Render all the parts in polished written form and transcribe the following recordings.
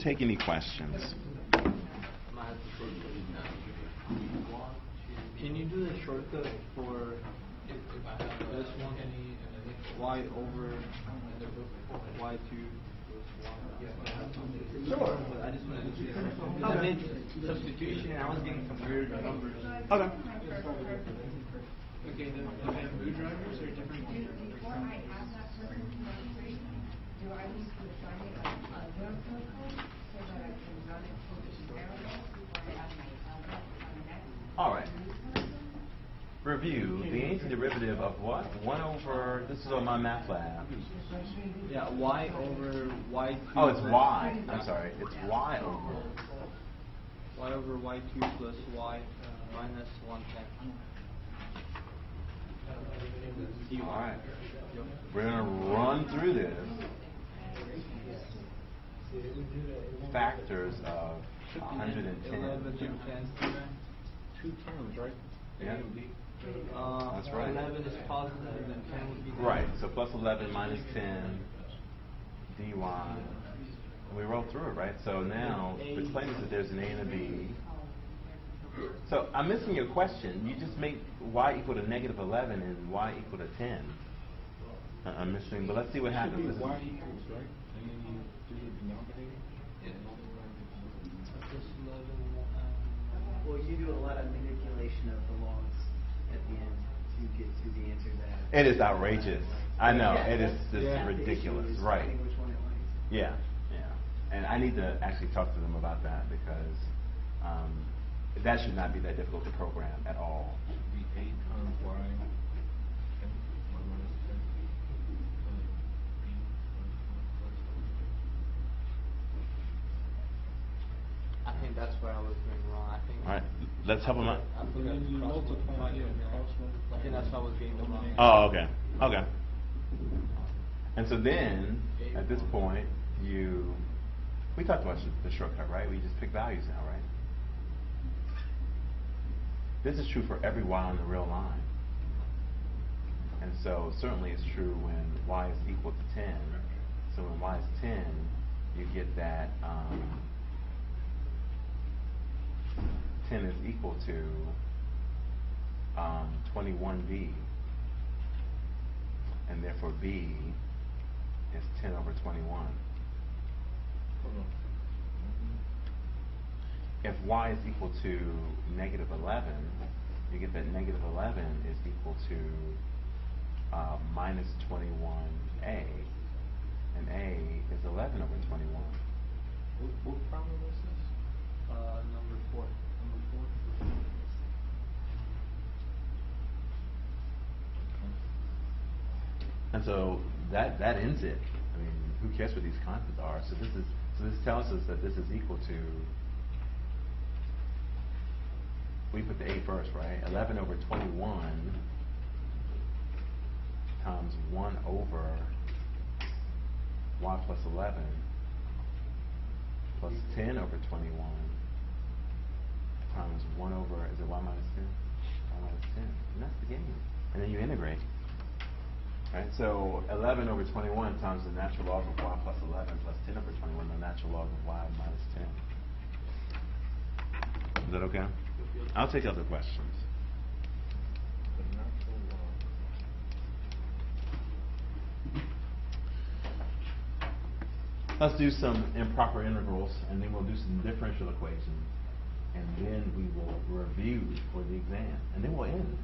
take any questions. Can you do the shortcut for this one? Y over Y2 plus Y. Sure. I just wanted to see. I did substitution and I was getting some weird numbers. Okay. Okay, the bamboo drivers are different. Before I have that certain configuration, do I need to assign it a workflow code so that I can run it for each variable before I have my on the next? All right. Review the antiderivative of what? 1 over, this is on my math lab. Yeah, Y over Y2. Oh, it's Y. I'm sorry. It's Y over. Y over Y2 plus Y minus 110. All right. We're going to run through this. Factors of 110. 11 and 10. 2 terms, right? Yeah. That's right. 11 is positive and then 10 would be negative. Right. So plus 11 minus 10 dy. And we roll through it, right? So now the claim is that there's an A and a B. So I'm missing your question. You just make y equal to negative 11 and y equal to 10. I'm missing, but let's see what happens. This is Y equals, right? And then you do the denominator. Well, you do a lot of manipulation of the logs at the end to get to the answer that. It is outrageous. I know. Yeah, it is just the ridiculous. issue is Right. finding which one it likes. Yeah. Yeah. And I need to actually talk to them about that because that should not be that difficult to program at all. Should be 8 times Y. 10, Y minus 10. B I think that's where I was doing wrong. I think. All right. Let's help them out. I And forgot then to you cross multiply it and cross multiply. I think that's why I was getting the wrong. Oh, okay. Okay. And so then, at this point, we talked about the shortcut, right? We just pick values now, right? This is true for every y on the real line. And so certainly it's true when y is equal to 10. So when y is 10, you get that 10 is equal to 21b. And therefore b is 10 over 21. Hold on. If y is equal to negative 11, you get that negative 11 is equal to minus 21a, and a is 11 over 21. What problem is this? Number 4. Number 4? And so that ends it. I mean, who cares what these constants are? So this tells us that this is equal to. We put the a first, right? 11 over 21 times 1 over y plus 11 plus 10 over 21 times 1 over, is it y minus 10? Y minus 10. And that's the game. And then you integrate. Right? So 11 over 21 times the natural log of y plus 11 plus 10 over 21, the natural log of y minus 10. Is that okay? I'll take other questions. The natural log. Let's do some improper integrals, and then we'll do some differential equations, and then we will review for the exam, and then we'll end.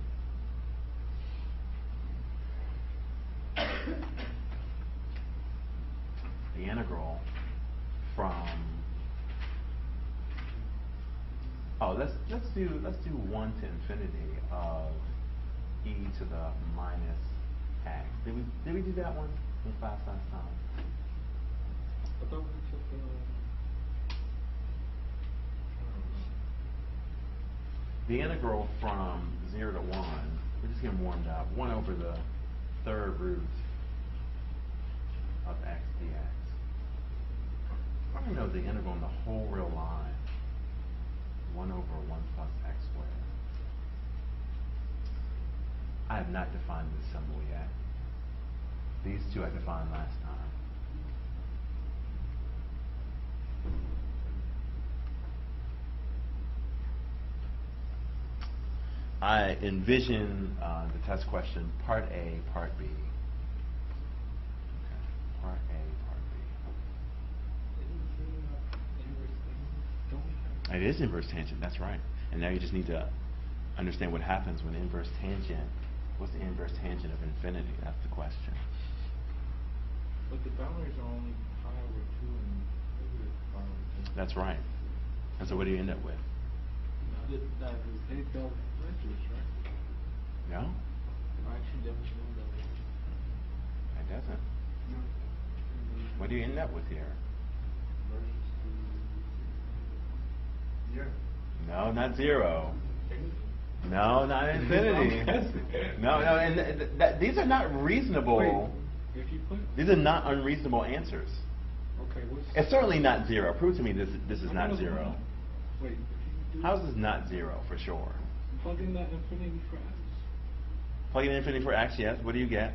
The integral from let's do 1 to infinity of e to the minus x. Did we do that one in class last time? I thought we took The integral from 0 to 1, we're just getting warmed up. 1 over the third root of x dx. I want to know the integral in the whole real line. 1 over 1 plus x squared. I have not defined this symbol yet. These two I defined last time. I envision the test question, part A, part B. Okay. Part A, part B. It is inverse tangent, that's right. And now you just need to understand what happens when inverse tangent, what's the inverse tangent of infinity? That's the question. But the boundaries are only pi over 2 and negative pi over 2. That's right. And so what do you end up with? That is 8 double vectors, right? No? Actually, there was no double vector. It doesn't. What do you end up with here? Yeah. No, not 0. No, not infinity. No, and these are not reasonable. Wait, if you put... These are not unreasonable answers. Okay, what's... It's certainly not 0. Prove to me this is not No, 0. Wait, if you do... How is this not 0 for sure? Plug in that infinity for x. Plug in infinity for x, yes. What do you get?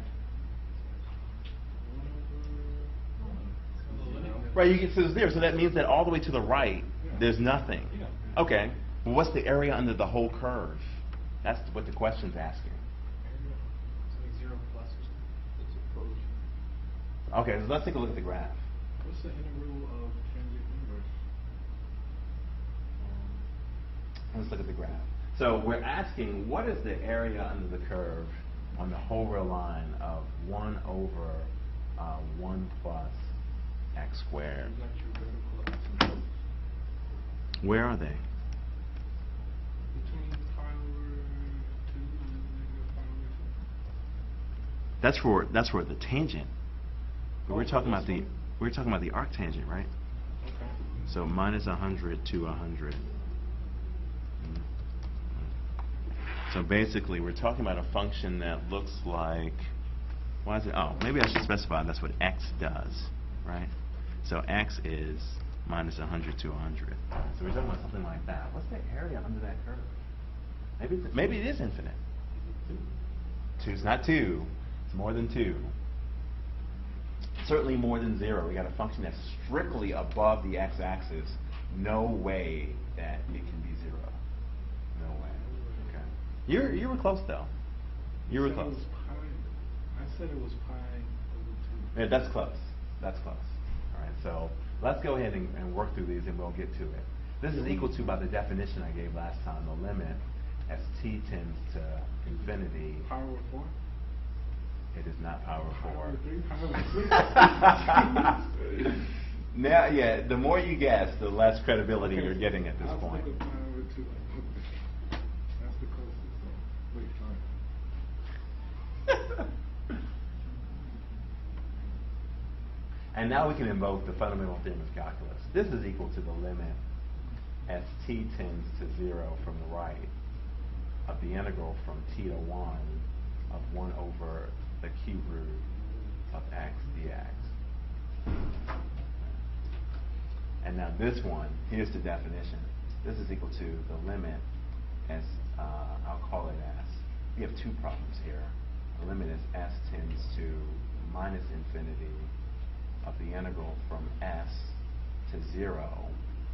1 over 1. Right, you get to 0. So that means that all the way to the right, Yeah. there's nothing. Yeah. Okay. Well, what's the area under the whole curve? That's what the question's asking. It's like 0 plus or something. It's approaching. Okay, so let's take a look at the graph. What's the integral of tangent inverse? Let's look at the graph. So we're asking, what is the area under the curve on the whole real line of 1 over 1 plus x squared? You got your vertical asymptotes. Where are they? Between pi over 2 and negative pi over 2. That's for the tangent. But we're talking about the arctangent, right? Okay. So minus 100 to 100. So basically, we're talking about a function that looks like, why is it? Oh, maybe I should specify that's what x does, right? So x is minus 100 to 100. So we're talking about something like that. What's the area under that curve? Maybe it is infinite. 2 is not 2. It's more than 2. Certainly more than 0. We got a function that's strictly above the x-axis. No way that it can be 0. No way. Okay. You were close though. You were said it close. was pi. I said it was pi over 2. Yeah, that's close. That's close. All right. So let's go ahead and work through these, and we'll get to it. This is equal to, by the definition I gave last time, the limit as t tends to infinity. Pi over 4? It is not power Pi 4. over 3? Pi over 6? Now, yeah, the more you guess, the less credibility Okay, you're getting at this I'll point. think of pi over 2. That's the closest. So. Wait, sorry. And now we can invoke the fundamental theorem of calculus. This is equal to the limit as t tends to 0 from the right of the integral from t to 1 of 1 over the cube root of x dx. And now this one, here's the definition. This is equal to the limit as, I'll call it as, we have 2 problems here. The limit is s tends to minus infinity of the integral from s to 0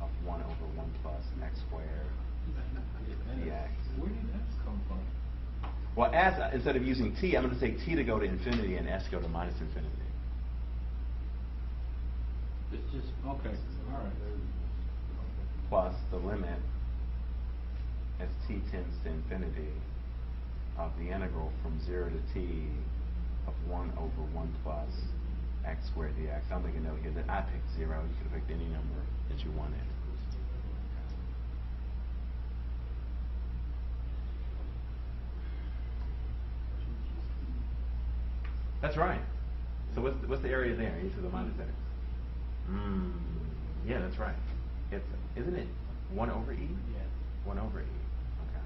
of 1 over 1 plus x squared dx. Where did x come from? Well, s, instead of using t, I'm going to say t to go to infinity and s to go to minus infinity. It's just, okay, all right. Plus the limit as t tends to infinity of the integral from 0 to t of 1 over 1 plus x squared dx. I'll make a note here that I picked 0. You could have picked any number that you wanted. That's right. So what's the area there? E to the minus x. Yeah, that's right. Isn't it 1 over e? Yeah. 1 over e. Okay.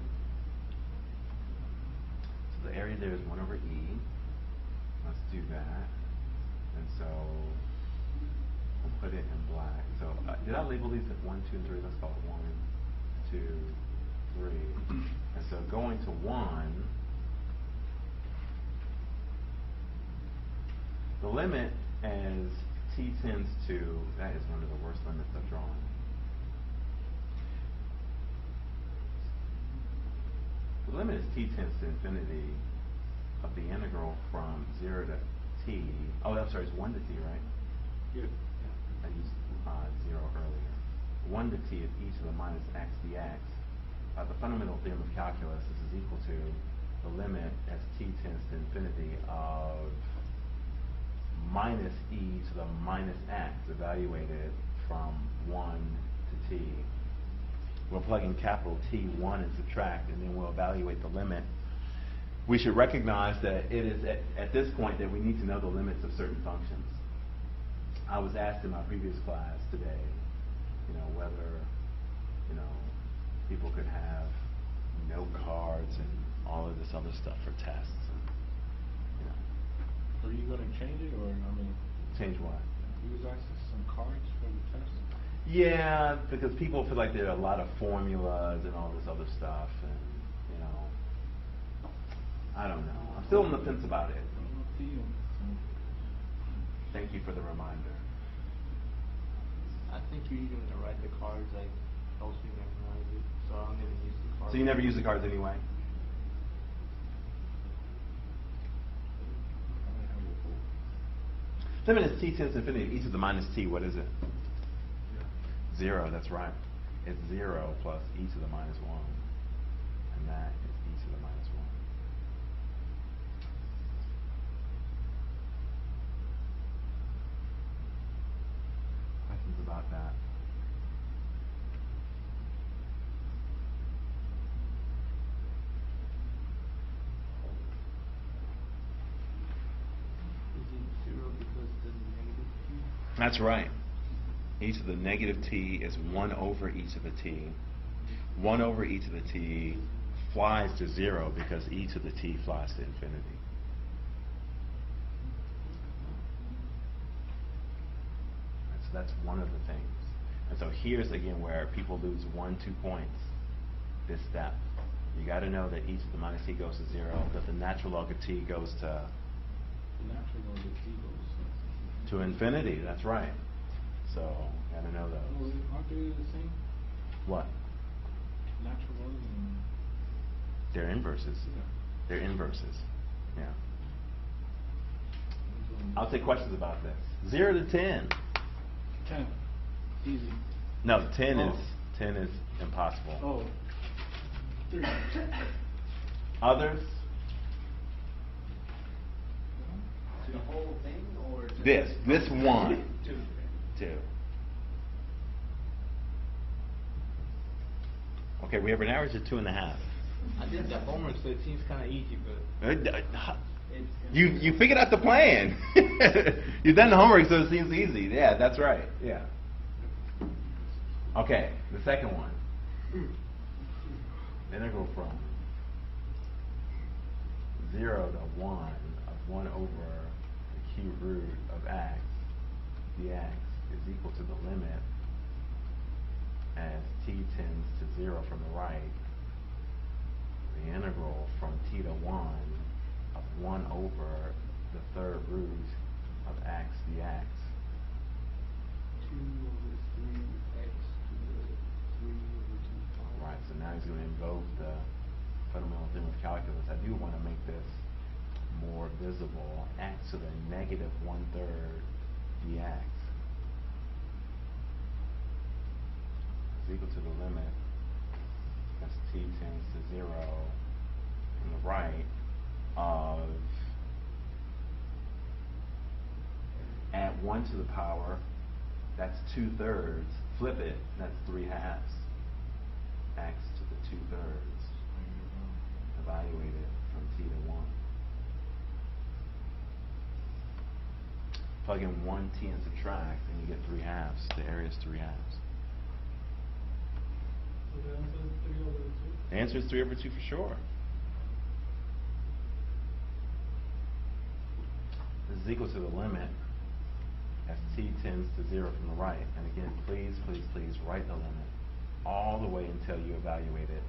So the area there is 1 over e. Let's do that. And so we'll put it in black. So did I label these at 1, 2, and 3? Let's call it 1, 2, 3. And so going to 1, the limit as t tends to, that is one of the worst limits I've drawn. The limit minus t tends to infinity of the integral from 0 to t. Oh, I'm sorry, it's 1 to t, right? Yeah. I used 0 earlier. 1 to t of e to the minus x dx. The fundamental theorem of calculus, this is equal to the limit as t tends to infinity of minus e to the minus x evaluated from 1 to t. We'll plug in capital T1 and subtract, and then we'll evaluate the limit. We should recognize that it is at this point that we need to know the limits of certain functions. I was asked in my previous class today, whether, people could have note cards and all of this other stuff for tests. So are you going to change it, or Change what? you was asking some cards for the test? Yeah, because people feel like there are a lot of formulas and all this other stuff, and I don't know. I'm still on the fence about it. Thank you for the reminder. I think you're even gonna write the cards like helps me memorize it, so I'm gonna use the cards. So you never use the cards anyway? Limit is t tends to infinity of e to the minus t. What is it? 0, that's right. It's 0 plus e to the minus 1. And that is e to the minus 1. Questions about that? Is it 0 because the negative t? That's right. E to the negative t is 1 over e to the t. 1 over e to the t flies to 0 because e to the t flies to infinity. So that's one of the things. And so here's again where people lose 1, 2 points. This step. You got to know that e to the minus t goes to 0, that the natural log of t goes to The natural log of t goes to infinity. That's right. So, got to know those. Well, aren't they the same? What? Natural log and... They're inverses. Yeah. They're inverses. Yeah. I'll take questions about this. 0 to 10. 10. Easy. No, 10 Oh. is 10 is impossible. Oh. 3. Others? The whole thing, or just This one. 2? 2. Okay, we have an average of 2.5. I did the homework, so it seems kind of easy, but You figured out the plan. You've done the homework, so it seems easy. Yeah, that's right. Yeah. Okay, the second one. Integral from 0 to 1 of 1 over the cube root of x dx is equal to the limit as t tends to 0 from the right. The integral from t to 1 of 1 over the third root of x dx. 2 over 3x to the 3 over 2 power. Right, so now he's going to invoke the fundamental theorem of calculus. I do want to make this more visible. X to the negative 1/3 dx is equal to the limit as t tends to 0 on the right of, add 1 to the power, that's 2/3, flip it, that's 3/2, x to the 2/3, evaluated from t to 1. Plug in 1t and subtract, and you get 3/2. The area is 3/2. So the answer is 3 over 2. The answer is 3 over 2 for sure. This is equal to the limit as t tends to 0 from the right. And again, please, please, please write the limit all the way until you evaluate it.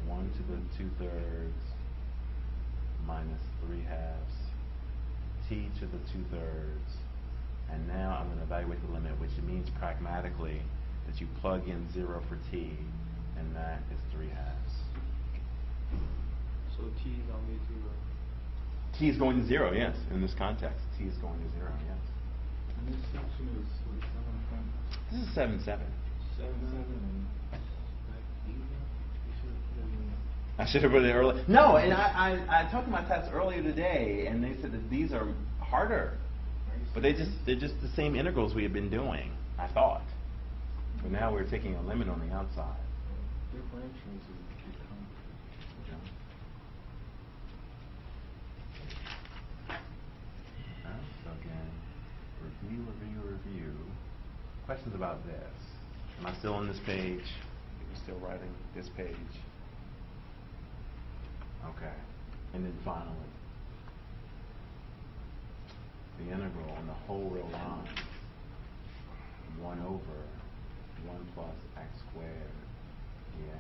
1 to the 2/3 minus 3/2 t to the 2/3. And now I'm going to evaluate the limit, which means pragmatically that you plug in 0 for t, and that is 3/2. So T is on the 0. T is going to 0, yes. In this context, T is going to 0, yes. And this section is what, 7 This is 7, 7. 7, 7, and that even? You should have put it in. I should have put it early. No, and I took my test earlier today, and they said that these are harder. But they're just the same integrals we had been doing, I thought. But now we're taking a limit on the outside. Differentials is become. So again, review. Questions about this? Am I still on this page? Are you still writing this page? Okay. And then finally, the integral on the whole real line, 1 over 1 plus x squared dx.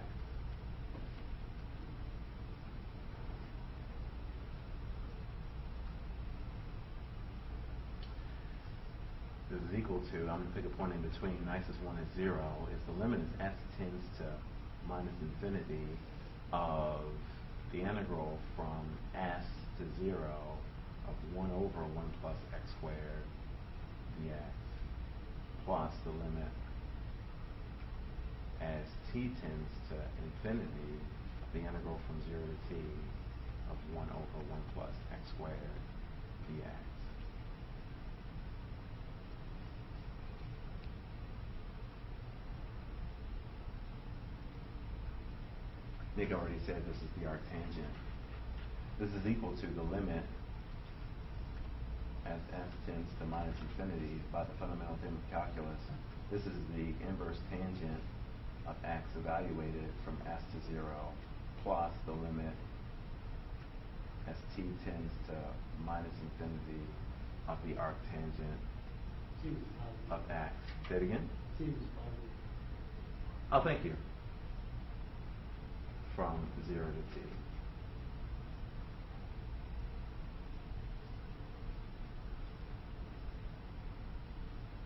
This is equal to, I'm going to pick a point in between, nicest one is 0, is the limit as s tends to minus infinity of the integral from s to 0 of 1 over 1 plus x squared dx plus the limit as t tends to infinity of the integral from 0 to t of 1 over 1 plus x squared dx. Nick already said this is the arctangent. This is equal to the limit as s tends to minus infinity by the fundamental theorem of calculus. This is the inverse tangent of x evaluated from s to 0 plus the limit as t tends to minus infinity of the arctangent T is positive. of x. Say it again? T is positive. Oh, thank you. From 0 to t.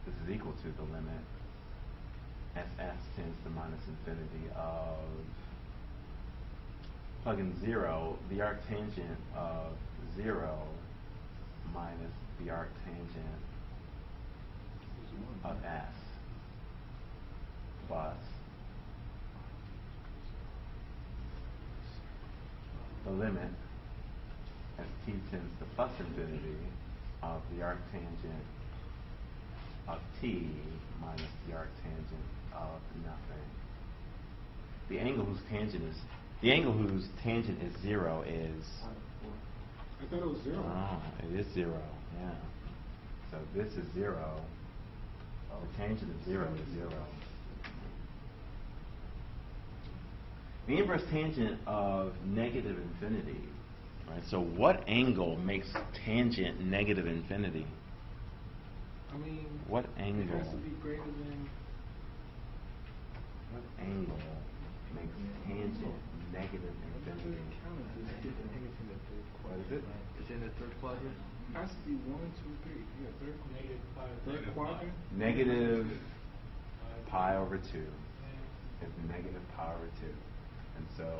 This is equal to the limit as s tends to minus infinity of, plug in 0, the arctangent of 0 minus the arctangent of s plus the limit as t tends to plus infinity of the arctangent of t minus the arctangent of nothing. The angle whose tangent is 0 is. I thought it was 0. Oh, it is 0. Yeah. So this is 0. The tangent of 0 is 0. The inverse tangent of negative infinity, right? So what angle makes tangent negative infinity? I mean, What angle? it has to be greater than. What angle makes tangent negative infinity? What is it? It's in the third quadrant. It has to be 1, 2, 3. Yeah, third. Negative pi. Third quadrant. Negative pi over 2 is negative pi over 2. And so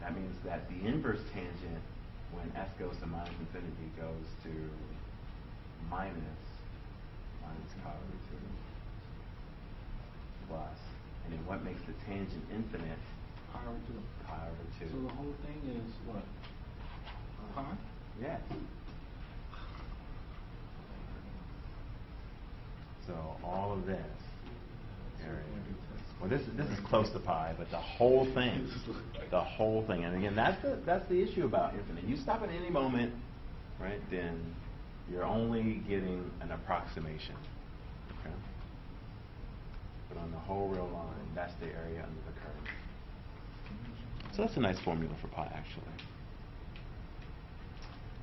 that means that the inverse tangent when s goes to minus infinity goes to minus pi over 2 plus. And then what makes the tangent infinite? Pi over 2. Pi over 2. So the whole thing is what? Pi? Yes. So all of this area. Well, this is close to pi, but the whole thing, and again, that's the issue about infinite. You stop at any moment, right? Then you're only getting an approximation. Okay. But on the whole real line, that's the area under the curve. So that's a nice formula for pi, actually.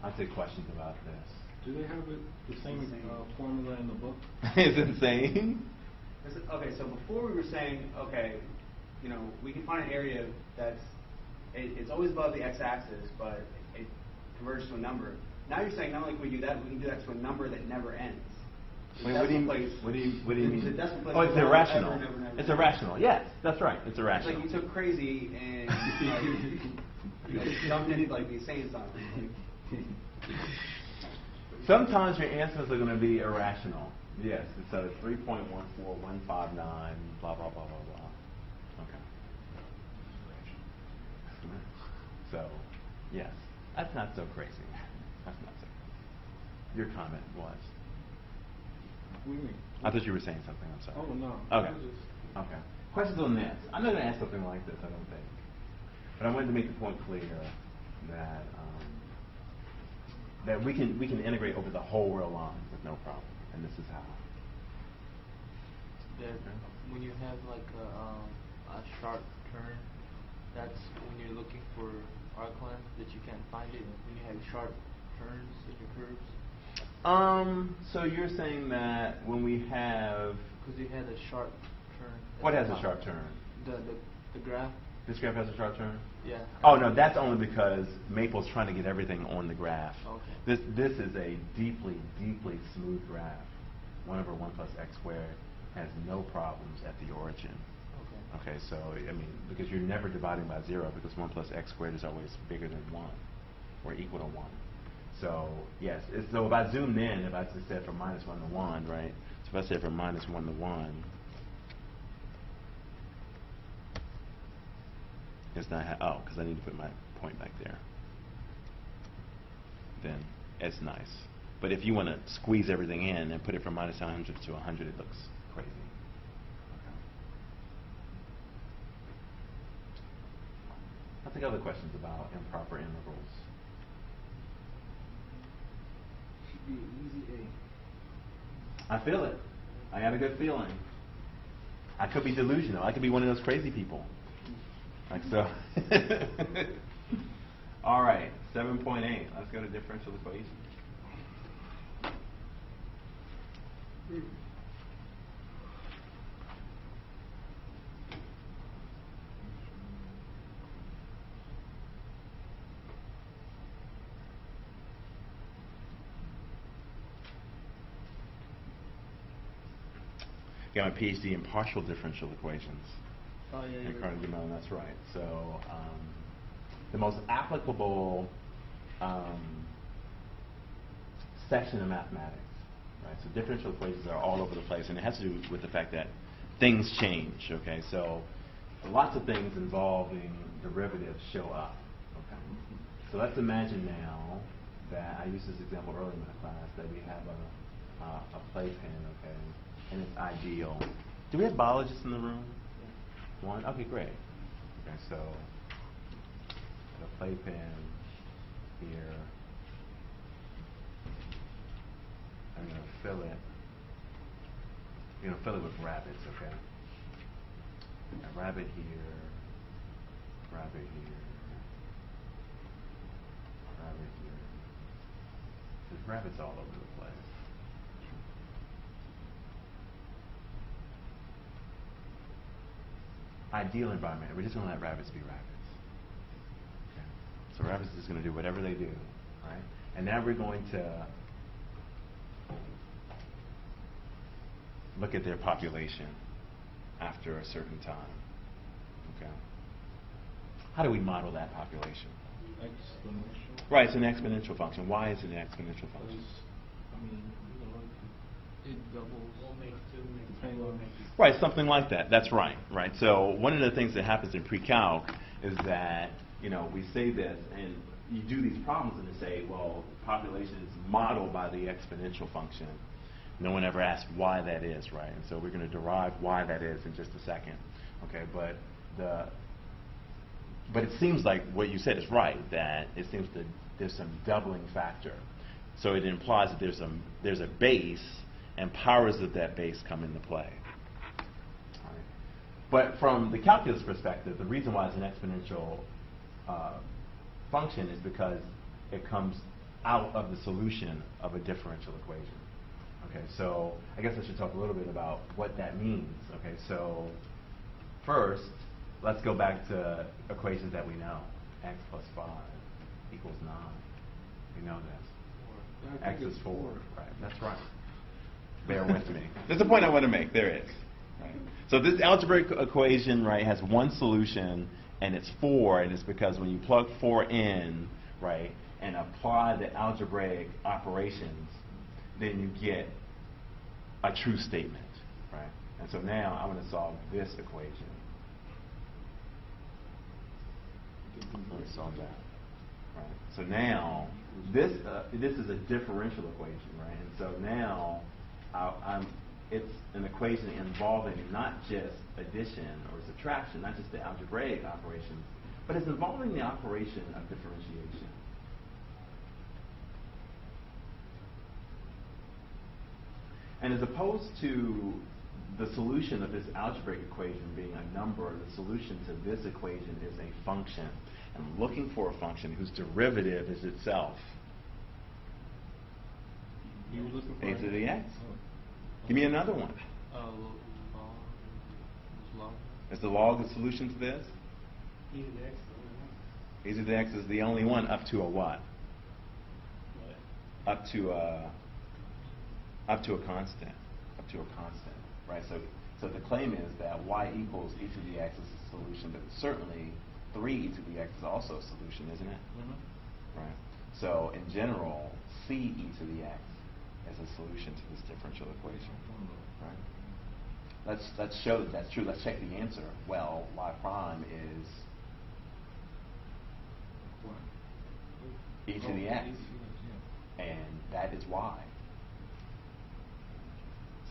I'll take questions about this. Do they have it the same formula in the book? It's insane. Okay, so before we were saying, okay, you know, we can find an area that's, it's always above the x-axis, but it converges to a number. Now you're saying not only can we do that, we can do that to a number that never ends. Wait, what do you mean? The decimal place Oh, it's goes on irrational. ever and ever and ever. It's irrational. Yes, that's right. It's It's irrational. like you took crazy and jumped in like he's saying something. Sometimes your answers are going to be irrational. Yes, so it's 3.14159, blah, blah, blah, blah, blah. Okay. So, yes, that's not so crazy. That's not so crazy. Your comment was? What do you mean? I thought you were saying something, I'm sorry. Oh, no. Okay. I was just- Okay. Questions on this? I'm not going to ask something like this, I don't think. But I wanted to make the point clear that that we can integrate over the whole real line with no problem, and this is how. That when you have like a sharp turn, that's when you're looking for arc length that you can't find it. When you have sharp turns in your curves. So you're saying that when we have... Because you had a sharp turn. What has a sharp turn? The graph. This graph has a sharp turn? Yeah. Oh, no, that's only because Maple's trying to get everything on the graph. Okay. This is a deeply, deeply smooth graph. 1 over 1 plus x squared has no problems at the origin. Okay. Okay, so, I mean, because you're never dividing by 0 because 1 plus x squared is always bigger than 1 or equal to 1. So, yes, so if I zoomed in, if I just said from -1 to 1, right? So if I said from -1 to 1, it's not, oh, because I need to put my point back there. Then it's nice. But if you want to squeeze everything in and put it from -100 to 100, it looks crazy. Okay. I'll take other questions about improper integrals. Should be an easy A. I feel it. I got a good feeling. I could be delusional. I could be one of those crazy people. Like so. All right, 7.8. Let's go to differential equation. Got my PhD in partial differential equations. Oh yeah. In Carnegie Mellon, that's right. So the most applicable section of mathematics, right? So differential equations are all over the place, and it has to do with the fact that things change. Okay, so lots of things involving derivatives show up. Okay, so let's imagine now that I used this example earlier in my class that we have a playpen, okay, and it's ideal. Do we have biologists in the room? One? Okay, great. Okay, so the playpen here. I'm going to fill it. You're going to fill it with rabbits, okay? A rabbit here, rabbit here, rabbit here. There's rabbits all over the place. Ideal environment. We're just going to let rabbits be rabbits. Okay. So rabbits are just going to do whatever they do, right? And now we're going to look at their population after a certain time. Okay. How do we model that population? Exponential. Right, it's an exponential function. Why is it an exponential function? I mean, it doubles. One makes two, makes Depending four, on- makes Right, something like that. That's right. Right. So one of the things that happens in pre-calc is that, you know, we say this and you do these problems and they say, well, population is modeled by the exponential function. No one ever asks why that is, right? And so we're going to derive why that is in just a second. Okay, but it seems like what you said is right, that it seems that there's some doubling factor. So it implies that there's a base and powers of that base come into play. All right. But from the calculus perspective, the reason why it's an exponential function is because it comes out of the solution of a differential equation. Okay, so I guess I should talk a little bit about what that means. Okay, so first, let's go back to equations that we know. X plus 5 equals 9. We know this. X is 4. Right, that's right. Bear with me. There's a point I want to make. There is. Right. So this algebraic equation, right, has one solution, and it's 4, and it's because when you plug 4 in, right, and apply the algebraic operations, then you get a true statement, right? And so now I'm going to solve this equation. Let me solve that. Right. So now this is a differential equation, right? And so now it's an equation involving not just addition or subtraction, not just the algebraic operations, but it's involving the operation of differentiation. And as opposed to the solution of this algebraic equation being a number, the solution to this equation is a function. I'm looking for a function whose derivative is itself You were looking for a to the x. Oh. Give me another one. Log. Is the log the solution to this? E to the X, E to the x is the only one up to a what? what? Up to a constant. Up to a constant, right? So the claim is that y equals e to the x is a solution, but certainly 3e to the x is also a solution, isn't it? Mm-hmm. Right. So in general, c e to the x is a solution to this differential equation. Right. Let's show that that's true. Let's check the answer. Well, y prime is e to the x, and that is y.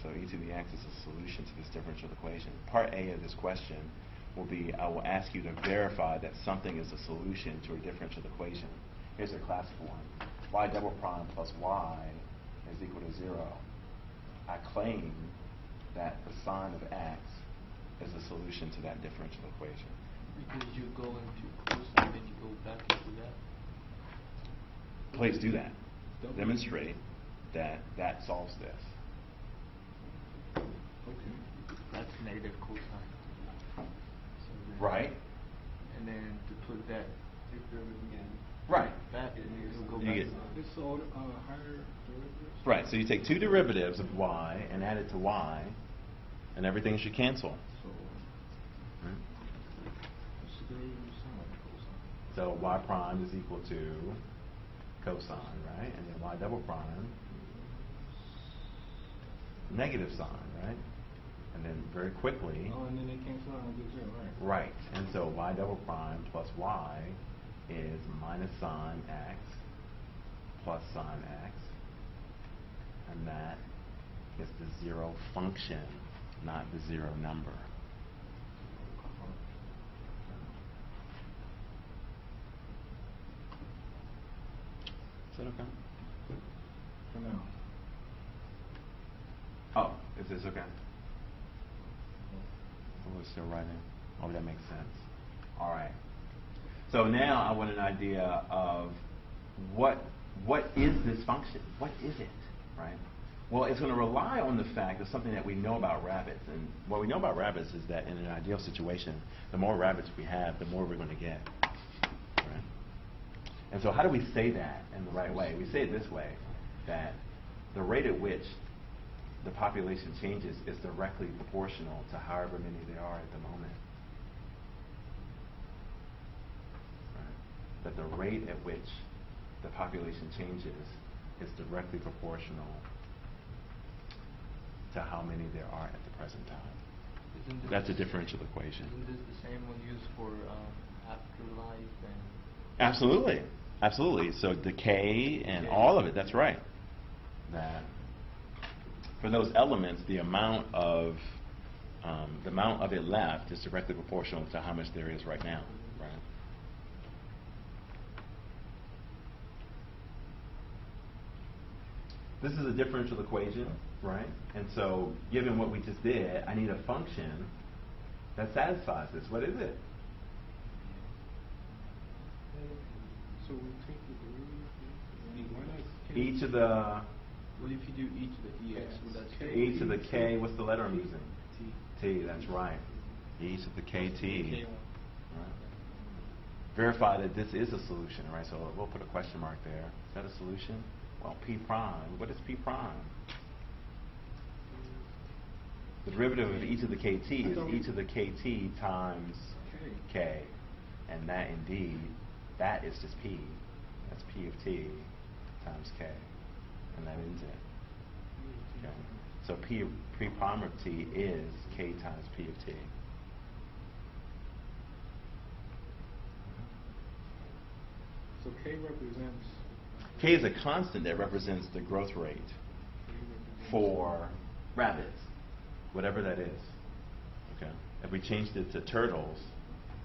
So e to the x is a solution to this differential equation. Part A of this question will be, I will ask you to verify that something is a solution to a differential equation. Here's a classical one. Y double prime plus y is equal to 0. I claim that the sign of x is a solution to that differential equation. Because you go into cosine, then you go back into that. Please do that. Demonstrate that that solves this. Okay. That's negative cosine. So then- Right? And then to put that again. Right. Back, and then it'll go You back. get- It's all higher derivatives. Right, so you take two derivatives of y and add it to y, and everything should cancel. So Right? what's the derivative of sine, cosine? So y prime is equal to cosine, right? And then y double prime, negative sine, right? And then very quickly, Oh, and then they cancel out and give 0, right? right, and so y double prime plus y is minus sine x plus sine x, and that is the 0 function, not the 0 number. Is that okay? For now. Oh, is this okay? Oh, we're still writing. Oh, that makes sense. All right. So now I want an idea of what is this function? What is it, right? Well, it's going to rely on the fact of something that we know about rabbits. And what we know about rabbits is that in an ideal situation, the more rabbits we have, the more we're going to get. Right? And so how do we say that in the right way? We say it this way, that the rate at which the population changes is directly proportional to however many there are at the moment. Right? That the rate at which the population changes is directly proportional to how many there are at the present time. Isn't this That's a differential equation. Isn't this the same one used for afterlife and? Absolutely. Absolutely. So decay and all of it, that's right. That for those elements, the amount of it left is directly proportional to how much there is right now. Right? This is a differential equation, right? And so given what we just did, I need a function that satisfies this. What is it? So we take the derivative. Why not E to the What if you do e to the ex? Would that stay? E to the k, what's the letter I'm using? T. T, that's right. E to the kt. K1. Right. Verify that this is a solution, right? So we'll put a question mark there. Is that a solution? Well, P prime. What is P prime? The derivative of e to the kt is e to the kt times K. k. And that indeed, that is just P. That's P of T times K. And that ends it. Okay. So P prime of T is K times P of T. So K represents... K is a constant that represents the growth rate for rabbits, whatever that is. Okay. If we changed it to turtles,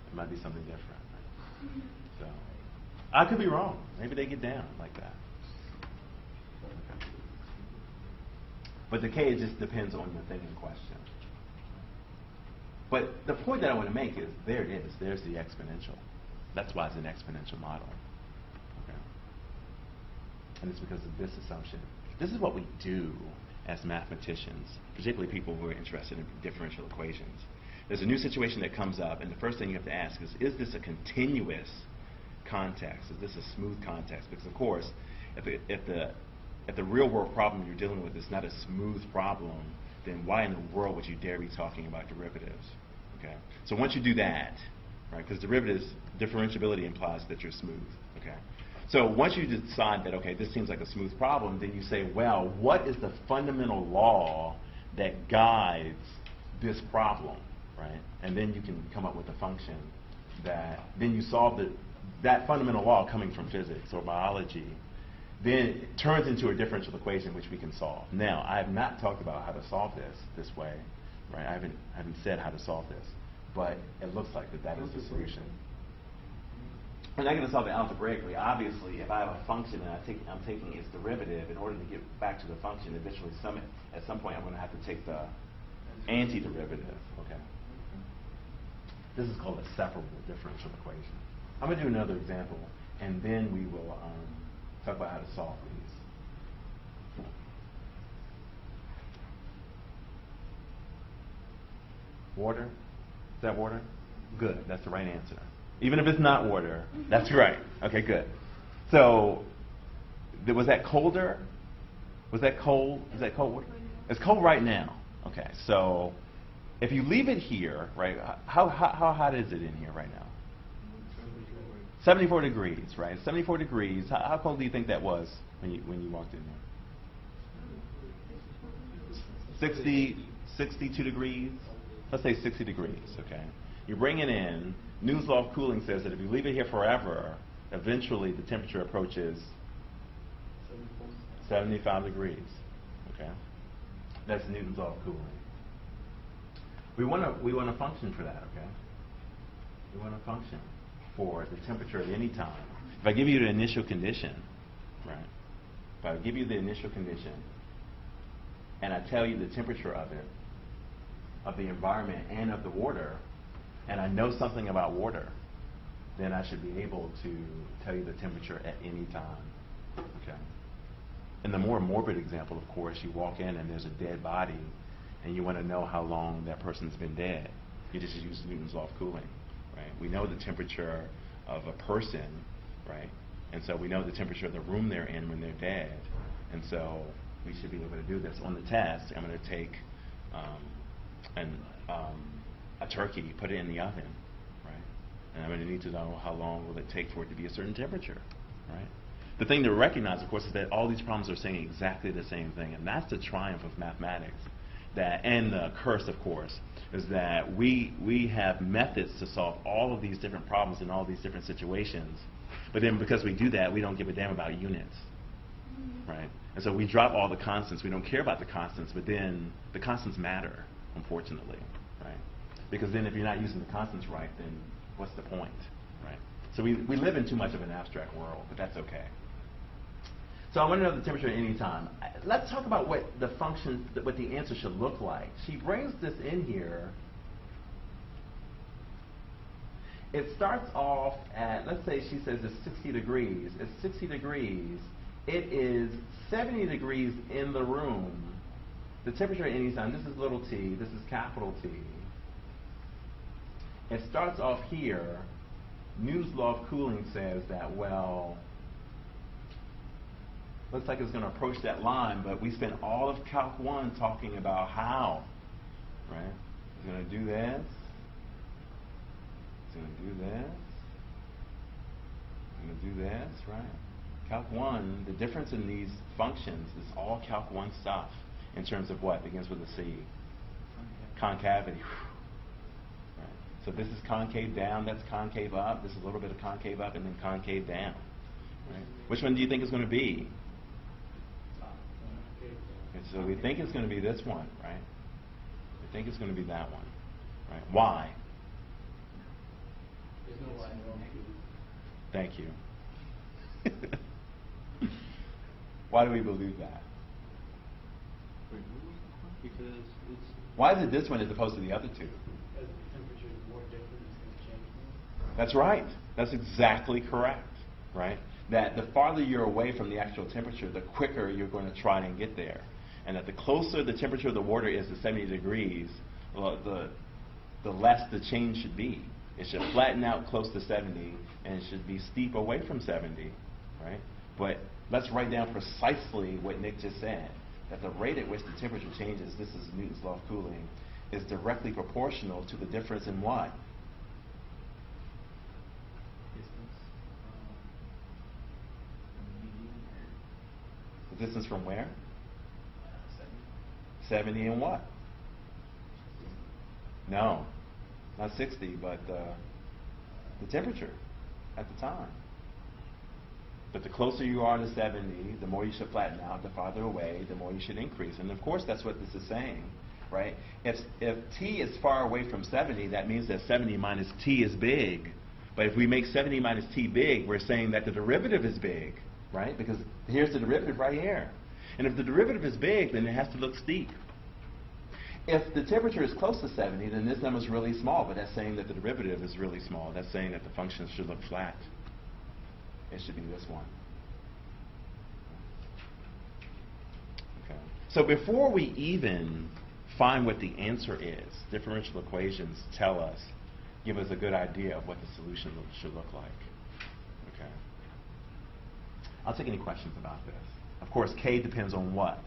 it might be something different. So I could be wrong. Maybe they get down like that. Okay. But the K just depends on the thing in question. But the point that I want to make is, there it is. There's the exponential. That's why it's an exponential model. Okay. And it's because of this assumption. This is what we do as mathematicians, particularly people who are interested in differential equations. There's a new situation that comes up, and the first thing you have to ask is this a continuous context? Is this a smooth context? Because of course, if the real world problem you're dealing with is not a smooth problem, then why in the world would you dare be talking about derivatives? Okay. So once you do that, right, because differentiability implies that you're smooth. Okay. So once you decide that, okay, this seems like a smooth problem, then you say, well, what is the fundamental law that guides this problem, right? And then you can come up with a function that, then you solve that fundamental law coming from physics or biology, then it turns into a differential equation which we can solve. Now, I have not talked about how to solve this way, right? I haven't said how to solve this, but it looks like that is the solution. I'm not going to solve it algebraically. Obviously, if I have a function and I'm taking its derivative, in order to get back to the function, eventually at some point I'm going to have to take the antiderivative. Okay. This is called a separable differential equation. I'm going to do another example, and then we will talk about how to solve these. Water? Is that water? Good. That's the right answer. Even if it's not water, that's right. Okay, good. So, was that colder? Was that cold? Is that cold water? It's cold right now. Okay, so if you leave it here, right, how hot is it in here right now? 74 degrees, right? 74 degrees. How cold do you think that was when you walked in there? 62 degrees? Let's say 60 degrees, okay? You bring it in. Newton's law of cooling says that if you leave it here forever, eventually the temperature approaches 75 degrees, okay? That's Newton's law of cooling. We want a function for that, okay? We want a function for the temperature at any time. If I give you the initial condition, right? If I give you the initial condition, and I tell you the temperature of it, of the environment and of the water, and I know something about water, then I should be able to tell you the temperature at any time. Okay. In the more morbid example, of course, you walk in and there's a dead body, and you want to know how long that person's been dead. You just use Newton's law of cooling, right? We know the temperature of a person, right? And so we know the temperature of the room they're in when they're dead. And so we should be able to do this. On the test, I'm going to take a turkey, put it in the oven, right? And I'm going to need to know how long will it take for it to be a certain temperature, right? The thing to recognize, of course, is that all these problems are saying exactly the same thing, and that's the triumph of mathematics. And the curse, of course, is that we have methods to solve all of these different problems in all these different situations, but then because we do that, we don't give a damn about units, right? And so we drop all the constants. We don't care about the constants, but then the constants matter, unfortunately, right? Because then if you're not using the constants right, then what's the point, right? So we live in too much of an abstract world, but that's okay. So I want to know the temperature at any time. Let's talk about what the function, what the answer should look like. She brings this in here. It starts off at, let's say she says it's 60 degrees. It's 60 degrees. It is 70 degrees in the room. The temperature at any time, this is little t, this is capital T. It starts off here. Newton's law of cooling says that, well, looks like it's going to approach that line, but we spent all of Calc 1 talking about how, right? It's going to do this. It's going to do this. I'm going to do this, right? Calc 1, the difference in these functions is all Calc 1 stuff in terms of what? Begins with a C. Concavity. Right. So this is concave down, that's concave up, this is a little bit of concave up, and then concave down. Right? Which one do you think is going to be? Okay, so we think it's going to be this one, right? We think it's going to be that one. Right? Why? There's no why. Thank you. Why do we believe that? Because it's Why is it this one as opposed to the other two? Because the temperature is more different, it's going to change more. That's right. That's exactly correct, right? That the farther you're away from the actual temperature, the quicker you're going to try and get there. And that the closer the temperature of the water is to 70 degrees, well, the less the change should be. It should flatten out close to 70, and it should be steep away from 70, right? But let's write down precisely what Nick just said, that the rate at which the temperature changes, this is Newton's law of cooling, is directly proportional to the difference in what? The distance from where? 70 and what? No, not 60, but the temperature at the time. But the closer you are to 70, the more you should flatten out. The farther away, the more you should increase. And of course, that's what this is saying, right? If t is far away from 70, that means that 70 minus t is big. But if we make 70 minus t big, we're saying that the derivative is big, right? Because here's the derivative right here. And if the derivative is big, then it has to look steep. If the temperature is close to 70, then this number is really small, but that's saying that the derivative is really small. That's saying that the function should look flat. It should be this one. Okay. So before we even find what the answer is, differential equations tell us, give us a good idea of what the solution should look like. Okay. I'll take any questions about this. Of course, K depends on what?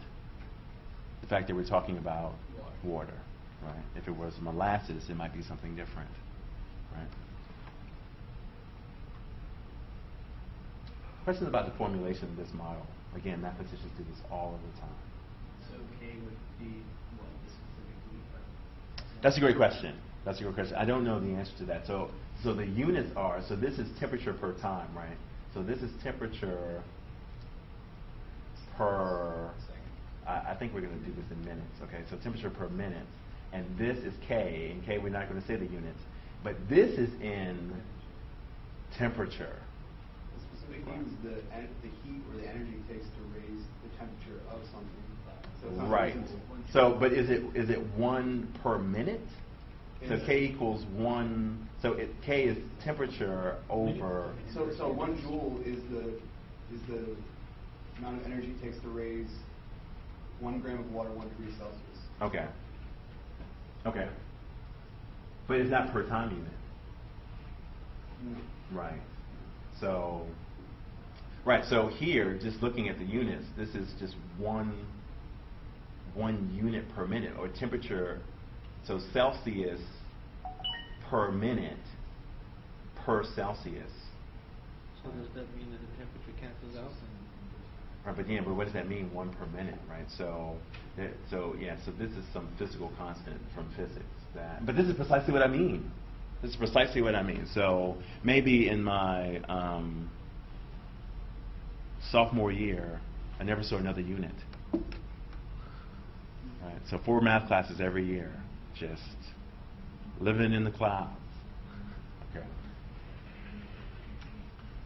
The fact that we're talking about water, right? If it was molasses, it might be something different, right? Questions about the formulation of this model. Again, mathematicians do this all of the time. So K would be what the specific heat? That's a great question. That's a great question. I don't know the answer to that. So the units are, so this is temperature per time, right? So this is temperature per, I think we're going to do this in minutes, okay? So temperature per minute. And this is K. In K, we're not going to say the units. But this is in temperature. The specific heat is the heat or the energy it takes to raise the temperature of something. So it's not Right. reasonable. So, but is it 1 per minute? So K equals 1. So K is temperature over. So 1 joule is the amount of energy it takes to raise 1 gram of water 1 degree Celsius. Okay. Okay. But it's not per time unit. No. Right. So. Right. So here, just looking at the units, this is just one unit per minute, or temperature. So Celsius per minute per Celsius. So does that mean that the temperature cancels out? Right, but yeah, but what does that mean, 1 per minute, right? So this is some physical constant from physics. But this is precisely what I mean. This is precisely what I mean. So maybe in my sophomore year, I never saw another unit. Right, so 4 math classes every year, just living in the clouds. Okay.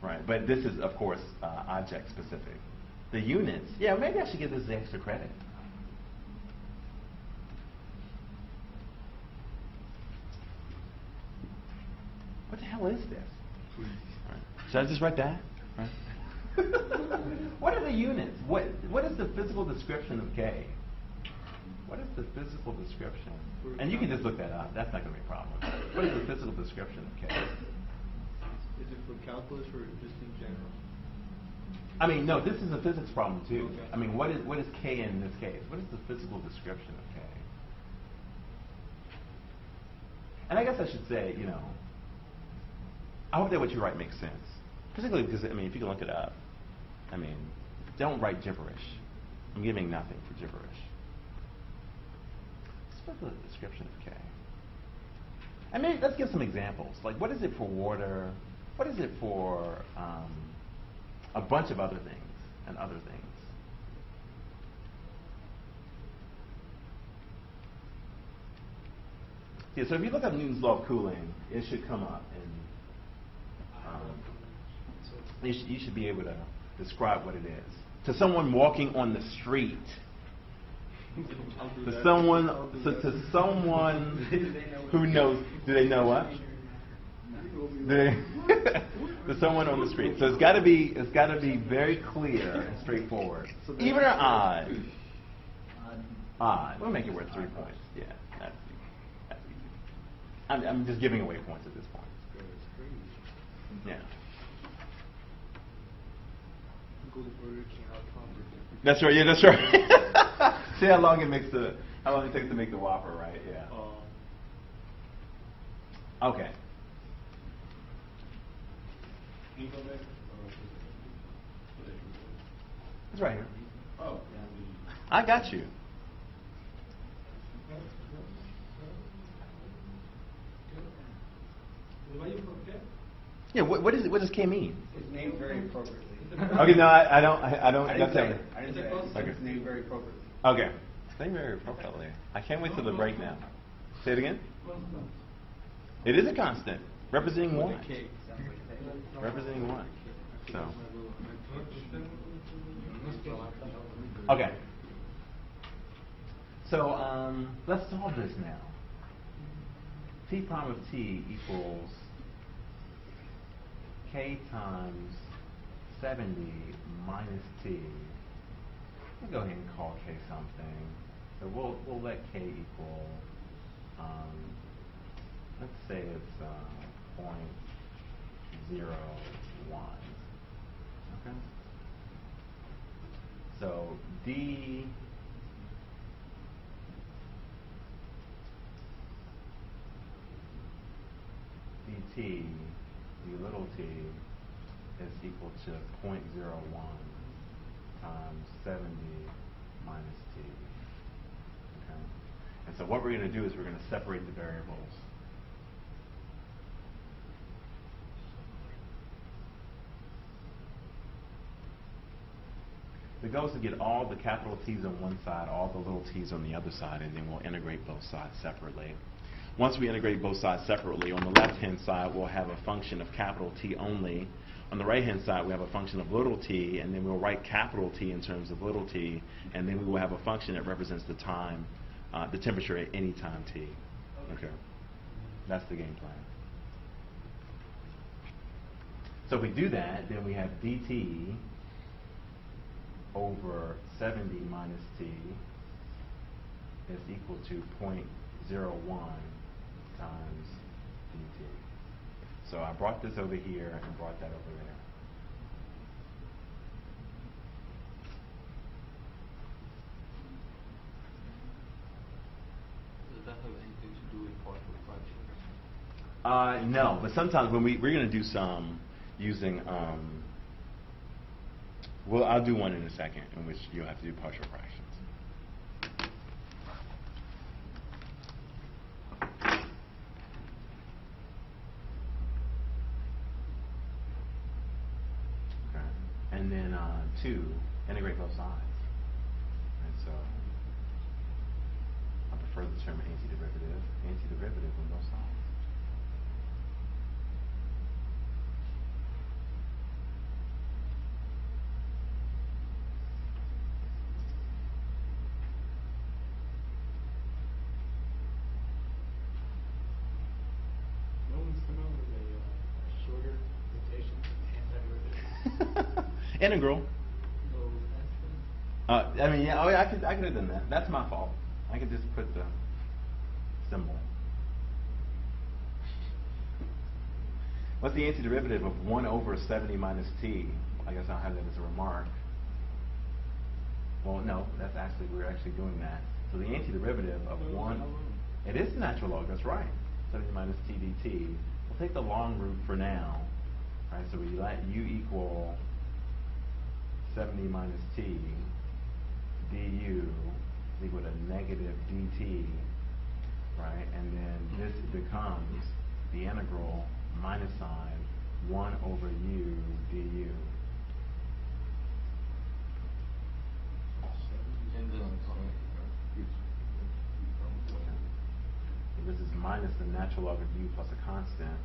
Right, but this is, of course, object specific. The units, yeah, maybe I should give this the extra credit. What the hell is this? Right. Should I just write that? Right. What are the units? What is the physical description of K? What is the physical description? And you can just look that up. That's not going to be a problem. What is the physical description of K? Is it for calculus or just in general? I mean, no, this is a physics problem too. Okay. I mean, what is K in this case? What is the physical description of K? And I guess I should say, I hope that what you write makes sense. Particularly because, I mean, if you can look it up, I mean, don't write gibberish. I'm giving nothing for gibberish. Let's put the description of K. And maybe let's give some examples. Like, what is it for water? What is it for a bunch of other things and other things? Yeah, so if you look up Newton's law of cooling, it should come up, and you should be able to describe what it is to someone walking on the street. To someone who knows. Do they know what? To someone on the street. So it's got to be very clear and straightforward. Even or odd. Odd. We'll make it worth 3 points. Yeah, that's easy. I'm just giving away points at this point. Yeah. Go to Burger King, I'll come. That's right. Yeah, that's right. See how long it takes to make the Whopper, right? Yeah. Okay. It's right here. Oh. I got you. Yeah. What is it? What does K mean? It's named very appropriately. Okay. No, I don't. I didn't say it. I didn't say it. Okay. It's named very appropriately. Okay. Say very appropriately. I can't wait till the break now. Say it again. It is a constant, representing one. Representing one. So. Okay. So let's solve this now. T prime of t equals k times 70 minus t. We'll go ahead and call k something. So we'll let k equal, let's say it's 0.01. Okay. So dt d little t is equal to 0.01 times 70 minus t. Okay? And so what we're going to do is we're going to separate the variables. The goal is to get all the capital T's on one side, all the little t's on the other side, and then we'll integrate both sides separately. Once we integrate both sides separately, on the left-hand side, we'll have a function of capital T only. On the right-hand side, we have a function of little t, and then we'll write capital T in terms of little t, and then we will have a function that represents the time, the temperature at any time t. Okay. That's the game plan. So if we do that, then we have dt over 70 minus t is equal to 0.01 times dt. So I brought this over here and brought that over there. Does that have anything to do with partial fractions? No, but sometimes when we're going to do some using, well, I'll do one in a second in which you'll have to do partial fractions. Okay. And then 2, integrate both sides. And so I prefer the term antiderivative on both sides. Integral. I mean, yeah, I could have done that. That's my fault. I could just put the symbol. What's the antiderivative of 1 over 70 minus t? I guess I'll have that as a remark. Well, no, we're actually doing that. So the antiderivative of 1, it is natural log, that's right. 70 minus t dt. We'll take the long root for now. right? So we let u equal 70 minus t du is equal to negative dt, right? And then this becomes the integral minus sign 1 over u du. And this So this is minus the natural log of u plus a constant,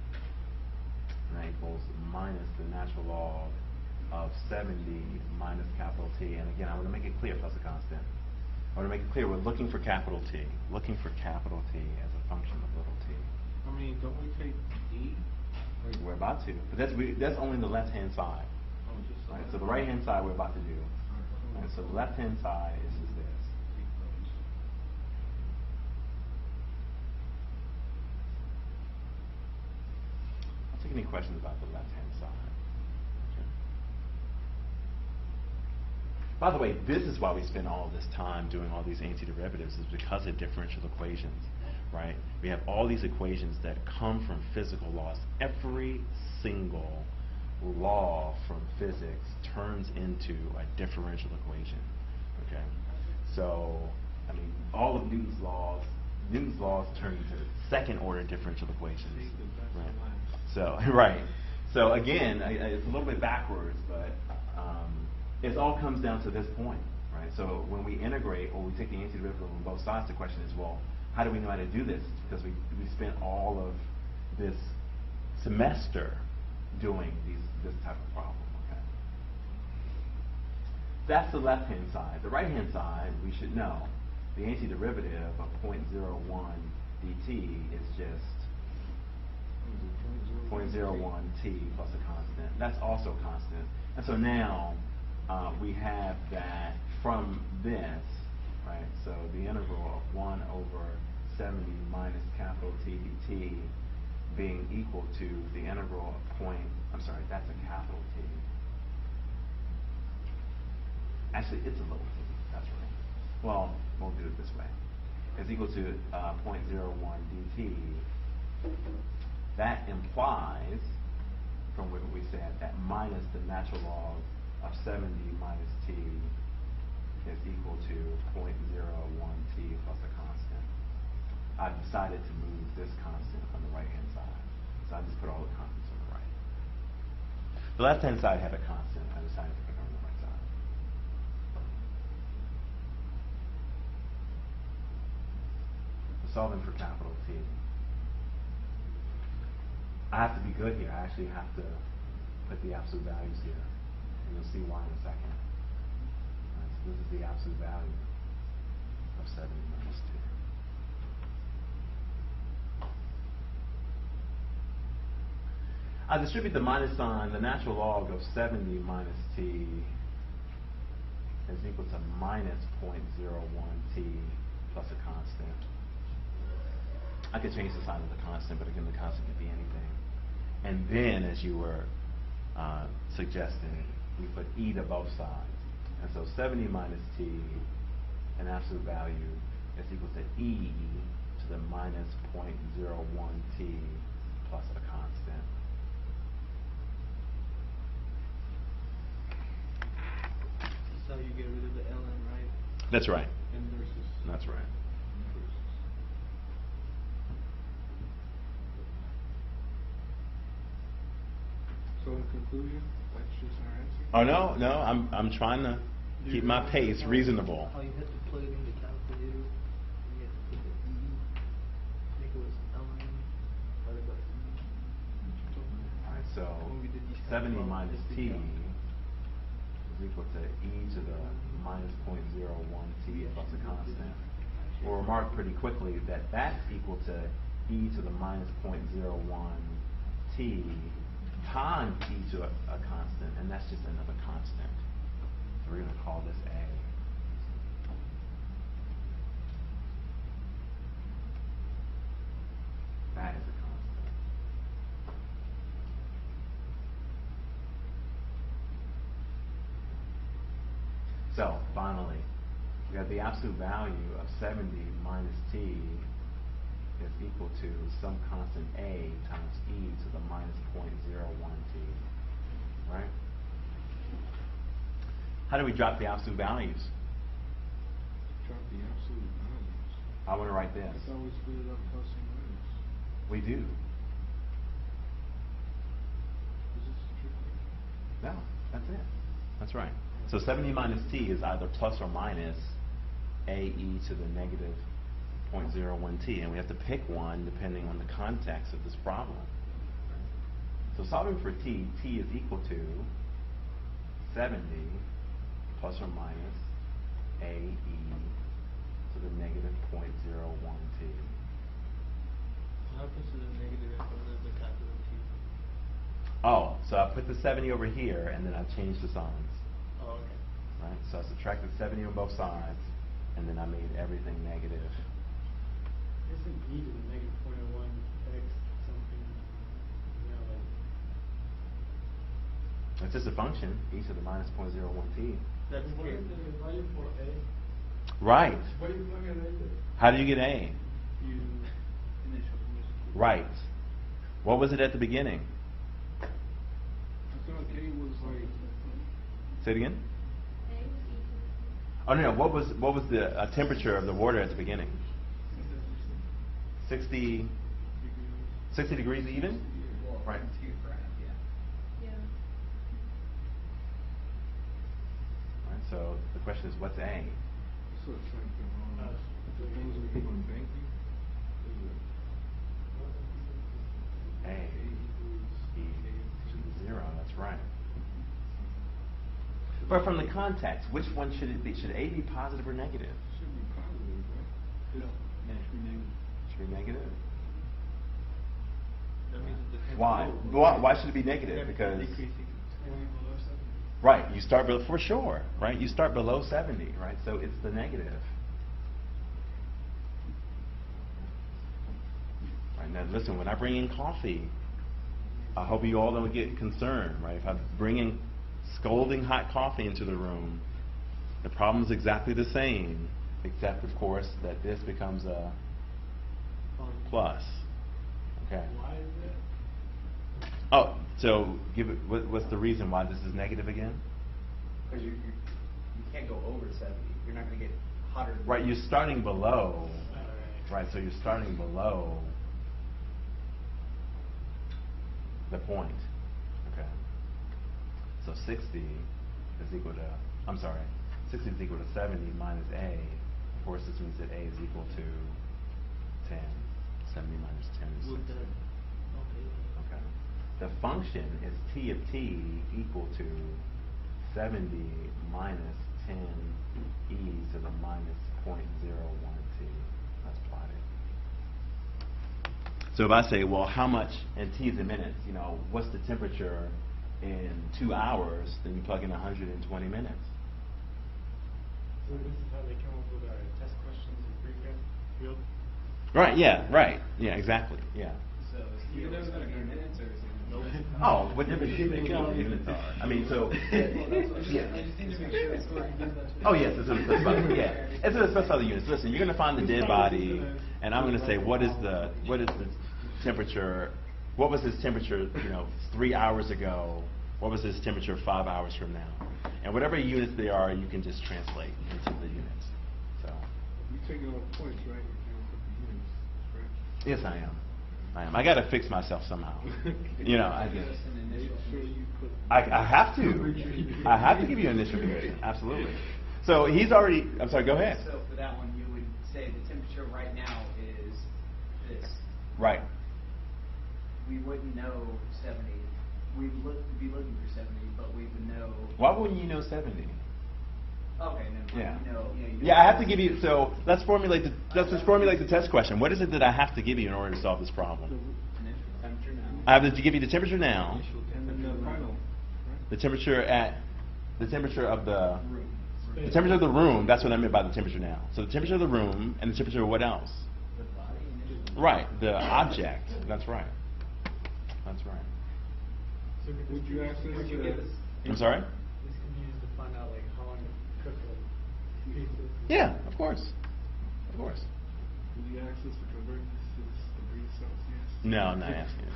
and that equals minus the natural log of 70 minus capital T. And again, I want to make it clear, plus a constant. I want to make it clear we're looking for capital T, looking for capital T as a function of little t. I mean, don't we take E? We're about to, but that's only the left-hand side. Oh, just Right, so the right-hand side we're about to do. Right, so the left-hand side is just this. I'll take any questions about the left-hand side. Okay. By the way, this is why we spend all this time doing all these antiderivatives, is because of differential equations, right? We have all these equations that come from physical laws. Every single law from physics turns into a differential equation, okay? So, I mean, all of Newton's laws turn into second-order differential equations, right? So, right. So again, it's a little bit backwards, but it all comes down to this point, right? So when we integrate or we take the antiderivative on both sides, the question is, well, how do we know how to do this? Because we spent all of this semester doing this type of problem, okay? That's the left-hand side. The right-hand side, we should know. The antiderivative of 0.01 dt is just 0.01 t plus a constant. That's also constant. And so now we have that from this, right? So the integral of 1 over 70 minus capital T dt being equal to the integral of that's a capital T. Actually, it's a little t, that's right. Well, we'll do it this way. It's equal to 0.01 dt. That implies, from what we said, that minus the natural log of 70 minus t is equal to 0.01 t plus a constant. I've decided to move this constant on the right-hand side. So I just put all the constants on the right. The left-hand side had a constant. I decided to put it on the right side. We're solving for capital T. I have to be good here. I actually have to put the absolute values here. And you'll see why in a second. Right, so this is the absolute value of 70 minus 2. I distribute the minus sign. The natural log of 70 minus t is equal to minus 0.01 t plus a constant. I could change the sign of the constant, but again, the constant could be anything. And then, as you were suggesting, we put e to both sides. And so 70 minus t, an absolute value, is equal to e to the minus 0.01 t plus a constant. is how you get rid of the ln, right? That's right. Inverses. That's right. So in conclusion, that's just our answer? Oh no, I'm trying to keep my pace reasonable. How you had to plug it in the calculator, and you had to put the e, I think it was ln, divided by e. Alright, so When we did these 70 calculations, minus we t calculated. is equal to e to the minus 0.01 t plus a constant. We'll remark pretty quickly that that's equal to e to the minus 0.01 t times e to a constant, and that's just another constant. So we're going to call this a. That is a constant. So, finally, we have the absolute value of 70 minus t is equal to some constant A times e to the minus 0.01t, right? How do we drop the absolute values? Drop the absolute values. I want to write this. I thought we split it up plus and minus. We do. Is this tricky? No, that's it. That's right. So 70 minus t is either plus or minus a e to the negative 0.01t, and we have to pick one depending on the context of this problem. So solving for t is equal to 70 plus or minus a e to the negative 0.01t. What happens to the negative if I live the capital T? Oh, so I put the 70 over here, and then I changed the signs. Oh, okay. Right? So I subtracted 70 on both sides, and then I made everything negative. Isn't e to the negative 0.01 x something, like... It's just a function, e to the minus 0.01t. That's What here. is the value for a? Right. What do you plug in a there? How do you get a? You initial. Right. What was it at the beginning? I thought A was like... Say it again. Oh no, what was the temperature of the water at the beginning? 60 degrees even? Right. Right. So the question is, what's A? So it's like the things we do on banking. A e to 0. That's right. But from the context, which one should it be? Should A be positive or negative? Should be positive, right? Yeah, it should be negative. Should be negative. That means it depends. Why? Why should it be negative? Because Decreasing. right, you start for sure, right? You start below 70, right? So it's the negative. Right, now listen, when I bring in coffee, I hope you all don't get concerned, right? If I bring in scalding hot coffee into the room, the problem is exactly the same, except of course that this becomes a plus. Okay. Why is that? Oh, so give it. What's the reason why this is negative again? Because you can't go over 70. You're not going to get hotter. Than Right, you're starting below. Alright. Right, so you're starting below the point. Okay. So 60 is equal to, I'm sorry, 60 is equal to 70 minus A. Of course, this means that A is equal to 10. 70 minus 10 is 60. Would that, okay. Okay. The function is t of t equal to 70 minus 10 e to the minus 0.01t. That's plotted. So if I say, well, how much in t is in minutes, what's the temperature in 2 hours, then you plug in 120 minutes. So this is how they come up with our test questions in pre-prep field? Right, yeah, right. Yeah, exactly, yeah. So you know it's going to be minutes or is it? Oh, what difference do you think units are? I mean, so, yeah. I just need to make sure it's working. Oh, yes, it's going to specify, yeah. It's going to specify the units. Listen, you're going to find the dead body, and I'm going to say, what is the temperature, what was his temperature, 3 hours ago? What was his temperature 5 hours from now? And whatever units they are, you can just translate into the units. So. You take it off points, right? You can't put the units, right? Yes, I am. I got to fix myself somehow. I have to. I have to give you an initial condition. Absolutely. So he's already. I'm sorry. Go ahead. So for that one, you would say the temperature right now is this. Right. We wouldn't know 70. We'd be looking for 70, but we would know. Why wouldn't you know 70? Okay, never mind. Yeah. You know, Yeah, I have to give you. So let's formulate the test question. What is it that I have to give you in order to solve this problem? Temperature now. I have to give you the temperature now, And then the final, right? the temperature of the Room. temperature of the room. That's what I meant by the temperature now. So the temperature of the room and the temperature of what else? The body initially. Right, the object. That's right. That's right. So could Would you ask us Would you to- give us? I'm sorry? This can be used to find out like how long it cooked the pizza. Yeah, of course. Of course. Will you ask us to convert this to degrees Celsius? No, I'm not asking you.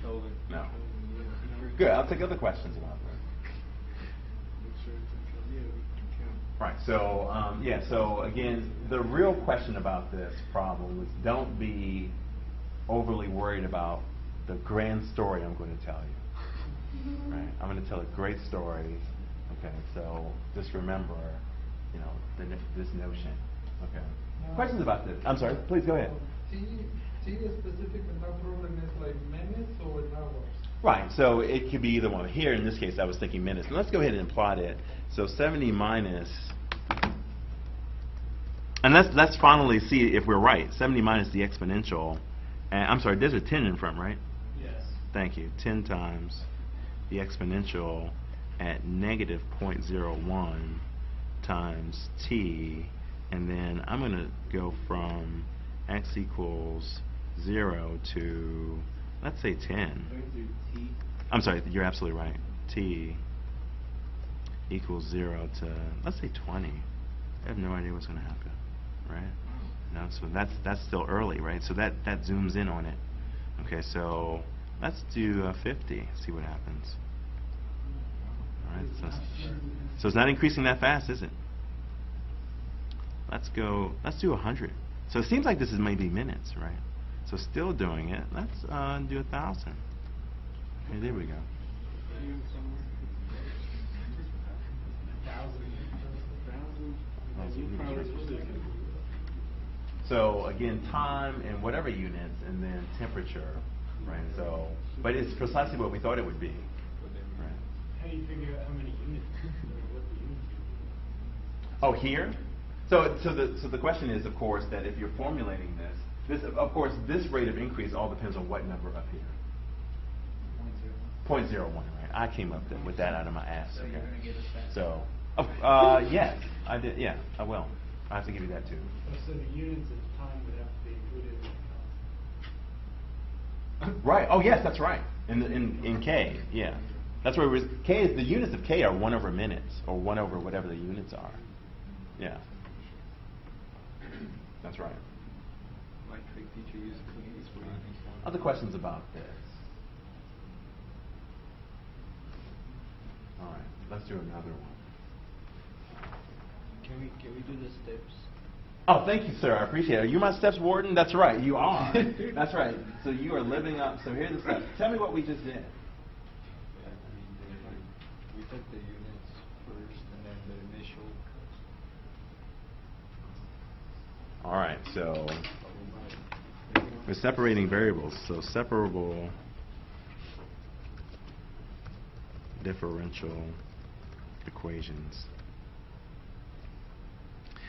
Kelvin. No. Kelvin, Good. I'll take other questions about that. Make sure it's in Kelvin. Yeah, we can count. Right. So yeah. So again, the real question about this problem is don't be overly worried about the grand story I'm going to tell you. Right. I'm going to tell a great story. Okay. So just remember, you know, this notion. Okay. Questions about this? I'm sorry. Please go ahead. T specific in that problem is like minutes or hours? Right, so it could be either one. Here, in this case, I was thinking minutes. Let's go ahead and plot it. So 70 minus, and let's finally see if we're right. 70 minus the exponential, and I'm sorry, there's a 10 in front, right? Yes. Thank you. 10 times the exponential at negative 0.01 times t, and then I'm going to go from x equals 0 to, let's say 10. I'm sorry, you're absolutely right. T equals 0 to, let's say 20. I have no idea what's going to happen, right? No, so that's still early, right? So that zooms in on it. Okay, so let's do 50. See what happens. All right, so it's not increasing that fast, is it? Let's do 100. So it seems like this is maybe minutes, right? So still doing it. Let's do 1,000. Okay, there we go. So again, time in whatever units, and then temperature, right? So, but it's precisely what we thought it would be, right? How do you figure out how many units? What the units are? Oh, here? So the question is, of course, that if you're formulating this, of course, this rate of increase all depends on what number up here. 0.01, right? I came up with that out of my ass. So Okay. you're going to give us that? So, yes, I did. Yeah, I will. I have to give you that too. So the units of time would have to be included in the Right. Oh, yes, that's right. In K, yeah, that's where K is. The units of K are 1 over minutes, or 1 over whatever the units are. Yeah. That's right. My trick teacher used to clean this for me. Other questions about this? All right, let's do another one. Can we do the steps? Oh, thank you, sir. I appreciate it. Are you my steps warden? That's right, you are. That's right. So you are living up. So here's the steps. Tell me what we just did. Yeah, we took the units first and then the initial. All right, so we're separating variables. So separable differential equations.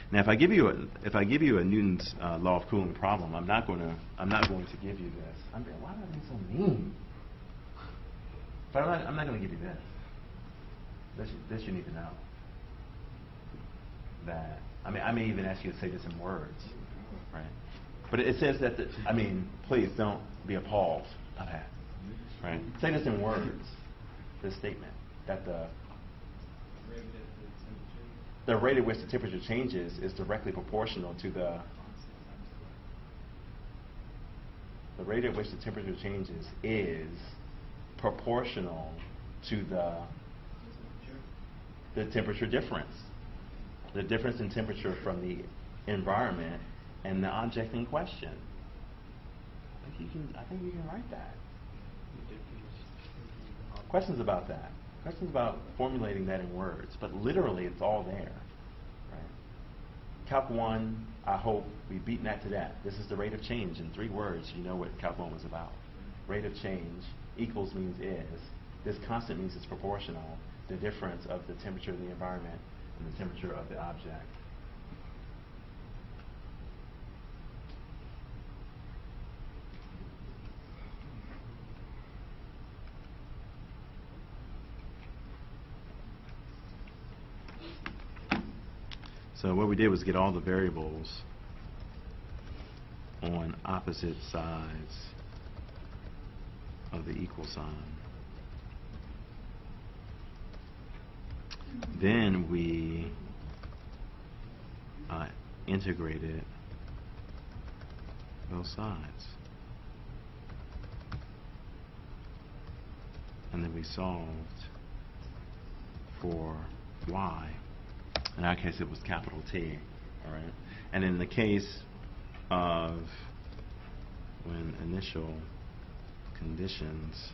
Now, if I give you a Newton's law of cooling problem, I'm not going to give you this. Why am I being so mean? But I'm not going to give you this. This you need to know. That I may even ask you to say this in words, right? But it says that please don't be appalled by that, right? Say this in words. This statement that the rate at which the temperature changes is directly proportional to the rate at which the temperature changes is proportional to the temperature difference. The difference in temperature from the environment and the object in question. I think you can write that. Questions about that? Questions about formulating that in words, but literally it's all there. Right? Calc 1, I hope we've beaten that to death. This is the rate of change. In 3 words, you know what Calc 1 was about. Rate of change, equals means is. This constant means it's proportional. The difference of the temperature of the environment and the temperature of the object. So what we did was get all the variables on opposite sides of the equal sign. Then we integrated both sides. And then we solved for y. In our case, it was capital T. All right. And in the case of when initial conditions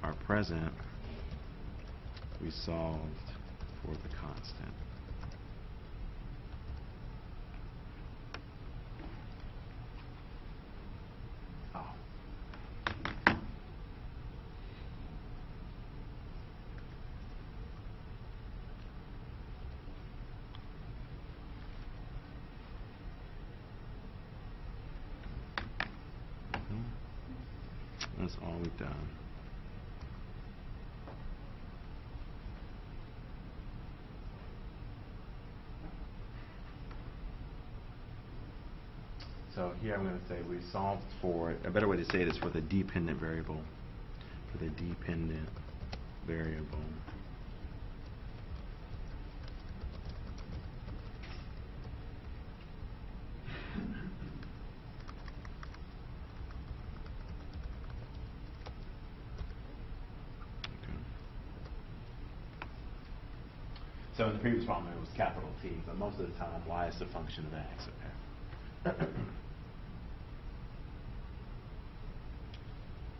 are present, we solved for the constant. Oh. That's all we've done. So here I'm going to say we solved for, a better way to say it is for the dependent variable. For the dependent variable. So in the previous problem it was capital T, but most of the time y is the function of x. Okay.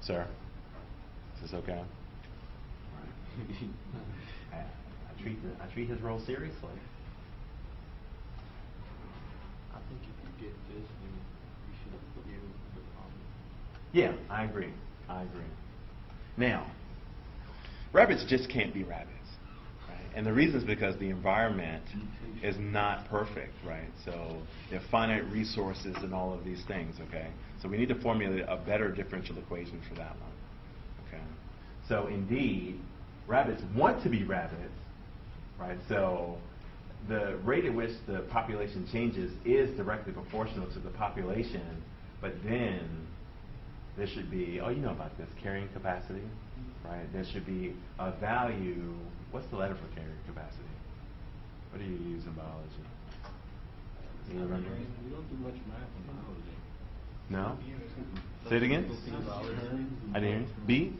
Sir, is this okay? All right. I treat his role seriously. I think if you get this, then you should be able to do the problem. Yeah, I agree. I agree. Now, rabbits just can't be rabbits. And the reason is because the environment is not perfect, right? So there are finite resources and all of these things, okay? So we need to formulate a better differential equation for that one, okay? So indeed, rabbits want to be rabbits, right? So the rate at which the population changes is directly proportional to the population, but then there should be, oh, you know about this, carrying capacity, right? There should be a value. What's the letter for carrying capacity? What do you use in biology? Do you remember? We don't do much math in biology. No? Say it again? I didn't hear you. B?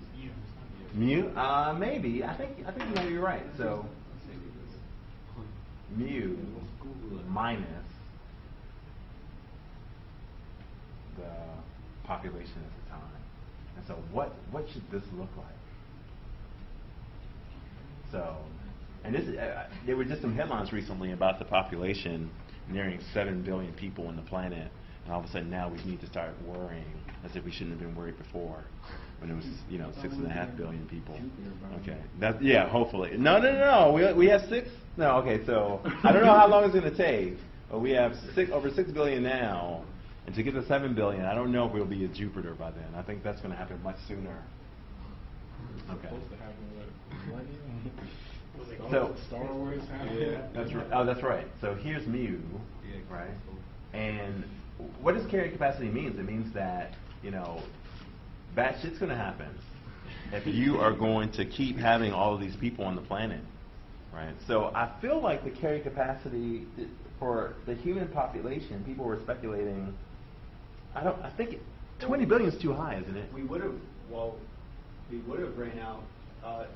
Mu? Maybe. I think you may be right. So mu minus the population at the time. And so what should this look like? So, and this there were just some headlines recently about the population nearing 7 billion people on the planet, and all of a sudden now we need to start worrying as if we shouldn't have been worried before, when it was 6.5 billion people. Okay, hopefully. No. We have 6. No, okay. So I don't know how long it's going to take, but we have over 6 billion now, and to get to 7 billion, I don't know if we'll be at Jupiter by then. I think that's going to happen much sooner. Okay. So Star Wars. that's right. Oh, that's right. So here's mu, right? And what does carrying capacity mean? It means that bad shit's going to happen if you are going to keep having all of these people on the planet, right? So I feel like the carrying capacity for the human population, people were speculating. I think 20 billion is too high, isn't it? We would have ran out.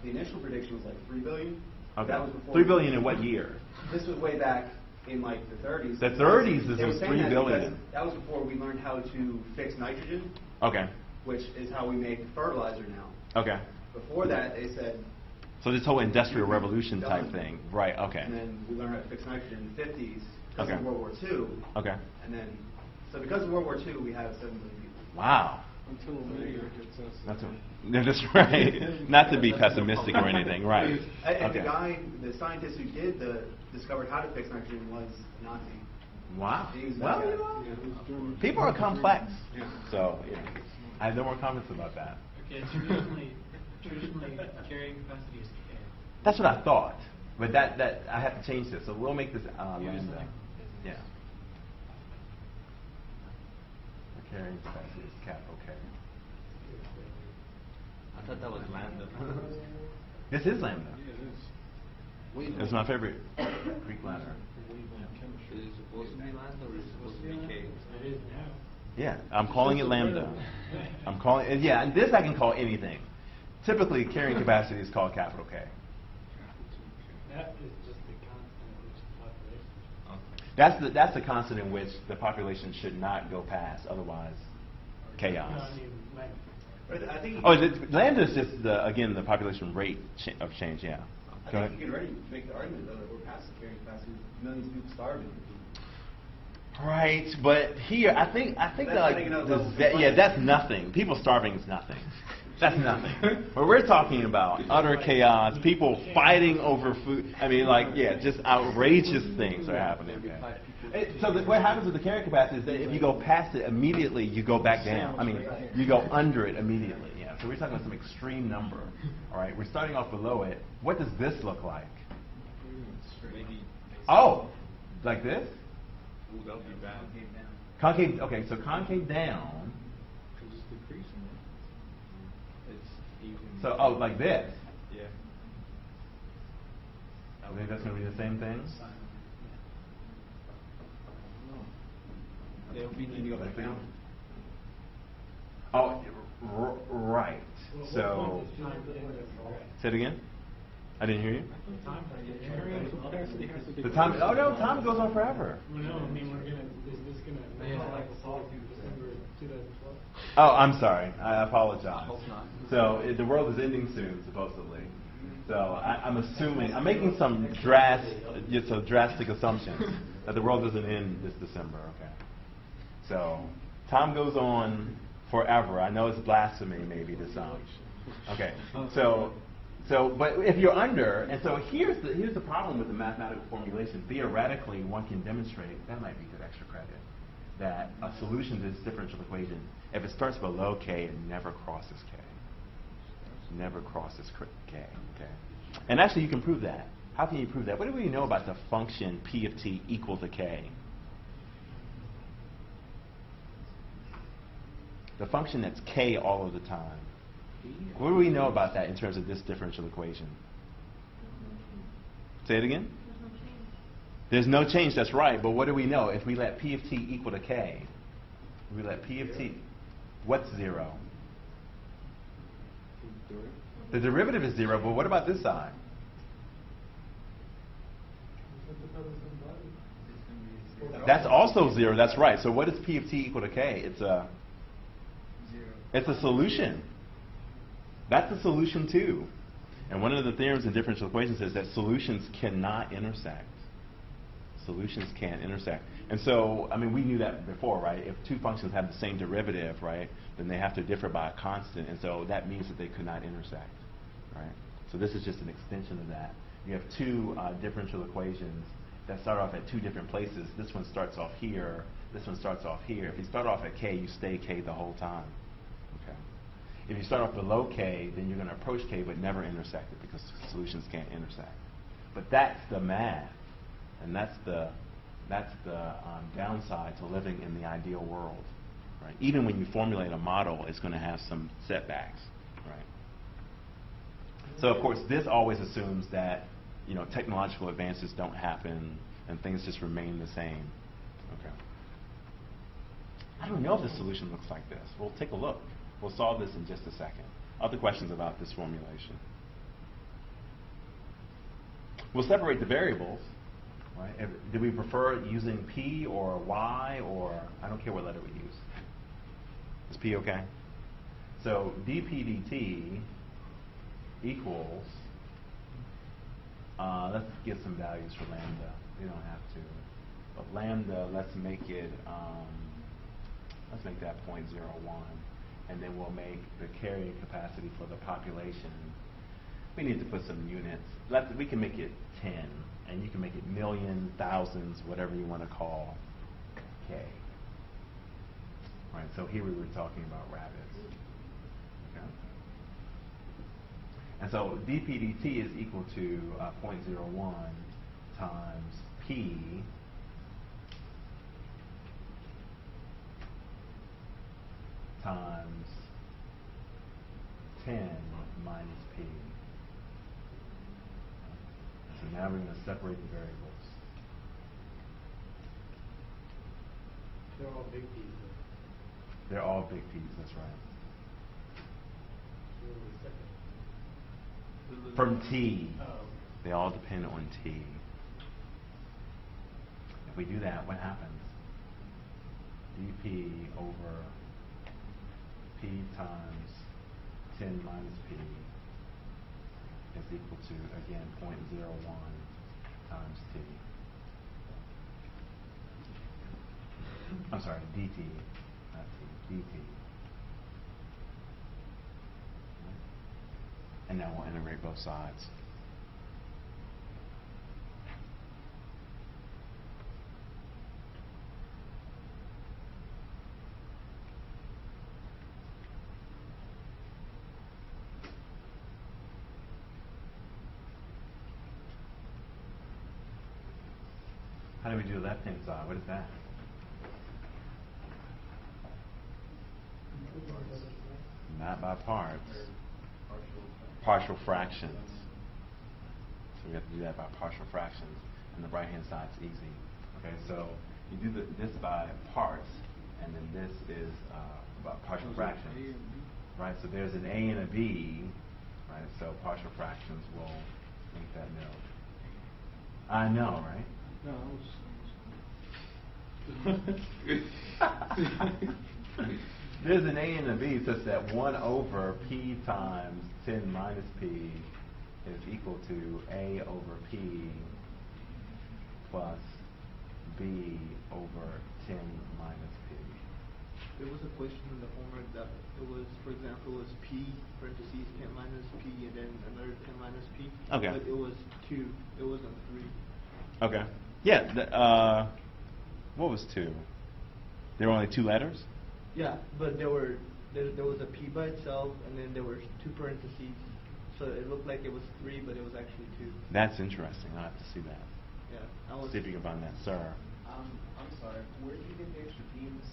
The initial prediction was like 3 billion. Okay. That was before 3 billion in what year? This was way back in like the 30s. The 30s They were is saying 3 that billion. because that was before we learned how to fix nitrogen, Okay. which is how we make fertilizer now. Okay. Before that, they said. So this whole industrial revolution type thing, right? Okay. And then we learned how to fix nitrogen in the 50s because Okay. of World War II. Okay. And then, so because of World War II, we have 7 billion people. Wow. Until Omega gets us. That's right. Not to be pessimistic or anything, right? And Okay. the scientist who discovered how to fix nitrogen was a Nazi. Wow. He was Well, that guy. people are complex. Yeah. So I have no more comments about that. Okay, traditionally carrying capacity is K. That's what I thought, but that I have to change this. So we'll make this lambda. Yeah. The carrying capacity is capital K. I thought that was lambda. This is lambda. Yeah, it is. It's my favorite Greek letter. believe in chemistry. Is it supposed to be lambda or is it supposed to be K? It is now. Yeah, I'm calling it lambda. I'm calling it, yeah, and this I can call anything. Typically, carrying capacity is called capital K. That is just the constant in which the population. That's the constant in which the population should not go past, otherwise chaos. No, I mean, length. But I think Lambda is just again the population rate of change. Yeah. I Go think ahead. you could already make the argument though that we're past the carrying capacity. Millions of people starving. Right, but here I think That's that, not taking out levels of yeah, funding. that's nothing. People starving is nothing. That's nothing. But we're talking about utter chaos, people fighting over food. I mean, like, yeah, just outrageous things are happening. So what happens with the carrying capacity is that if you go past it immediately, you go back down. I mean, you go under it immediately. Yeah. So we're talking about some extreme number. All right. We're starting off below it. What does this look like? Oh, like this? Ooh, that would be bad. Concave. Okay. So concave down. Because it's decreasing. It's even. So like this. Yeah. I think that's going to be the same thing. Yeah, we need to go back down. Oh, right. So, say it again. I didn't hear you. Carrying capacity has to be. The time. Oh no, time goes on forever. Well, no, I mean, is this gonna like December 2012? Oh, I'm sorry. I apologize. I hope not. So the world is ending soon, supposedly. So I'm assuming I'm making some drastic assumptions that the world doesn't end this December. Okay. So time goes on forever. I know it's blasphemy, maybe to some. Okay. But if you're under, and so here's the problem with the mathematical formulation. Theoretically, one can demonstrate that might be good extra credit that a solution to this differential equation, if it starts below k, it never crosses k. Never crosses k. Okay. And actually, you can prove that. How can you prove that? What do we know about the function p of t equal to k? The function that's k all of the time. What do we know about that in terms of this differential equation? Say it again? There's no change, that's right. But what do we know? If we let p of t equal to k, if we let p of t, what's 0? The derivative is 0, but what about this side? That's also 0, that's right. So what is p of t equal to k? It's a solution. That's a solution too. And one of the theorems in differential equations says that solutions cannot intersect. Solutions can't intersect. And so, I mean, we knew that before, right? If two functions have the same derivative, right, then they have to differ by a constant. And so that means that they could not intersect, right? So this is just an extension of that. You have two differential equations that start off at two different places. This one starts off here. This one starts off here. If you start off at k, you stay k the whole time. Okay. If you start off below k, then you're going to approach k but never intersect it because solutions can't intersect. But that's the math, and that's the downside to living in the ideal world. Right? Even when you formulate a model, it's going to have some setbacks. Right? So of course, this always assumes that technological advances don't happen and things just remain the same. Okay. I don't know if the solution looks like this. We'll take a look. We'll solve this in just a second. Other questions about this formulation? We'll separate the variables. Right? Do we prefer using p or y, or I don't care what letter we use? Is p okay? So dp dt equals, let's get some values for lambda. We don't have to. But lambda, let's make that 0.01. And then we'll make the carrying capacity for the population. We need to put some units. We can make it 10, and you can make it millions, thousands, whatever you want to call k. Right. So here we were talking about rabbits. Okay. And so dp dt is equal to 0.01 times p times 10 minus p. So now we're going to separate the variables. They're all big P's. They're all big P's, that's right. So the second. From T. Oh. They all depend on T. If we do that, what happens? dp over P times 10 minus P is equal to, again, 0.01 times T. I'm sorry, dt, not T, dt. And now we'll integrate both sides. How do we do the left-hand side? What is that? Not by parts. Partial fractions. So we have to do that by partial fractions. And the right-hand side's easy. Okay, so you do this by parts, and then this is about partial fractions. Right, so there's an A and a B, right? So partial fractions will make that known. I know, right? No, There's an A and a B such that 1 over P times 10 minus P is equal to A over P plus B over 10 minus P. There was a question in the homework that it was, for example, it was P parentheses 10 minus P and then another 10 minus P. Okay. But it was 2. It wasn't 3. Okay. Yeah. What was 2? There were only 2 letters? Yeah, but there was a P by itself, and then there were 2 parentheses. So it looked like it was 3, but it was actually 2. That's interesting. I'll have to see that. Yeah. I was See if you can find that, sir. I'm sorry. Where did you get the extra P in this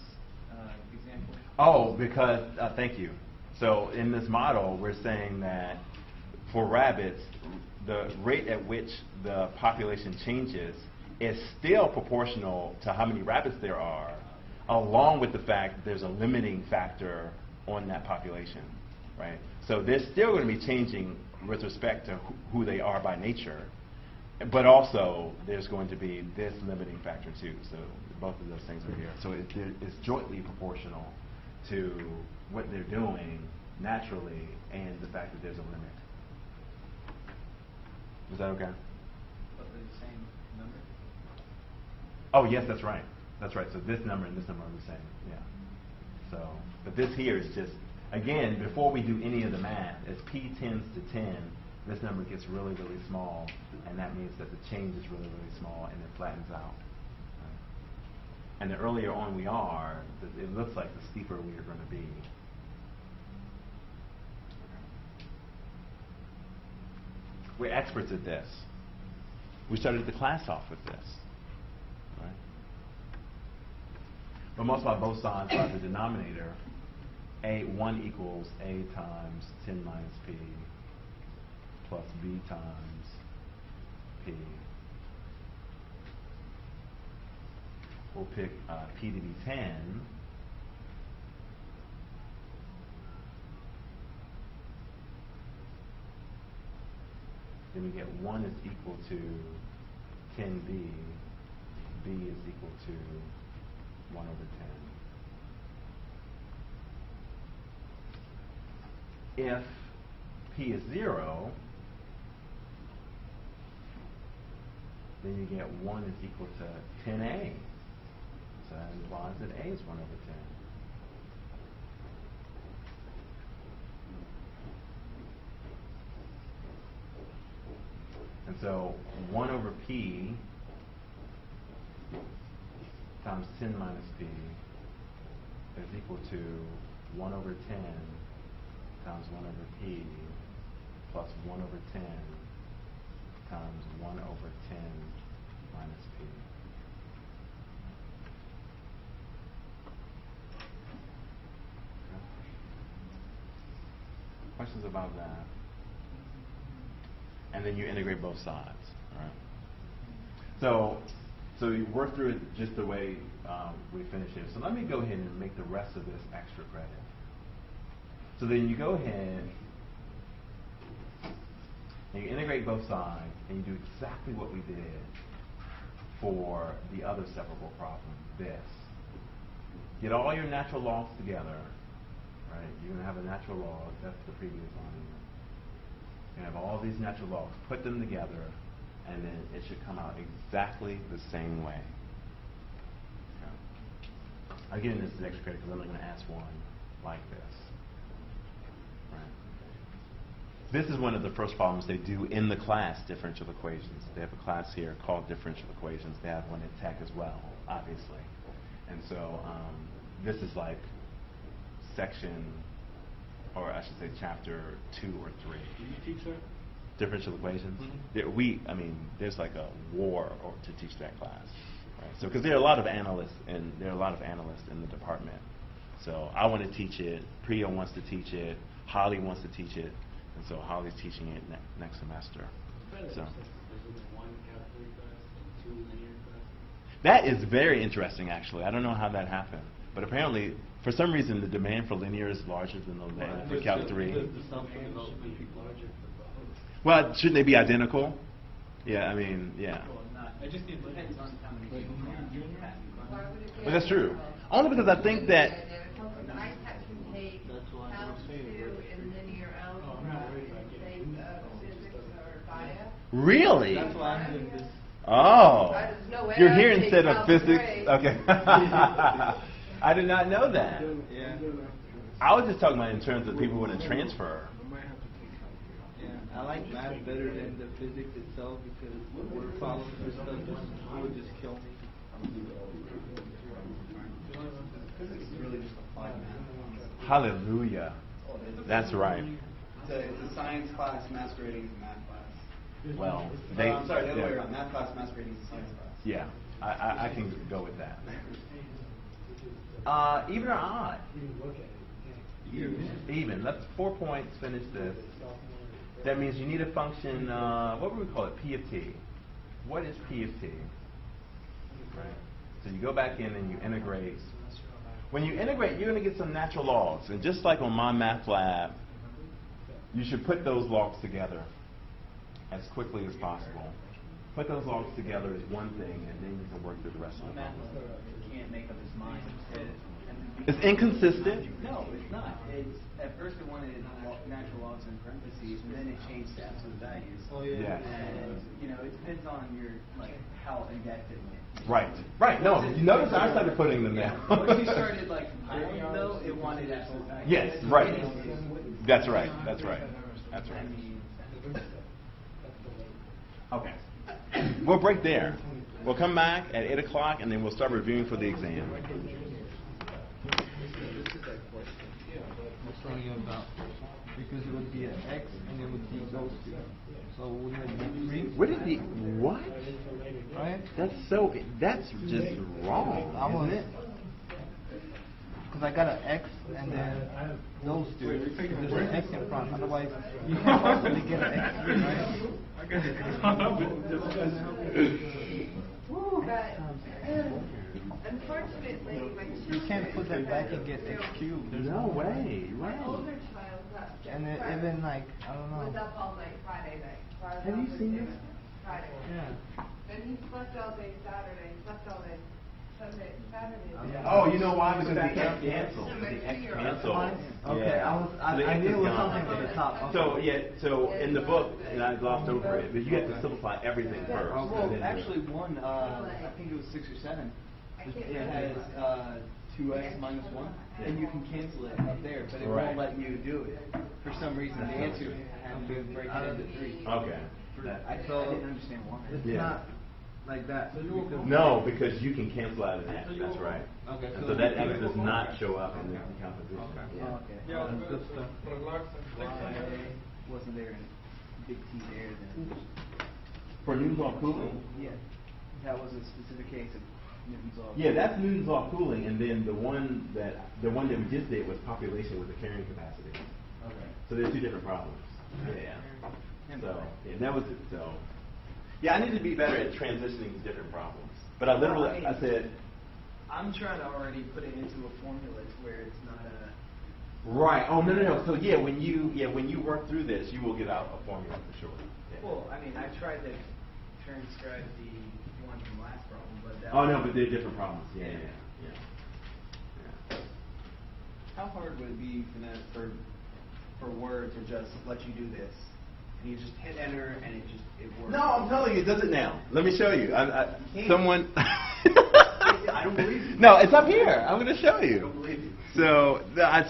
example? Oh, because, thank you. So in this model, we're saying that for rabbits, the rate at which the population changes is still proportional to how many rabbits there are, along with the fact that there's a limiting factor on that population, right? So they're still going to be changing with respect to who they are by nature, but also there's going to be this limiting factor too. So both of those things are here. So it's jointly proportional to what they're doing naturally and the fact that there's a limit. Is that okay? But they're the same number? Oh, yes, that's right. That's right. So this number and this number are the same. Yeah. So, but this here is just, again, before we do any of the math, as P tends to 10, this number gets really, really small, and that means that the change is really, really small, and it flattens out. Right? And the earlier on we are, it looks like the steeper we are going to be. We're experts at this. We started the class off with this. Right? But multiply both sides by the denominator. 1 equals A times 10 minus P plus B times P. We'll pick P to be 10. Then we get 1 is equal to 10B. B is equal to 1 over 10. If P is 0, then you get 1 is equal to 10A. So that implies that A is 1 over 10. And so 1 over P times 10 minus P is equal to 1 over 10 times 1 over P plus 1 over 10 times 1 over 10 minus P. Okay. Questions about that? And then you integrate both sides. All right. So So you work through it just the way we finished it. So let me go ahead and make the rest of this extra credit. So then you go ahead and you integrate both sides, and you do exactly what we did for the other separable problem, this. Get all your natural logs together, right? You're going to have a natural log, that's the previous one. You have all these natural logs, put them together, and then it should come out exactly the same way. Okay. I'm giving this extra credit because I'm not going to ask one like this. Right. This is one of the first problems they do in the class, differential equations. They have a class here called differential equations. They have one at Tech as well, obviously. And so this is like section, or I should say chapter 2 or 3. Do you teach that? Differential equations? Mm-hmm. I mean, there's like a war to teach that class. Right? So, because there are a lot of analysts, and there are a lot of analysts in the department. So I want to teach it, Priya wants to teach it, Holly wants to teach it, and so Holly's teaching it next semester. So that is very interesting, actually. I don't know how that happened, but apparently, for some reason, the demand for linear is larger than the demand for Calc 3. Well, shouldn't they be identical? Yeah, I mean, yeah. It just depends on how many people pass. Why would it be But that's true. identical? Only because I think that. Identical, because I can take calc 2 and linear algebra and take physics or bio. Really? That's why I'm doing this. Oh. There's no way You're I'd here take instead of calc physics? 3. Okay. I did not know that. Yeah. I was just talking about in terms of people who want to transfer. Yeah, I like math better than the physics itself because word problems or stuff would just kill me. Physics is really just applied math. Hallelujah. That's right. It's a science class masquerading as a math class. Well, I'm sorry, the other way yeah. around. Math class masquerading as a science class. Yeah, I can go with that. Even or odd? Even. Let's 4 points, finish this. That means you need a function, what would we call it? P of t. What is P of t? Right. So you go back in and you integrate. When you integrate, you're going to get some natural logs. And just like on my math lab, you should put those logs together as quickly as possible. Put those logs together as one thing, and then you can work through the rest of the problem. He can't make up his mind. It's inconsistent. No, it's not. It's at first it wanted natural logs in parentheses, and then it changed to absolute values. Oh yeah. And it depends on your how in depth it went. Right. Right. No, you notice I started putting them there. Once you started compiling though, it wanted absolute values. Yes. Right. That's right. That's right. That's right. Okay. We'll break there. We'll come back at 8 o'clock, and then we'll start reviewing for the exam. What's telling you about? Because it would be an X and it would be those two. So wouldn't it be 3? What is the what? Right? That's just wrong, isn't it? Because I got an X and then those two. There's an X in front. Otherwise, you can't possibly get an X, right? But unfortunately, my children. You can't put that back and get X cubed. There's No way. My Right. older child got And it, depressed. even I don't know. Was up all night Friday night. Friday Have you night, seen this? Friday. Yeah. Then he slept all day Saturday, slept all day Sunday, Saturday. Oh, you know why? Because the X canceled. So my The X 2-year-old. canceled. Okay, Yeah. I The X knew is it was gone. something at the top. So in the book, and I glossed over it, but you have to simplify everything first. Well, and then- actually, one, I think it was 6 or 7. It has 2x minus 1, and you can cancel it up there, but it Right. won't let you do it. For some reason, the answer had to break it into 3. Okay. I didn't understand why. It's Yeah. not like that. No, because you can cancel out an X. That's right. Okay. And so that X does not show up in the decomposition. Oh, Yeah. okay. Yeah, That's good stuff. for logs and Why sections. wasn't there a big T there then? For Newton's law of cooling. Yeah, that was a specific case of Newton's law. Yeah, that's Newton's law of cooling, and then the one that we just did was population with the carrying capacity. Okay. So there's 2 different problems. Yeah. So yeah, that was it. So yeah, I need to be better at transitioning to different problems. But I literally, I said, I'm trying to already put it into a formula to where it's not a. right. Oh no. So yeah, when you work through this, you will get out a formula for sure. Yeah. Well, I mean, I tried to transcribe the one from last problem, but that. Oh no, but they're different problems. Yeah. How hard would it be for Word to just let you do this? And you just hit enter and it works. No, I'm telling you, it does it now. Let me show you. Someone. I don't believe you. No, it's up here. I'm going to show you. I don't believe you. So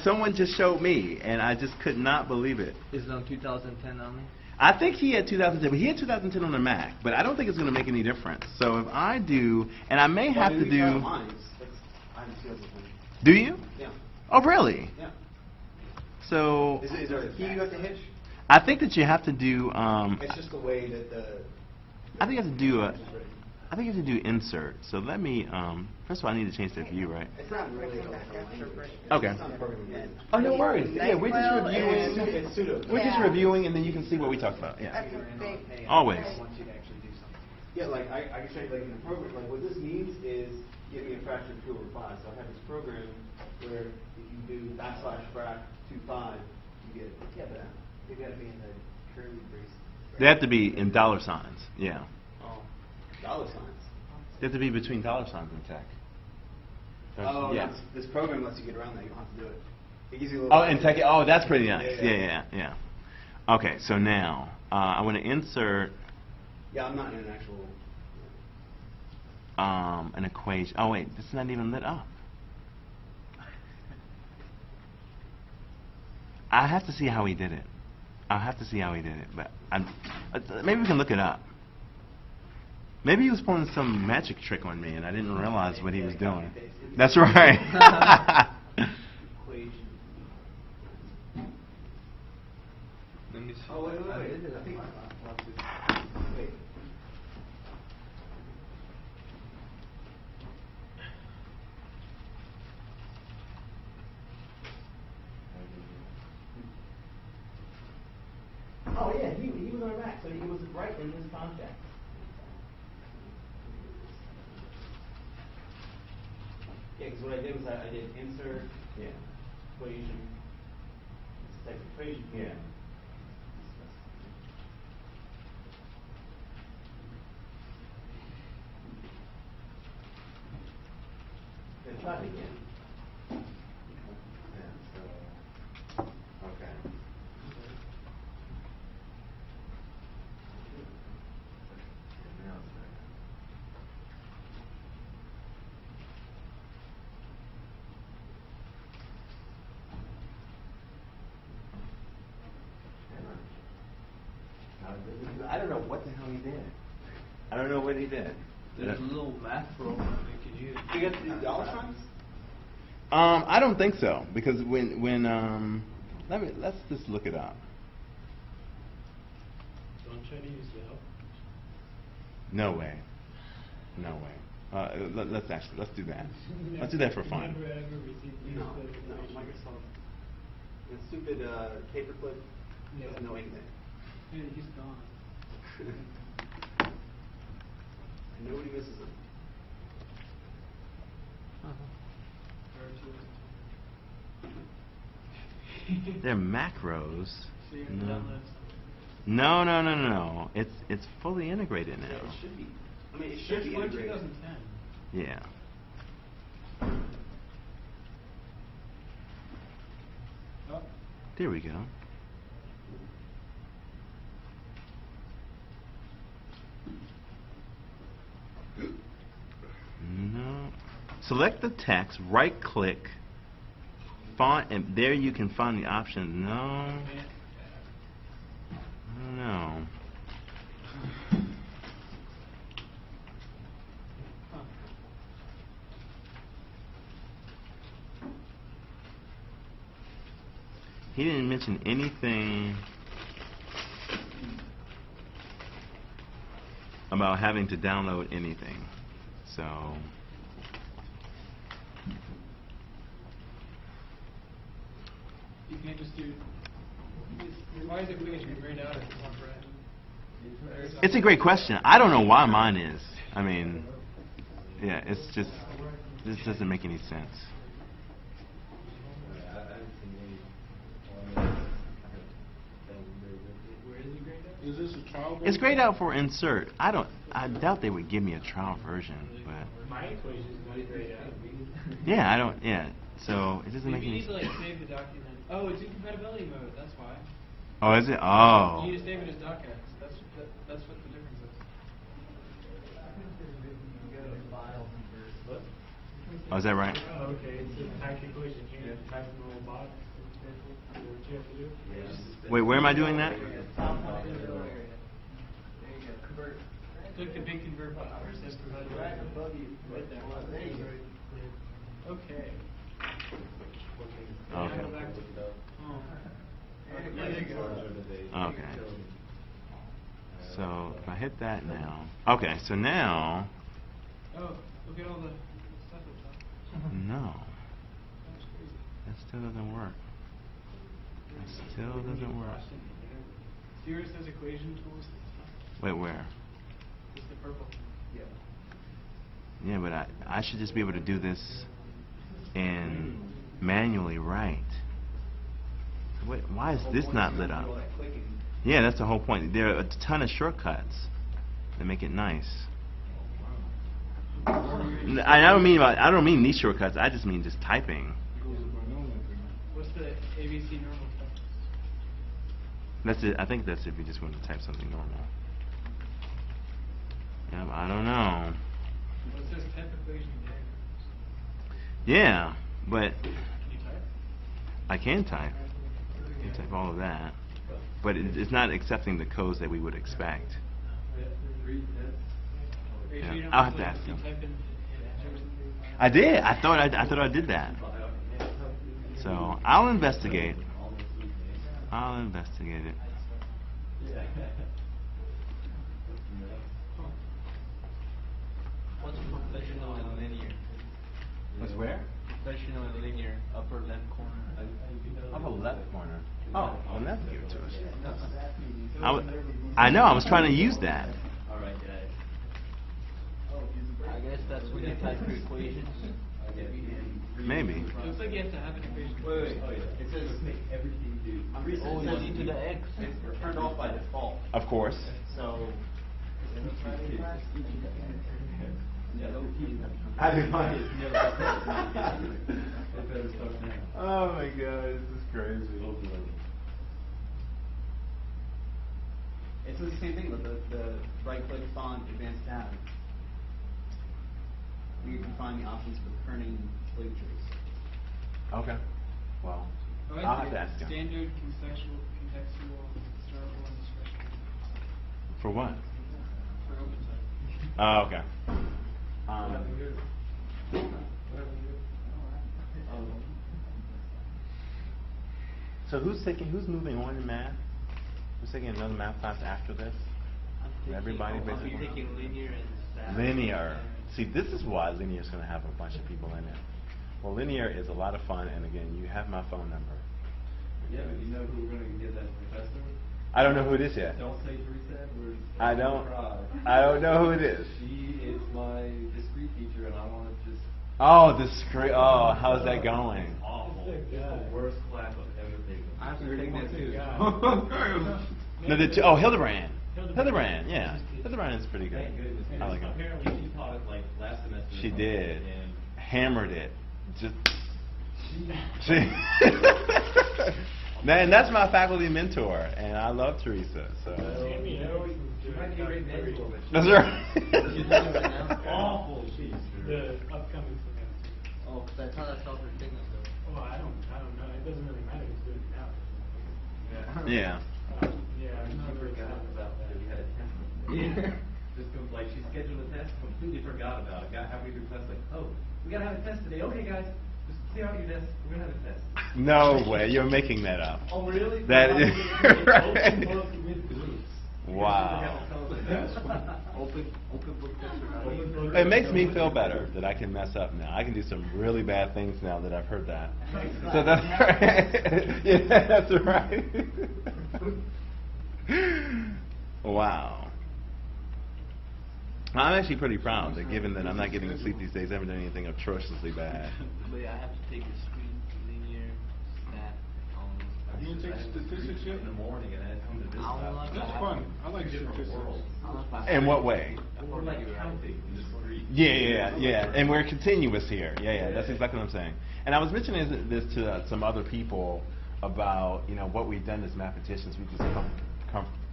someone just showed me, and I just could not believe it. Is it on 2010 only? I think he had 2010, but he had 2010 on the Mac. But I don't think it's going to make any difference. So if I do, and I may have to do. I have 2010. Do you? Yeah. Oh, really? Yeah. So Is there a key you have to hit? I think that you have to do. It's just the way that the. I think you have to do I think you have to do insert. So let me. First of all, I need to change the view, right? It's not really. Okay. It's not programming. Oh, no worries. Yeah, we're just reviewing. It's pseudo. We're just reviewing, and then you can see what we talked about. Yeah. That's a big. Always. I want you to actually do something. Yeah, like I can show you like in the program. Like what this means is give me a fraction of 2/5. So I have this program where if you do \frac 2/5, you get. Yeah, but they got to be in the curly brace. They have to be in dollar signs. Yeah. Oh, dollar signs. They have to be between dollar signs in tech. Oh, yeah. this program lets you get around that. You don't have to do it. It gives you a little. Oh, in tech. Oh, that's pretty nice. Yeah. Yeah. Okay, so now I want to insert Yeah, I'm not in an actual. an equation. Oh wait, this is not even lit up. I have to see how he did it. I'll have to see how he did it, but maybe we can look it up. Maybe he was pulling some magic trick on me, and I didn't realize what he was doing. That's right. Equation. Let me see. Oh wait. I think wait. Oh yeah, he was on Mac, so he was right in this context. Yeah, because what I did was I did insert Yeah. equation. It's type of equation. Yeah. Yeah, try it again. Yeah, so, okay. Now it's better. I don't know what the hell he did. I don't know what he did. There's a little math program you could use. You get the dollar signs? I don't think so, because when let's just look it up. Don't try to use Yelp. No way. Let's do that. Let's do that for fun. Never ever received news No, notification. Microsoft. The stupid paperclip doesn't know anything. Yeah, he's gone. And nobody misses them. They're macros. So you're No. download something. No. It's fully integrated now. Yeah, it should be. I mean, it should be Search for integrated. 2010. Yeah. Oh, There we go. No. Select the text, right click, font, and there you can find the option. No. No. He didn't mention anything about having to download anything. So you can't just do. Why is it equation grayed out if it's not red? it's a great question. I don't know why mine is. I mean, Yeah, it's just, this doesn't make any sense. Is this a trial? It's grayed out for insert. I doubt they would give me a trial version, but My equation's not grayed out. yeah, so it doesn't make Maybe you any need to sense. like save the document. Oh, it's in compatibility mode. That's why. Oh, is it? Oh. You need to save it as docx. That's what the difference is. Oh, is that right? Oh, okay, it's a type equation here, type in the little box. Is that what you have to do? Wait, where am I doing that? Click the big convert button where it says compatibility. Right there. Okay. Now Okay. go back to home. Yeah, there you go. Okay. So if I hit that now. Okay, so now. Oh, look at all the stuff up top. No. That's crazy. That still doesn't work. That still doesn't work. See where it says equation tools? Wait, where? It's the purple. Yeah, but I should just be able to do this and manually write. Wait, why is this not lit up? Yeah, that's the whole point. There are a ton of shortcuts that make it nice. I don't mean these shortcuts. I just mean just typing. What's the ABC normal stuff? That's it. I think that's if you just want to type something normal. Yeah, I don't know. Well, it says type equation diagrams. Yeah, but Can you type? I can type. I can type all of that. But it's not accepting the codes that we would expect. Are you sure Yeah, you don't I'll have to like, ask you him. type in answers? I did. I thought I did that. So I'll investigate. I'll investigate it. What's professional and linear? What's where? Professional and linear, upper left corner. Upper left corner. Oh, well, that's give it to us. I know. I was trying to use that. Alright, guys. I guess that's when you type your equations. Maybe. Looks like you have to have an equation. Wait. It says everything you do. I'm reading. Oh, It you says need to the X. It's turned off by default. Of course. So. Oh my god, this is crazy. It's the same thing with the right click font advanced tab. You can find the options for kerning ligatures. Okay. Well, Oh, I I'll see have it. to ask him. Standard, contextual, historical, and discretionary. For what? For open type. Oh, okay. So who's moving on in math? Who's taking another math class after this? Everybody I'll be basically? taking linear and stat. Linear. See, this is why linear is going to have a bunch of people in it. Well, linear is a lot of fun, and again, you have my phone number. Yeah, but you know who we're going to give that professor? I don't know who it is yet. Don't say Teresa. I don't know who it is. She is my discrete teacher, and I want to just. Oh, discrete. Oh, how's that going? Awful. It's the worst class I've ever taken. I have to take that too. No, Hildebrand. Hildebrand, yeah. Hildebrand is pretty good. Thank goodness. I like him. Apparently, she taught it like last semester. She did. And Hammered it. Just. Man, that's my faculty mentor, and I love Teresa. So. she might be right there a little bit. That's right. She's doing it right now. Awful. She's The upcoming semester. Oh, because I thought that's all her thing though. Oh, I don't know. It doesn't really matter who's doing it now. Yeah. Yeah, I'm not very forgot about that. We had a test. Yeah. Just like she scheduled a test, completely forgot about it. Got halfway through class, like, oh, we gotta have a test today. Okay, guys, just clear out your desk. We're gonna have a test. No way, you're making that up. Oh, really? That is right. Open book with groups. Wow. Open book test or not? Open book. It makes me feel better that I can mess up now. I can do some really bad things now that I've heard that. So that's right. Yeah, that's right. Wow. I'm actually pretty proud that given that I'm not getting sleep these days, I haven't done anything atrociously bad. But yeah, I have to take discrete, linear, stat, You didn't take statistics yet? In the morning and then come to this I don't stuff. like That's that. fun. I like Different statistics. worlds. In what way? We're like counting discrete. Yeah. And we're continuous here. Yeah. That's exactly what I'm saying. And I was mentioning this to some other people about, what we've done as mathematicians. We just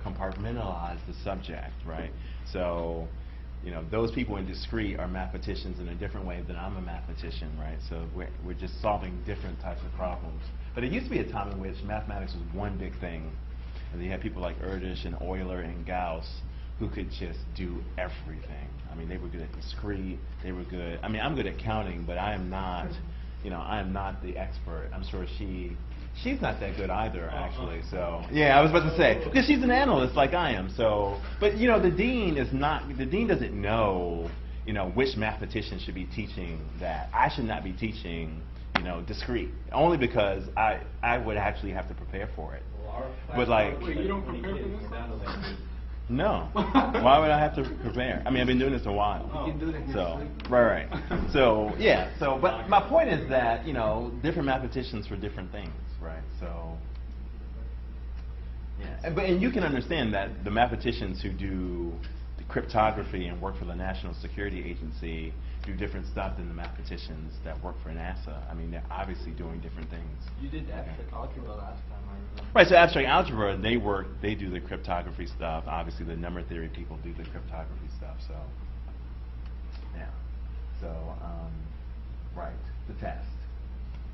compartmentalize the subject, right? So, those people in discrete are mathematicians in a different way than I'm a mathematician, right? So we're just solving different types of problems. But it used to be a time in which mathematics was one big thing. And you had people like Erdős and Euler and Gauss who could just do everything. I mean, they were good at discrete. They were good. I mean, I'm good at counting, but I am not, I am not the expert. I'm sure she's not that good either, actually. So, yeah, I was about to say, because she's an analyst like I am. So, but the dean doesn't know, which mathematician should be teaching that. I should not be teaching, discrete, only because I would actually have to prepare for it. But like, Wait, you don't prepare for this stuff? no. Why would I have to prepare? I mean, I've been doing this a while. You can do it in your So, sleep. right. So, yeah. So, but my point is that, different mathematicians for different things, right? So, yeah. And you can understand that the mathematicians who do the cryptography and work for the National Security Agency do different stuff than the mathematicians that work for NASA. I mean, they're obviously doing different things. You did abstract algebra last time, I remember. Right, so abstract algebra, they do the cryptography stuff. Obviously, the number theory people do the cryptography stuff, so, yeah. So, right, the test.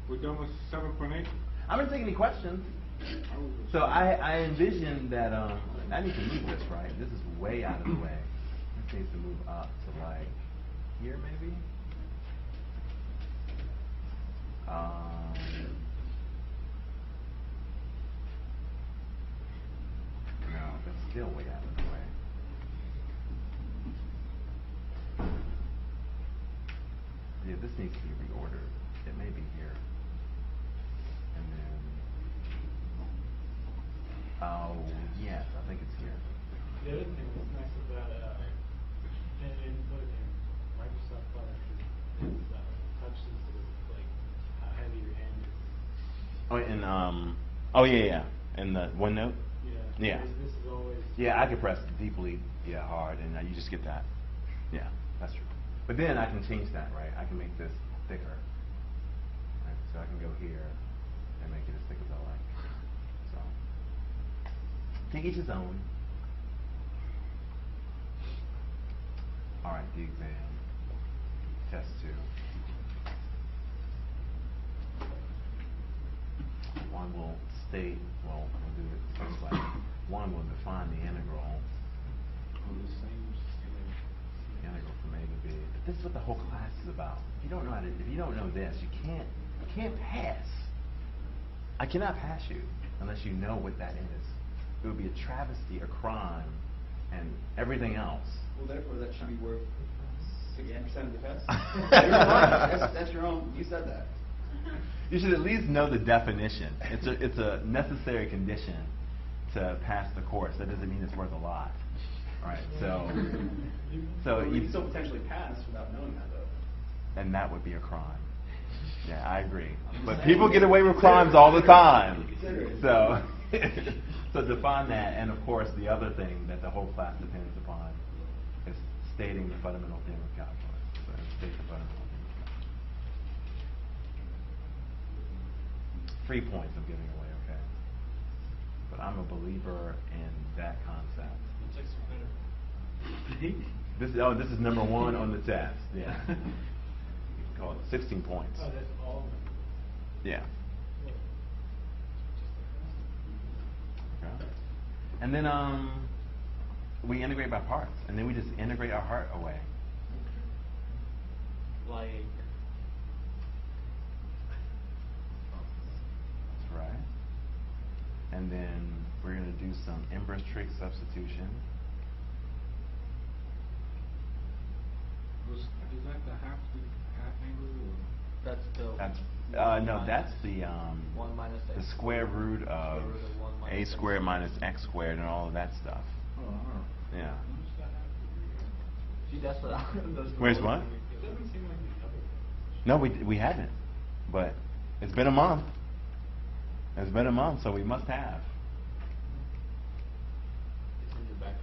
We're done with 7.8? I'm going to take any questions. So I envision that, I need to move this, right? This is way out of the way. This needs to move up to like here, maybe? No, that's still way out of the way. Yeah, this needs to be reordered. It may be here. And then, oh, yes, I think it's here. The other thing that's nice about input in Microsoft products is touch sensitive, like how heavy your hand is. Oh, and yeah. And the OneNote? Yeah. This is always. Yeah, I can press deeply, hard, and you just get that. Yeah, that's true. But then I can change that, right? I can make this thicker. Right? So I can go here and make it as thick as I like. So, to each his own. All right, the exam. Test 2. One will state, we'll do it this way. One will define the integral. The integral from A to B. But this is what the whole class is about. If you don't know this, you can't pass. I cannot pass you unless you know what that is. It would be a travesty, a crime, and everything else. Well, therefore, that should be worth 60% of the test. That's your own. You said that. You should at least know the definition. It's a necessary condition to pass the course. That doesn't mean it's worth a lot. All right, so You can still potentially pass without knowing that, though. and that would be a crime. Yeah, I agree. But people get away with crimes all the time. So, so define that, and of course, the other thing that the whole class depends upon is stating the fundamental theorem of calculus. So state the fundamental theorem of calculus. 3 points I'm giving away, okay? But I'm a believer in that concept. This is number 1 on the test. Yeah. You can call it 16 points. Oh, that's all of them. Yeah. Okay. And then we integrate by parts, and then we just integrate our heart away. Like, That's right. And then we're going to do some inverse trig substitution. Is that the half angle? Or? that's the That's no, that's the 1 minus the x square root of Square root of 1 a minus squared x. minus x squared and all of that stuff. Oh, all right. Yeah. What does that have to do? See, that's what Where's what? It doesn't seem like we covered it. No, we haven't. But it's been a month. It's been a month, so we must have. It's in the back of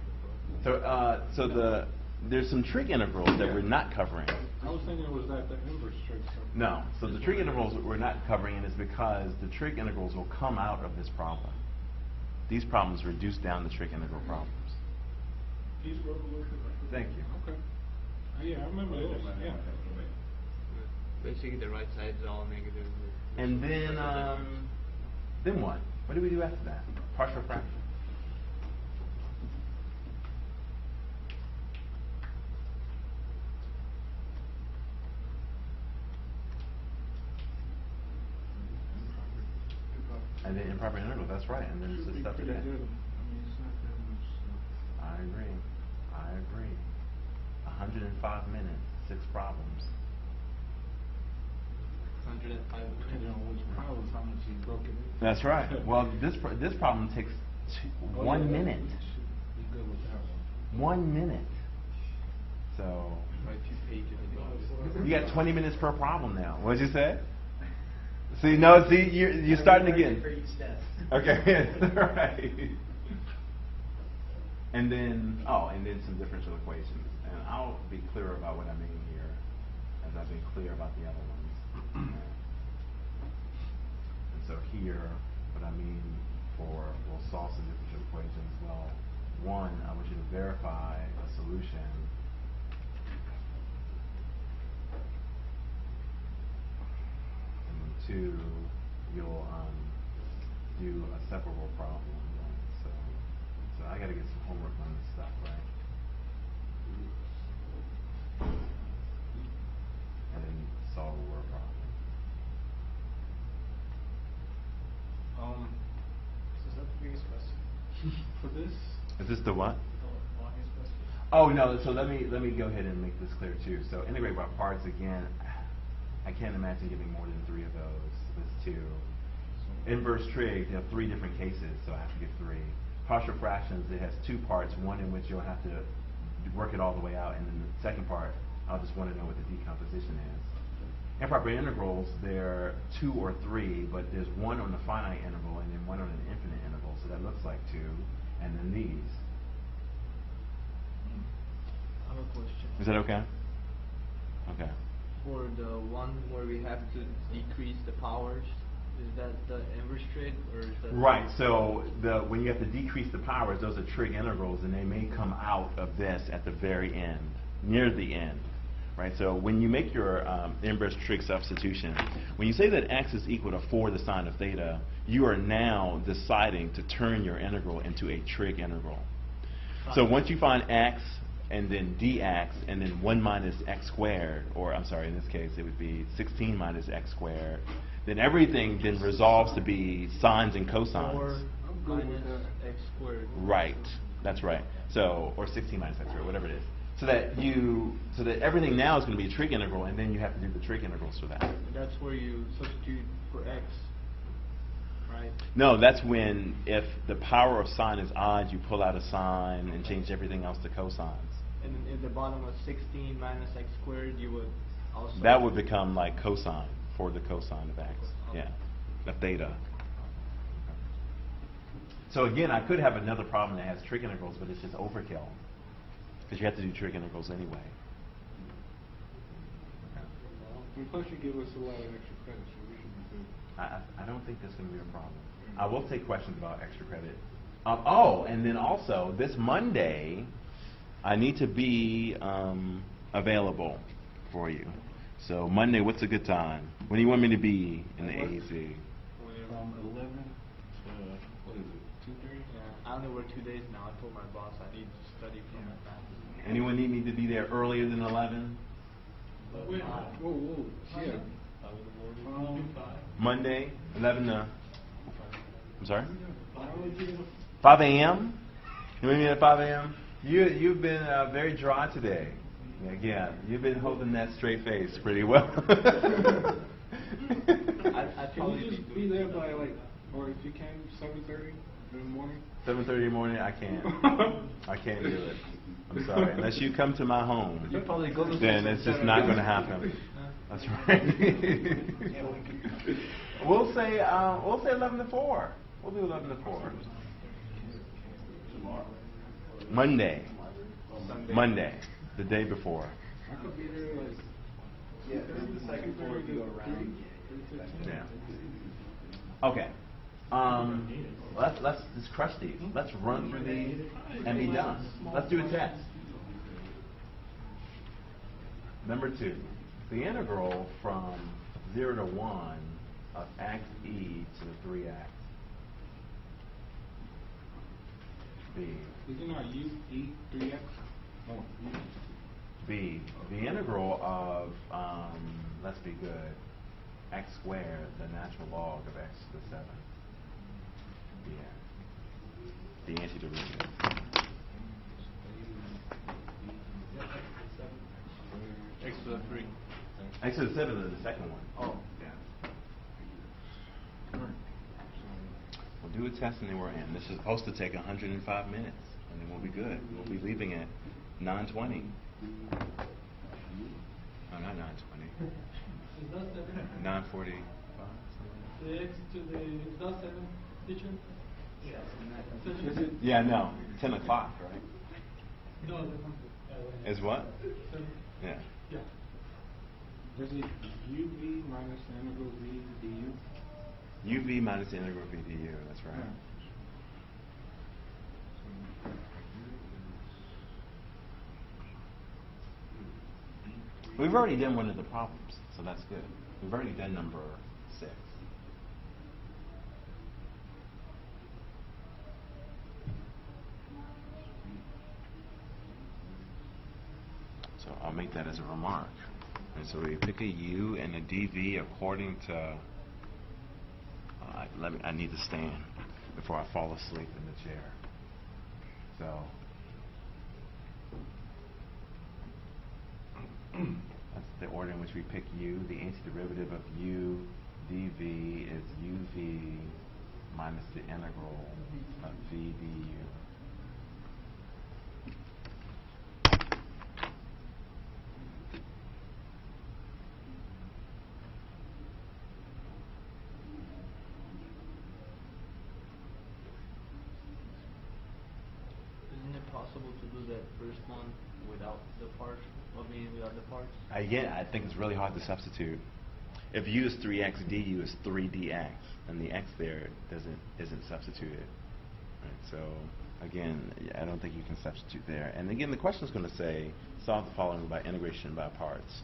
the book. So there's some trig integrals that we're not covering. I was thinking it was that the inverse trig. No. So the trig integrals that we're not covering is because the trig integrals will come out of this problem. These problems reduce down the trig integral problems. These revolutions. Thank you. Okay. Yeah, I remember those. Yeah. Basically, the right side is all negative. And then what? What do we do after that? Partial fraction. And then improper intervals, that's right. And then it's the stuff today. I agree. 105 minutes, 6 problems. 105 You know, which problems, how much he broke it in. That's right. Well, this problem takes 1 minute. Be good with that one. 1 minute. So Right, 2 pages above. you got 20 minutes per problem now. What did you say? See, no, see, you're starting again. For each test. Okay, right. And then some differential equations. And I'll be clearer about what I mean here, as I've been clear about the other ones. And so here, what I mean we'll solve some differential equations. Well, one, I want you to verify a solution. And then two, you'll do a separable problem. Right? So I got to get some homework on this stuff, right? And then solve a word problem. So is that the biggest question? For this, Is this the what? The longest question? Oh no, so let me go ahead and make this clear too. So integrate by parts again, I can't imagine giving more than 3 of those. There's 2. Inverse trig, you have 3 different cases, so I have to give 3. Partial fractions, it has 2 parts, one in which you'll have to work it all the way out, and then the second part, I'll just want to know what the decomposition is. Improper integrals, there are 2 or 3, but there's 1 on the finite interval and then 1 on an infinite interval, so that looks like 2, and then these. I have a question. Is that okay? Okay. For the one where we have to decrease the powers, is that the inverse trig, or is that... Right, so when you have to decrease the powers, those are trig integrals, and they may come out of this at the very end, near the end. Right, so when you make your inverse trig substitution, when you say that x is equal to 4 the sine of theta, you are now deciding to turn your integral into a trig integral. So once you find x, and then dx, and then 1 minus x squared, or I'm sorry, in this case it would be 16 minus x squared, then everything then resolves to be sines and cosines. 4 minus x squared. Right, that's right. So, or 16 minus x squared, whatever it is. So that everything now is going to be a trig integral, and then you have to do the trig integrals for that. That's where you substitute for x, right? No, that's when, if the power of sine is odd, you pull out a sine and change everything else to cosines. And in the bottom of 16 minus x squared, you would also... That would become like cosine, for the cosine of x. Okay. Yeah, the theta. So again, I could have another problem that has trig integrals, but it's just overkill. Because you have to do trig integrals anyway. and plus you give us a lot of extra credit, so we should be good. I don't think that's going to be a problem. I will take questions about extra credit. Oh, and then also, this Monday, I need to be available for you. So Monday, what's a good time? When do you want me to be in the AEC? From 11 to, what is it, 2:30? Yeah, I only work 2 days now. I told my boss I need to study for my classes. Anyone need me to be there earlier than 11? Wait, whoa, yeah. Monday, 11 to... I'm sorry? 5 a.m.? You want me at 5 a.m.? You've been very dry today. Yeah, you've been holding that straight face pretty well. I Can we just be there by like Or if you can, 7:30 in the morning. 7:30 in the morning, I can't. I can't do it. I'm sorry. Unless you come to my home, You probably go to then it's just not going to happen. That's right. We'll say 11 to 4. We'll do 11 to 4. Monday. Monday, the day before. I could be there like. Yeah, the second floor if you go around. Yeah. Okay. Let's just crush these. Let's run through these and be done. Let's do a test. Number 2, the integral from 0 to 1 of x e to the 3x. B. Isn't our u e 3x? Oh, B. The integral of, let's be good, x squared, the natural log of x to the 7. Yeah. The antiderivative. X to the 3. X to the 7 is the second one. Oh. Yeah. We'll do a test and then we're in. This is supposed to take 105 minutes, and then we'll be good. We'll be leaving at 9:20. No, not 9:20. Is that 7? 9:45. The x to the, is that 7, teacher? Yes. Seven? Yeah, no. 10 o'clock, right? No, the Is what? 7. Yeah. Yeah. Is it uv minus the integral v du? uv minus the integral v du. That's right. We've already done one of the problems, so that's good. We've already done number 6. So I'll make that as a remark. And so we pick a u and a dv according to, I need to stand before I fall asleep in the chair. So that's the order in which we pick u. The antiderivative of u dv is uv minus the integral of v du. Isn't it possible to do that first one without the parts? Without the parts? Again, I think it's really hard to substitute. If u is 3x, du is 3dx, and the x there isn't substituted. Right, so again, I don't think you can substitute there. And again, the question is going to say, solve the following by integration by parts.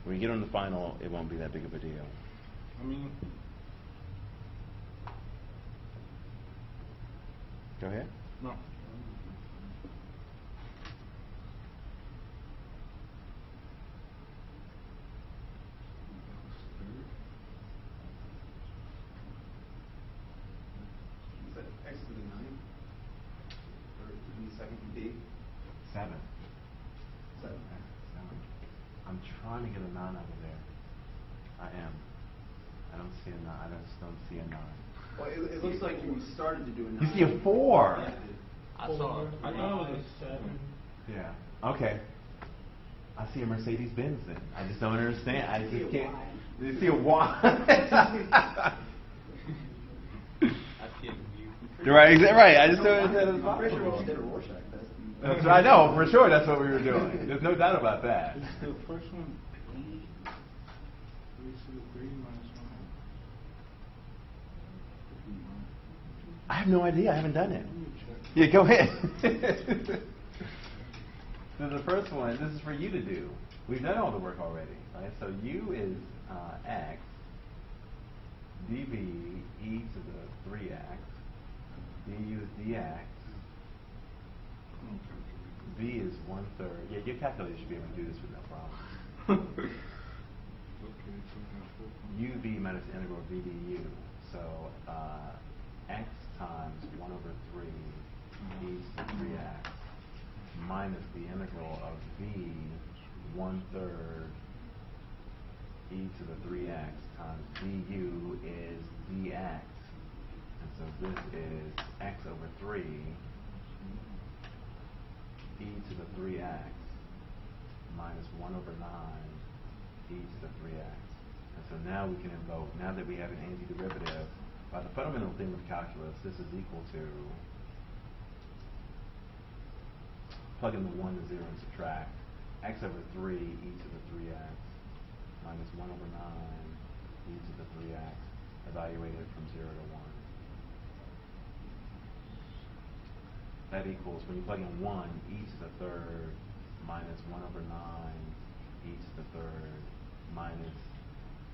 When you get on the final, it won't be that big of a deal. I mean, Go ahead. no. Is that x to the 9? Or in the second b? 7. 7. I'm trying to get a 9 over there. I am. I don't see a 9. I just don't see a 9. Well, it looks like you started to do a 9. You see a 4. I saw it. I thought it was 7. Yeah. Okay. I see a Mercedes-Benz then. I just don't understand. I just can't. You see a Y. I see it. Right. Right. I just don't understand it's I'm pretty sure possible. we did a Rorschach test. That's right. I know for sure. That's what we were doing. There's no doubt about that. Is the first one e raised to the 3 minus 1? I have no idea. I haven't done it. Let me check. Yeah, go ahead. So the first one, this is for you to do. We've done all the work already, right? So u is x, dv e to the 3x, du is dx, v is 1/3. Yeah, your calculator should be able to do this with no problem. Okay, so we have 4. uv minus the integral v du. So x times 1/3 e to the 3x minus the integral of v 1/3 e to the 3x times du is dx So this is x over 3 e to the 3x minus 1 over 9 e to the 3x. And so now we can invoke, now that we have an antiderivative, by the fundamental theorem of calculus, this is equal to, plug in the 1 and 0 and subtract, x over 3 e to the 3x minus 1 over 9 e to the 3x, evaluated from 0 to 1. That equals, when you plug in 1, e to the third minus 1 over 9 e to the third minus,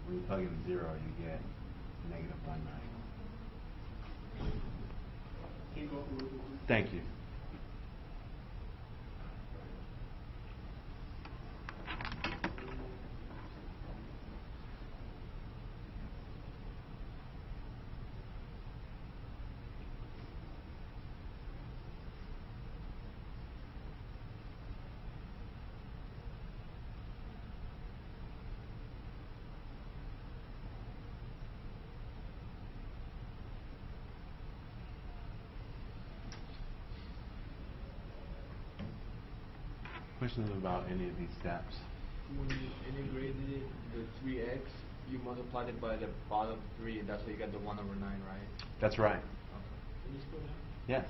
when you plug in 0, you get negative 1/9. Thank you. Questions about any of these steps? When you integrated it, the 3x, you multiplied it by the bottom 3, and that's how you got the 1 over 9, right? That's right. Okay. Can you scroll down? Yes.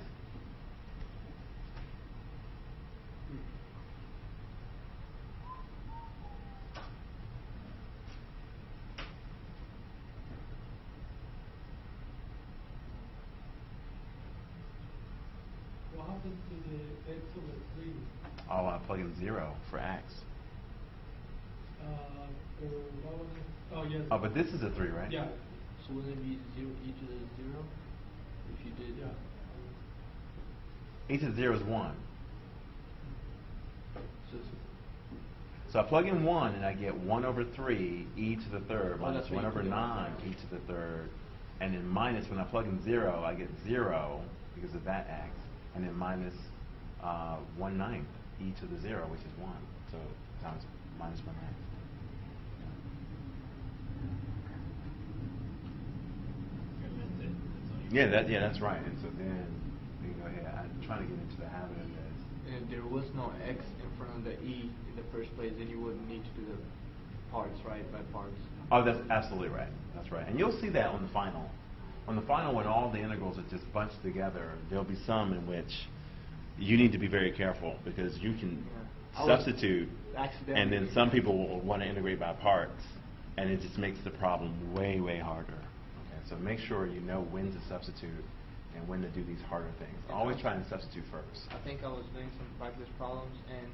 What happens to the x over 3? Oh, I plug in 0 for x. For what was it? Oh, yes. Oh, but this is a 3, right? Yeah. So wouldn't it be 0 e to the 0 if you did? Yeah. E to the 0 is 1. So it's, So I plug in 1 and I get 1 over 3 e to the third Oh, minus that's what 1 you over put in. 9 e to the third. And then minus, when I plug in 0, I get 0 because of that x. And then minus 1/9 e to the 0, which is 1. So times minus 1/9. And that's it. That's all you Yeah, that's right. And so then you go ahead. I'm trying to get into the habit of this. and if there was no x in front of the e in the first place, then you wouldn't need to do the parts, right, by parts. Oh, that's absolutely right. That's right. And you'll see that on the final. On the final, when all the integrals are just bunched together, there'll be some in which you need to be very careful because you can I was substitute, accidentally and then doing some that. people will want to integrate by parts, and it just makes the problem way, way harder. Okay, so make sure you know when to substitute and when to do these harder things. Always try and substitute first. I think I was doing some practice problems, and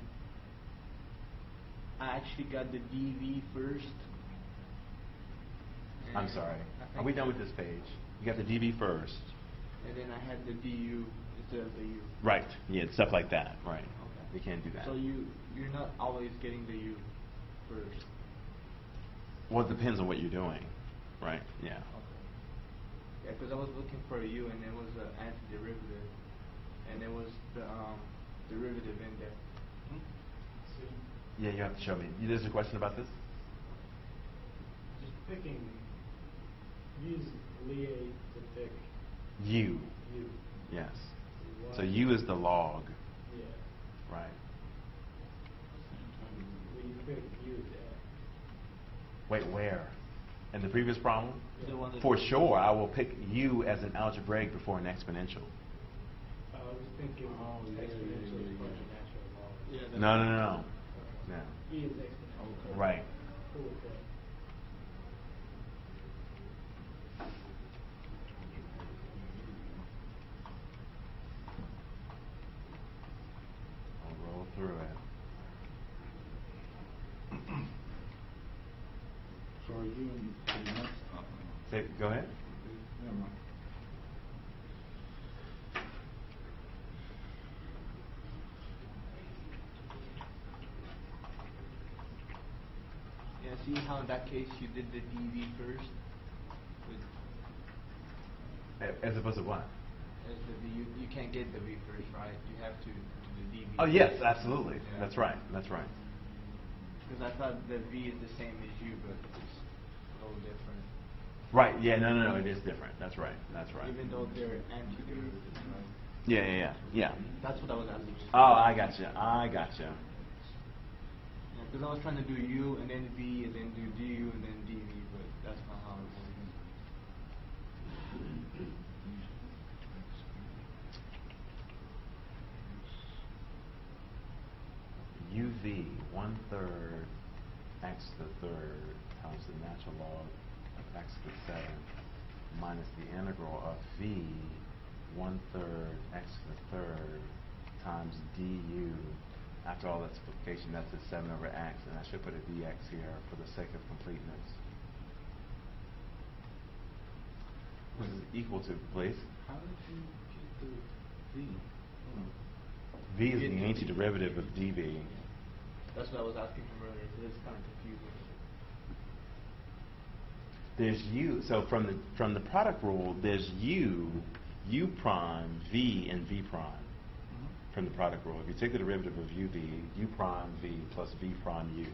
I actually got the dv first. I'm and sorry. I Are think- we done with this page? You got the DV first. And then I had the du instead of the u. Right. Yeah, stuff like that. Right. Okay. You can't do that. So you're not always getting the u first. Well, it depends on what you're doing. Right. Yeah. Okay. Yeah, because I was looking for a u, and it was an antiderivative, and it was the derivative in there. So Yeah, you have to show me. There's a question about this? just picking, use Lie to pick U. U. Yes. Why? So U is the log. Yeah. Right. Well, you pick U there. Wait, where? In the previous problem? The one that- For sure, I will pick U as an algebraic before an exponential. I was thinking exponential is part of natural law. Yeah, that's No, no, no, no. No. E is exponential. Right. Cool with that. I'll roll through it. So are you in the next Go ahead. never mind. Yeah, see how in that case you did the dv first? With, As opposed to what? as the v, you can't get the v first, right? You have to do the dv. Oh, yes, absolutely. Yeah. That's right. That's right. Because I thought the v is the same as u, but it's a little different. Right, yeah, no, it is different. That's right, that's right. Even though they're anti-derivatives, right? Yeah. That's what I was asking. Oh, I gotcha. Yeah, because I was trying to do U and then V and then do DU and then DV, but that's not how it works. UV, 1/3 x to the third times the natural log of x to the 7th minus the integral of V, 1/3 x to the third times du. After all that simplification, that's a 7 over x, and I should put a dx here for the sake of completeness. Which is equal to, please? How did you get the V? V is the antiderivative of dv. That's what I was asking him earlier, because it's kind of confusing. There's u, so from the product rule, there's u prime, v, and v prime from the product rule. If you take the derivative of uv, u prime v plus v prime u.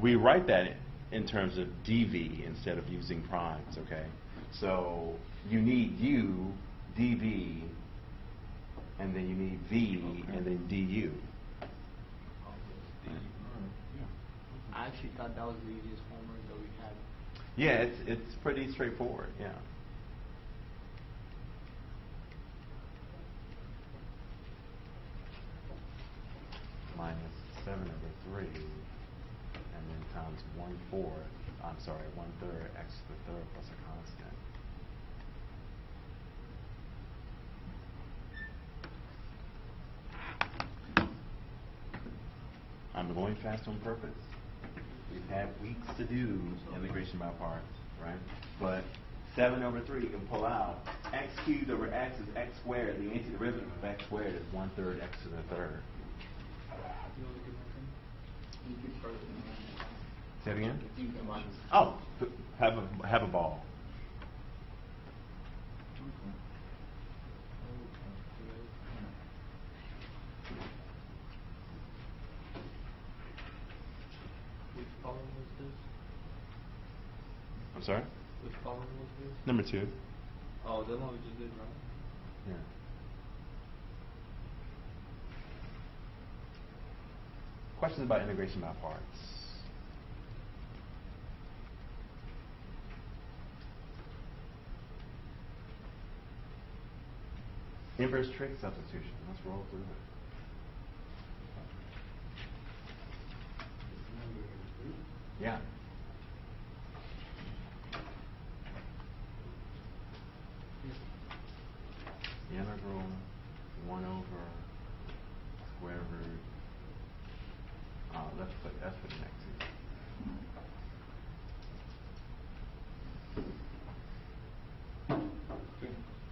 We write that in terms of dv instead of using primes, okay? So you need u, dv, and then you need v, and then du. I actually thought that was the easiest homework that we had. Yeah, it's pretty straightforward, yeah. Minus 7 over 3, and then times 1/3 x to the third plus a constant. I'm going fast on purpose. We've had weeks to do integration by parts, right? But 7 over 3 you can pull out. X cubed over x is x squared. The antiderivative of x squared is 1/3 x to the third. Say it again? Oh, have a ball. Which problem was this? I'm sorry? Which problem was this? Number 2. Oh, the one we just did, right? Yeah. Questions about integration by parts? Inverse trig substitution. Let's roll through it. Yeah. The integral 1 over square root. Let's put s for the next 2.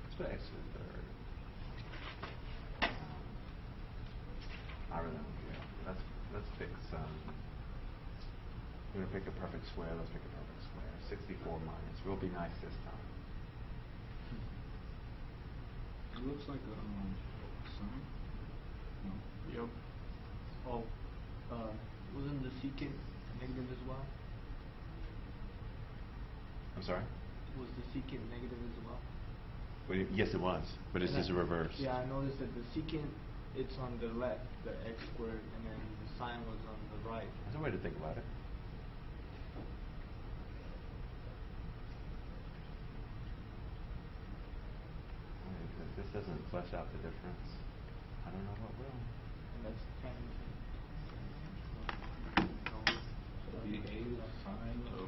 Let's put x to the third. I really don't care. Let's pick some. We're gonna pick a perfect square. Let's pick a perfect square. 64 minus. We'll be nice this time. It looks like a sign. No. Yep. Oh, wasn't the secant negative as well? I'm sorry? Was the secant negative as well? Well, yes, it was, but it's just a reverse. Yeah, I noticed that the secant, it's on the left, the x squared, and then the sine was on the right. There's a way to think about it. If this doesn't flesh out the difference, I don't know what will. And that's kind of The A is sine of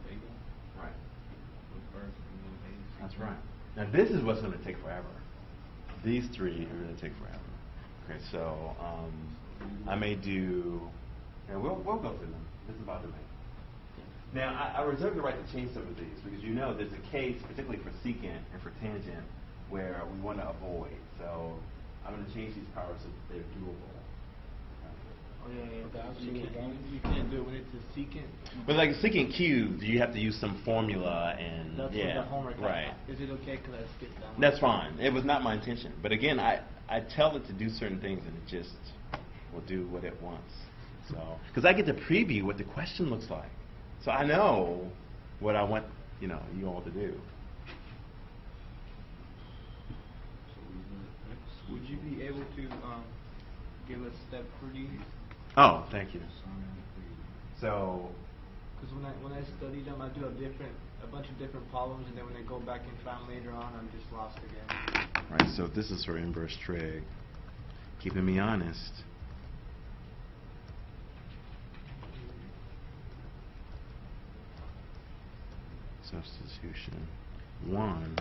beta. Right. Reverse and then A is That's secant. right. Now this is what's going to take forever. These 3 are going to take forever. Okay, so I may do. Yeah, we'll go through them. This is about to make. Now I reserve the right to change some of these because you know there's a case, particularly for secant and for tangent, where we want to avoid. So I'm going to change these powers so that they're doable. Oh yeah. You can't do it when it's a secant. But like a secant cubed, you have to use some formula and That's yeah, what the homework. right. Is it okay? Because I skipped that one. That's fine. It was not my intention. But again, I tell it to do certain things and it just will do what it wants. So because I get to preview what the question looks like, so I know what I want you all to do. Would you be able to give a step for these? Oh, thank you. So, Because when I study them, I do a bunch of different problems, and then when I go back and found later on, I'm just lost again. right, so this is for inverse trig. Keeping me honest. Substitution 1.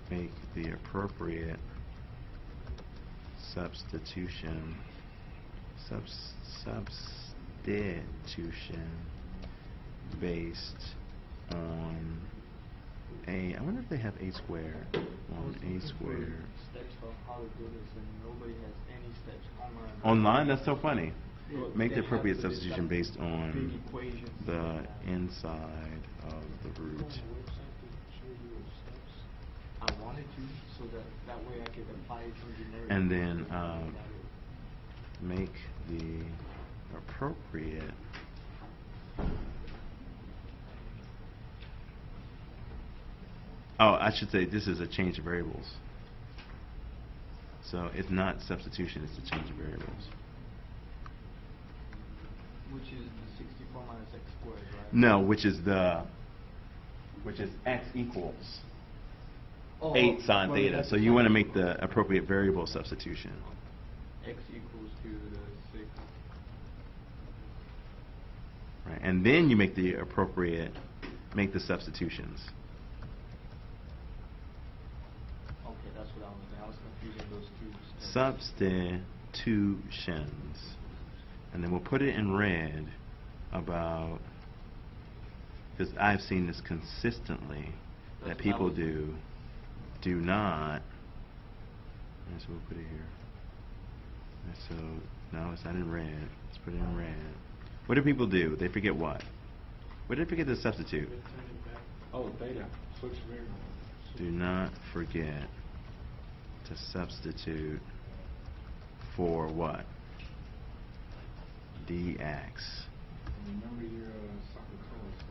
Make the appropriate substitution based on I wonder if they have a squared on a squared. Steps of how to do this, and nobody has any steps online. Online? That's so funny. Well, Make they the have appropriate to substitution decide based on big equations. the inside of the root. I wanted to, so that way I could apply it from generic. And then make the appropriate I should say this is a change of variables. So it's not substitution, it's a change of variables. Which is the 64 minus x squared, right? No, which is x equals 8 sine theta. So you want to make the appropriate variable substitution. X equals to the 6. Right, and then you make the substitutions. Okay, that's what I was confusing those two steps. Substitutions. And then we'll put it in red about, because I've seen this consistently, that people do not, and so we'll put it here. And so, no, it's not in red. Let's put it in red. What do people do? They forget what? What did they forget to substitute? Oh, theta. Switch variable. Do not forget to substitute for what? dx. Remember your soccer course.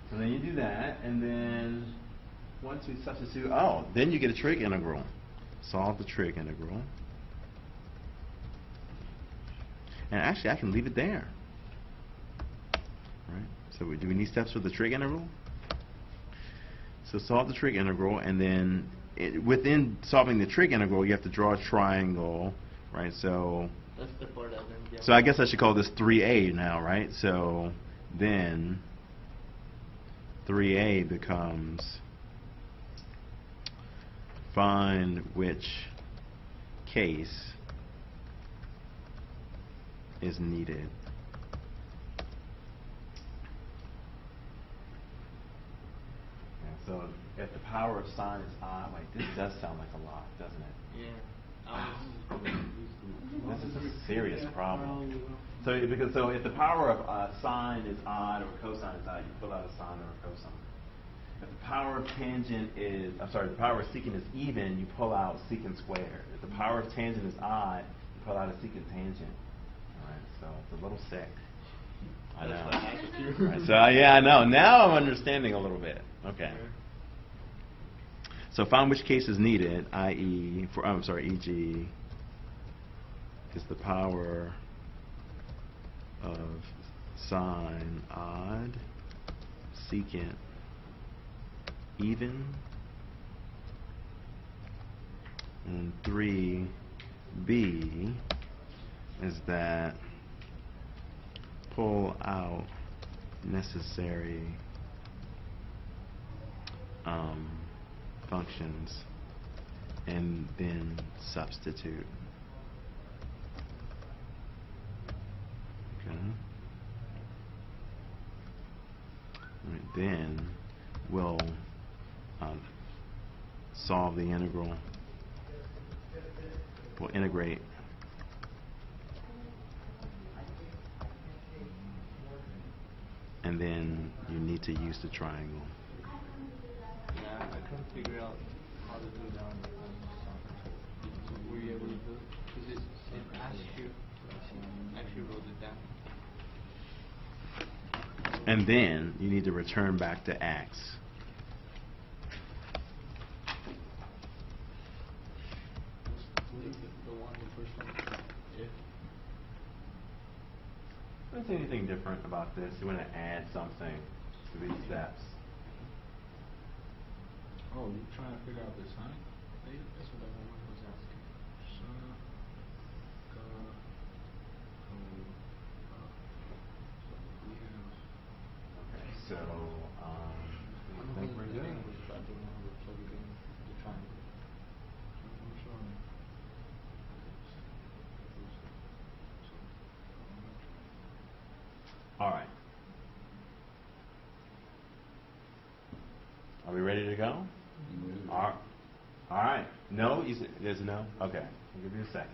So then you do that, and then once we substitute, then you get a trig integral. Solve the trig integral. And actually, I can leave it there. Right? So do we need steps for the trig integral? So solve the trig integral, and then within solving the trig integral, you have to draw a triangle, right? So that's the part I didn't get. So I guess I should call this 3a now, right? So then 3a becomes find which case is needed. So if the power of sine is odd, this does sound like a lot, doesn't it? Yeah. This is a serious problem. So if the power of sine is odd or cosine is odd, you pull out a sine or a cosine. If the power of tangent is, the power of secant is even, you pull out secant squared. If the power of tangent is odd, you pull out a secant tangent. All right, so it's a little sick. I know. Right, so yeah, I know. Now I'm understanding a little bit. Okay. So find which case is needed, i.e., e.g., is the power of sine odd, secant even, and 3b is that pull out necessary functions and then substitute. Okay. Right, then we'll solve the integral. We'll integrate. And then you need to use the triangle. Yeah, I couldn't figure out how to do that on the phone. Were you able to do it? Because it asked you, I actually wrote it down. And then you need to return back to X. What is it? The one, the first one? If. Is there anything different about this? You want to add something to these steps? Oh, you're trying to figure out the sign? That's what that one was asking. Sign, code. So we have. Okay, so I think we're good. About the one with everything, the triangle. I'm sorry. All right. Are we ready to go? All right. No? You said there's a no? Okay. I'll give you a second.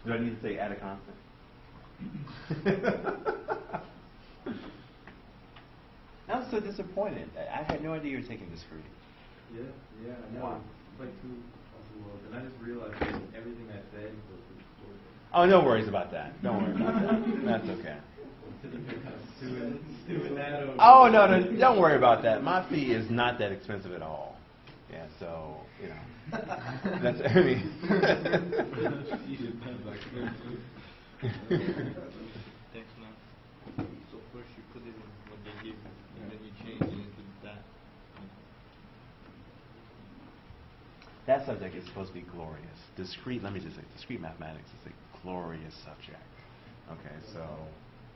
Do I need to say add a constant? I'm so disappointed. I had no idea you were taking discrete. Yeah, I know. Wow. It's like two awesome worlds. And I just realized that everything I said was distorted. Oh, no worries about that. Don't worry about that. That's okay. Stewing that over. Oh, no, don't worry about that. My fee is not that expensive at all. Yeah, so, you know. That's, I mean. Thanks, man. So first you put it in what they give you, and then you change it into that. That subject is supposed to be glorious. Discrete, let me just say, discrete mathematics is a glorious subject. Okay, so,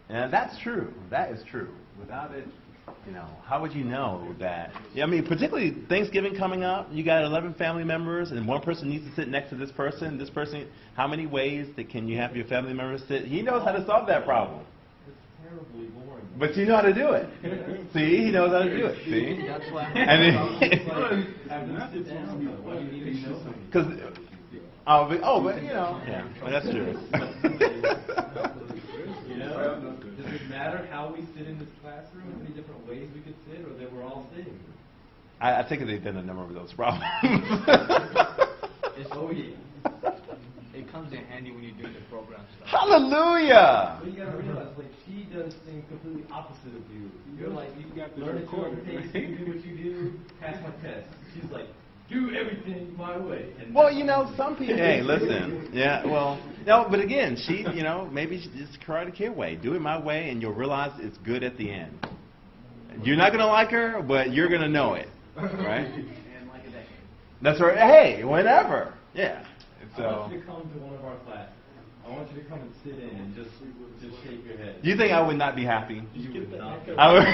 and that's true. That is true. Without it, you know, how would you know that? Yeah, I mean, particularly Thanksgiving coming up, you got 11 family members, and one person needs to sit next to this person. This person, how many ways that can you have your family members sit? He knows how to solve that problem. It's terribly boring. But you know how to do it. See, he knows how to do it. See? That's why Because, but you know, yeah, well, that's true. You know, does it matter how we sit in this classroom, how many different ways we could sit, or that we're all sitting? I think they've done a number of those problems. Oh yeah. it comes in handy when you're doing the program stuff. Hallelujah! But you gotta realize, like, she does things completely opposite of you. You're like, you got this learn at your own recorded, pace, right? you do what you do, pass my test. She's like, do everything my way. And Well, you know, some people. Hey, listen. Yeah, well, no, but again, you know, maybe it's Karate Kid way. Do it my way, and you'll realize it's good at the end. You're not gonna like her, but you're gonna know it, right? And like a decade. That's right. Hey, whenever. Yeah. I want you to come to one of our classes. I want you to come and sit in and just shake your head. You think I would not be happy? You would not. I would.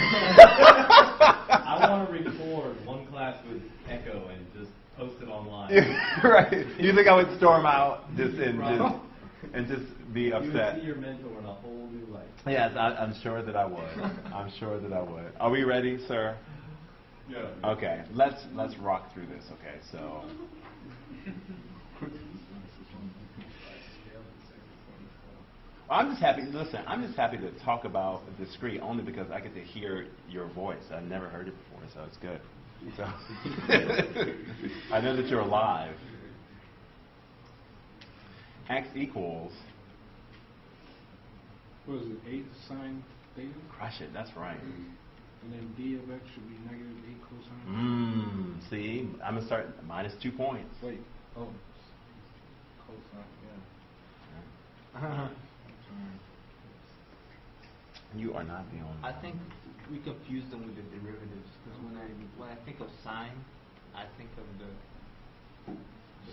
I want to record one class with echo and just post it online. Right. You think I would storm out and just be You upset? would see your mentor in a whole new light. Yes, I'm sure that I would. I'm sure that I would. Are we ready, sir? Yeah. Okay. Let's rock through this. Okay. So. I'm just happy. Listen, I'm just happy to talk about discrete only because I get to hear your voice. I've never heard it before, so it's good. So I know that you're alive. X equals. What is it? 8 sine theta? Crush it. That's right. And then d of x should be negative 8 cosine. See, I'm gonna start minus 2 points. Wait. Oh. Cosine. Yeah. You are not the only one. I think we confuse them with the derivatives because when I think of sine, I think of the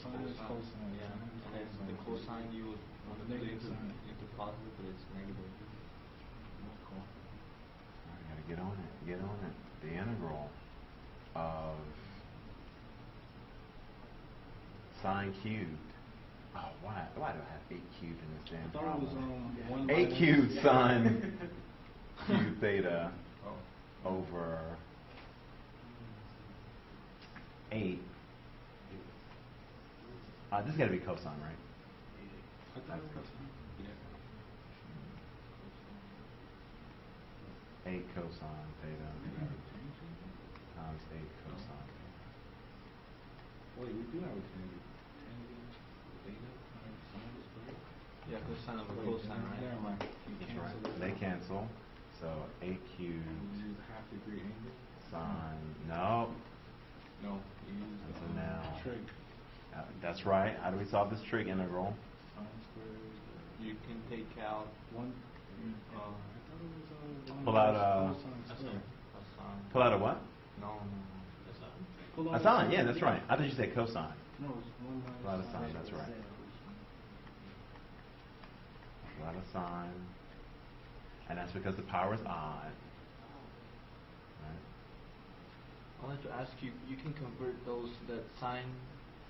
Sine is cosine. Yeah, Sine is and then cosine. the cosine you would want to put Negative sine. into positive, but it's negative. That's cool. I gotta get on it. Get on it. The integral of sine cubed. Oh, why do I have 8 cubed in this damn I thought it was problem? 1 8 minus- cubed sine cubed theta Oh. over 8. This got to be cosine, right? I thought it was cosine. Yeah. 8 cosine theta times 8 cosine theta. Wait, we do have a tangent. Tangent theta times sine squared? Yeah, cosine of a cosine, right? Never mind. You That's cancel right. it. They cancel. So a cubed You use a half-degree angle. sine. No. No, you use And the so now. trig. That's right. How do we solve this trig integral? Sine squared. You can take out One. uh, I thought it was Pull out cosine That's squared. a sine. pull out a what? No, That's not. Pull A out sine. Yeah, that's right. I thought you said cosine. No, it's one minus. Pull out a sine. That's right. Pull out a sine. And that's because the power is odd. Right? I wanted to ask you, you can convert those, that sine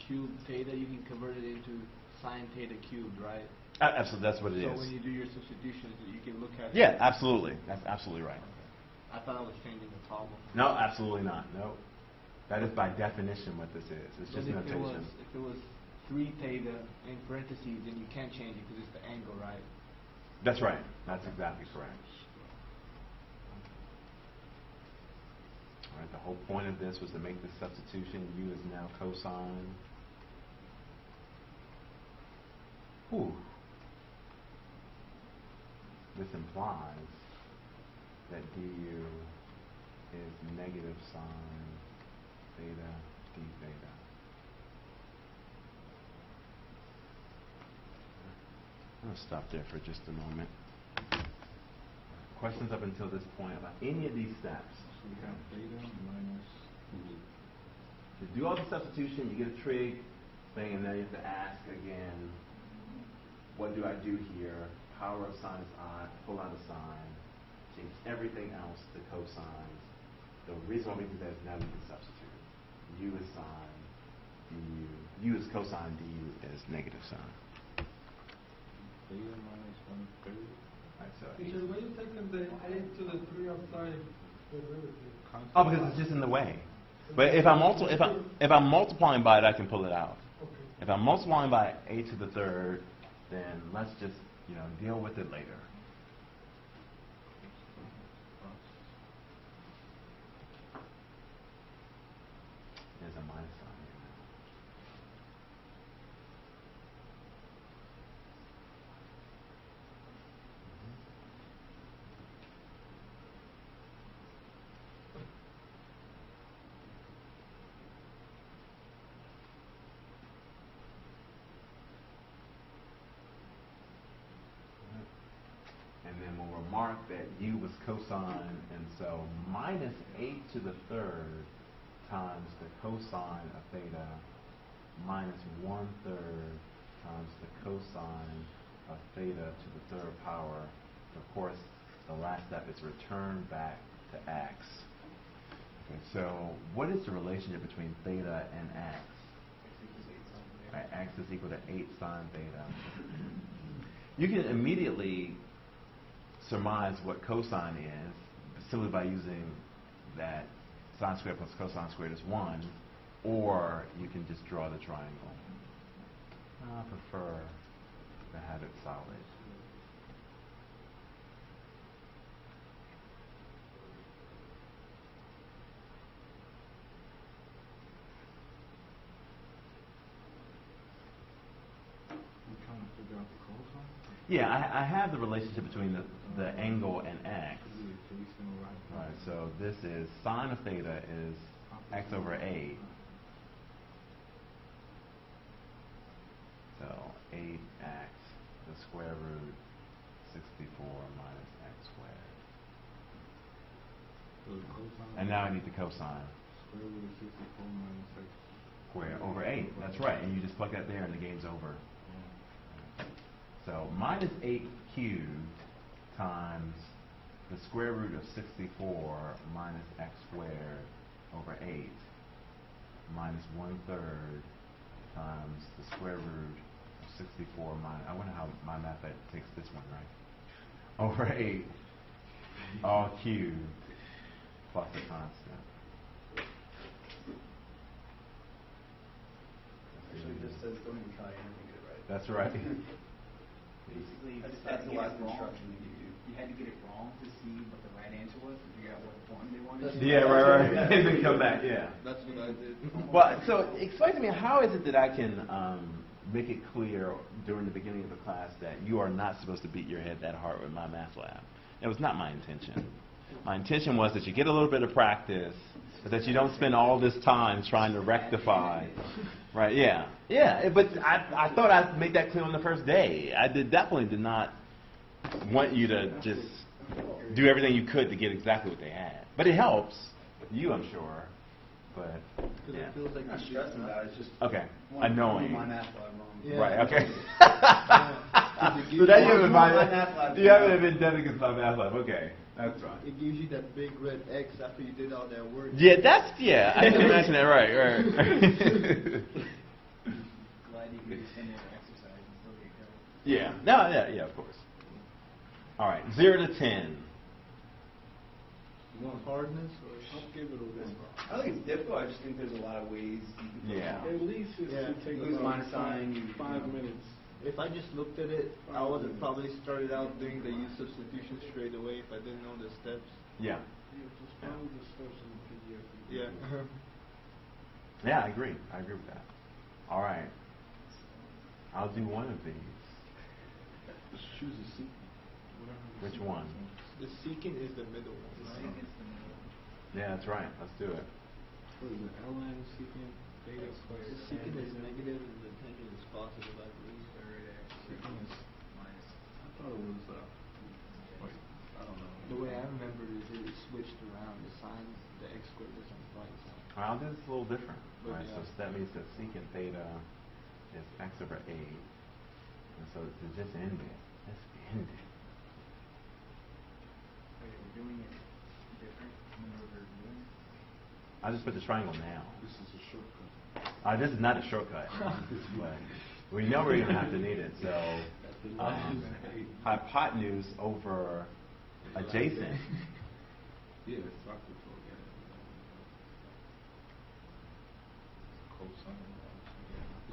cube theta, you can convert it into sine theta cubed, right? Absolutely. That's what it So is. when you do your substitutions, you can look at Yeah, absolutely. That's absolutely right. I thought I was changing the problem. No, absolutely not. No. That is by definition what this is. It's just But notation. if it was 3 theta in parentheses, then you can't change it because it's the angle, right? That's right. That's exactly correct. All right, the whole point of this was to make this substitution. U is now cosine. Whew. This implies that du is negative sine theta d theta. I'm going to stop there for just a moment. Questions up until this point about any of these steps? So we have theta minus. To do all the substitution, you get a trig thing, and then you have to ask again, what do I do here? Power of sine is odd, pull out a sine, change everything else to cosines. The reason why we do that is now we can substitute. U is sine, du. U is cosine, du is negative sine. Theta minus 1/3. Right, so Teacher, why you taking the 8 to the 3 outside derivative? oh, because it's just in the way. But if I'm multiplying by it, I can pull it out. Okay. If I'm multiplying by a to the third, then let's just deal with it later. There's a minus sign here now. And then we'll remark that u was cosine, and so minus 8 to the third times the cosine of theta minus 1/3 times the cosine of theta to the third power. Of course, the last step is return back to x. Okay, so what is the relationship between theta and x? Right, x is equal to 8 sine theta. You can immediately surmise what cosine is simply by using that sine squared plus cosine squared is 1, or you can just draw the triangle. I prefer to have it solid. We're trying to figure out the cosine. Yeah, I have the relationship between the angle and x. Right, so this is sine of theta is x over 8. So 8x, the square root 64 minus x squared. So the cosine. And now I need the cosine. Square root of 64 minus x Square over 8. That's right, and you just plug that there and the game's over. So minus 8 cubed times the square root of 64 minus x squared over 8 minus 1/3 times the square root of 64 minus, I wonder how my math takes this one, right? Over 8 all cubed plus a constant. Actually, it just says don't even try anything, get it right. That's right. Basically, That's the last wrong. instruction they give you. You had to get it wrong to see what the right answer was, to figure out what form they wanted. Yeah, right. And then come back, yeah. That's what I did. Well, so explain to me, how is it that I can make it clear during the beginning of the class that you are not supposed to beat your head that hard with my math lab. It was not my intention. My intention was that you get a little bit of practice, but that you don't spend all this time trying to rectify. Right, yeah. Yeah, but I thought I made that clear on the first day. I definitely did not want you to just do everything you could to get exactly what they had. But it helps you, I'm sure. But yeah. It feels like I'm not stressing about it. It's just Okay, one annoying. my math lab wrong. Yeah. Right, okay. Yeah. So that you haven't My math lab. you haven't been done against my math lab. Okay, that's fine. It gives you that big red X after you did all that work. Yeah, I can imagine that. Right. Glad you could send an exercise and still get credit. Yeah. No. Yeah. Of course. All right. 0 to 10. You want hardness, or I'll give it a 1. I don't think it's difficult. I just think there's a lot of ways you can go Yeah. about it. At least it should take Lose about minus sign, you 5 know. minutes. If I just looked at it, I would have probably started out doing the use substitution straight away if I didn't know the steps. Yeah. Yeah, just follow the steps in the PDF. Yeah. Yeah, I agree with that. All right. I'll do one of these. Just choose a secant. Which one? The secant is the middle one. Right? Yeah, that's right. Let's do it. What is it? ln secant theta plus. The secant is negative and the tangent is positive, I believe. Secant is minus. I thought it was. Wait, I don't know. The way I remember it is it switched around. The signs, the x squared doesn't apply the sign. Well, this is a little different. But Right? yeah. So that means that secant theta is x over 8. And so to just end it, let's end it. Wait, we're doing it different than we're doing? I just put the triangle now. This is a shortcut. This is not a shortcut. But we know we're going to have to need it. So hypotenuse over adjacent. Yeah, it's octopus. Yeah. Cosine.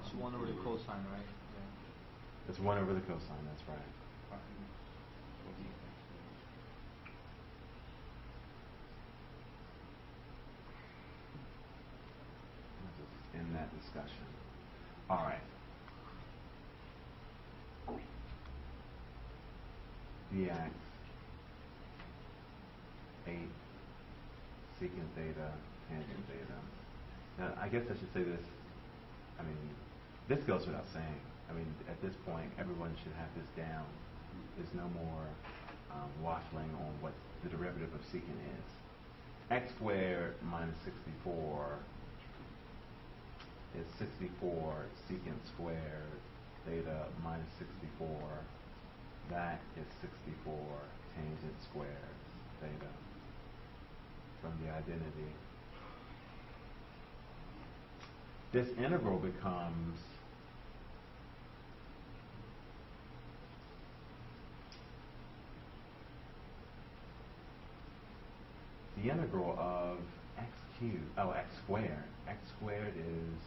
It's 1 over the cosine, right? Yeah. It's 1 over the cosine. That's right. In that discussion. All right. Dx 8 secant theta tangent theta. Now, I guess I should say this. I mean, this goes without saying. I mean, at this point, everyone should have this down. There's no more waffling on what the derivative of secant is. X squared minus 64 is 64 secant squared theta minus 64. That is 64 tangent squared theta from the identity. This integral becomes the integral of x squared. X squared is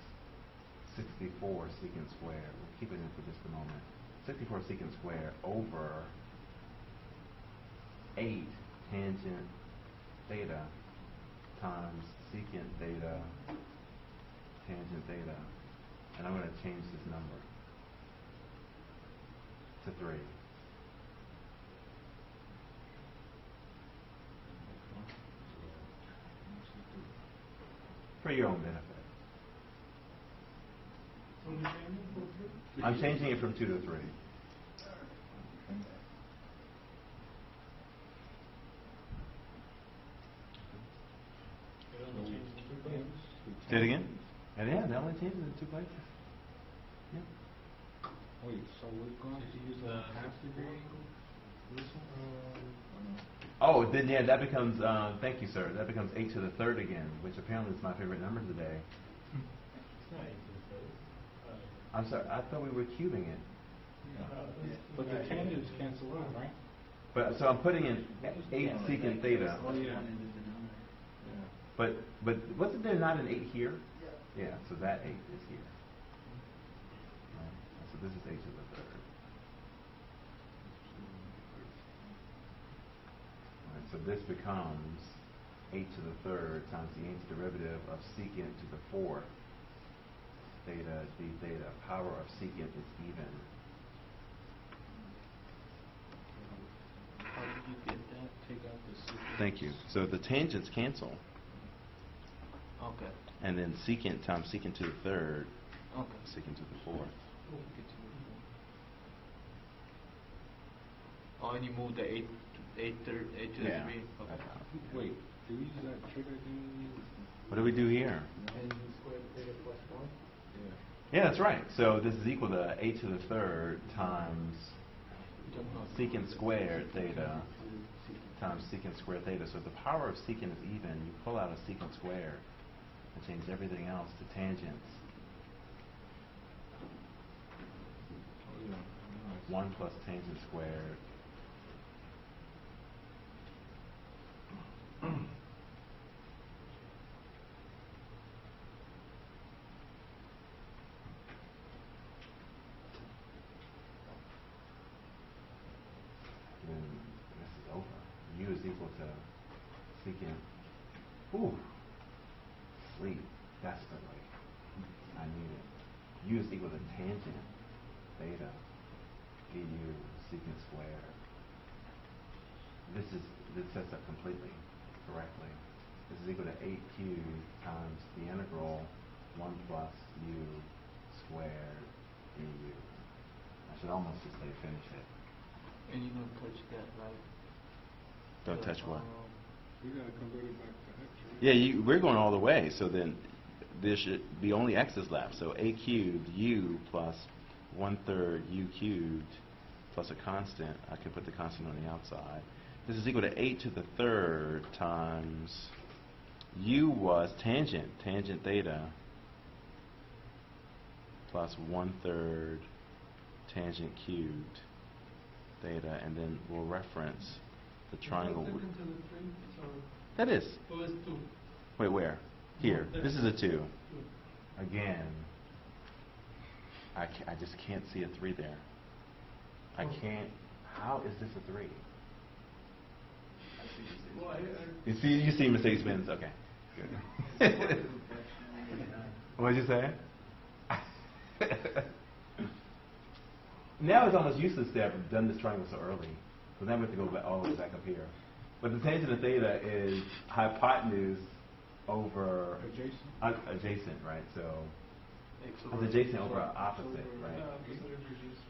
64 secant squared. We'll keep it in for just a moment. 64 secant squared over 8 tangent theta times secant theta tangent theta. And I'm going to change this number to 3. For your own benefit. I'm changing it from 2 to 3. Say it again? Yeah, that only changes in 2 places. Yeah. Wait, so we're going to use a half degree angle? This one? Oh, then yeah, that becomes, thank you, sir. That becomes 8 to the 3rd again, which apparently is my favorite number today. It's not 8 to the 3rd. I'm sorry, I thought we were cubing it. But the tangents cancel out, right? But so I'm putting in 8 secant theta. Oh, yeah. But wasn't there not an 8 here? Yeah, so that 8 is here. Right. So this is 8 to the 3rd. Right, so this becomes 8 to the 3rd times the nth derivative of secant to the 4th theta d theta. Power of secant is even. How did you get that? Take out the secant. Thank you. So the tangents cancel. Okay. And then secant times secant to the third, Okay. secant to the fourth. Oh, and you move the 8 to the 3. Yeah. Okay. Wait, do we use that trigger thing? What do we do here? Tangent squared theta plus 1. Yeah, that's right. So this is equal to 8 to the third times secant squared theta times secant squared theta. So if the power of secant is even, you pull out a secant squared and change everything else to tangents. Oh, yeah. 1 plus tangent squared. Then this is over. U is equal to secant. Ooh, sleep desperately. I need it. U is equal to tangent theta du secant squared. This sets up completely correctly. This is equal to 8q times the integral 1 plus u squared du. I should almost just say finish it. And you don't touch that, right? Don't touch what? We gotta convert it back to x, right? Yeah, we're going all the way, so then there should be only x's left. So a cubed u plus 1/3 u cubed plus a constant. I can put the constant on the outside. This is equal to 8 to the third times u was tangent theta plus 1/3 tangent cubed theta, and then we'll reference the triangle. Second to the 3, sorry. That is. So it's 2. Wait, where? Here. No, This is a 2. 2. Again, I just can't see a 3 there. I can't. How is this a 3? Well, You see Mercedes Benz? Okay. Good. What did you say? Now it's almost useless to have done this triangle so early, because now we have to go back, all the way back up here. But the tangent of theta is hypotenuse over adjacent, right? So it's adjacent over opposite, right?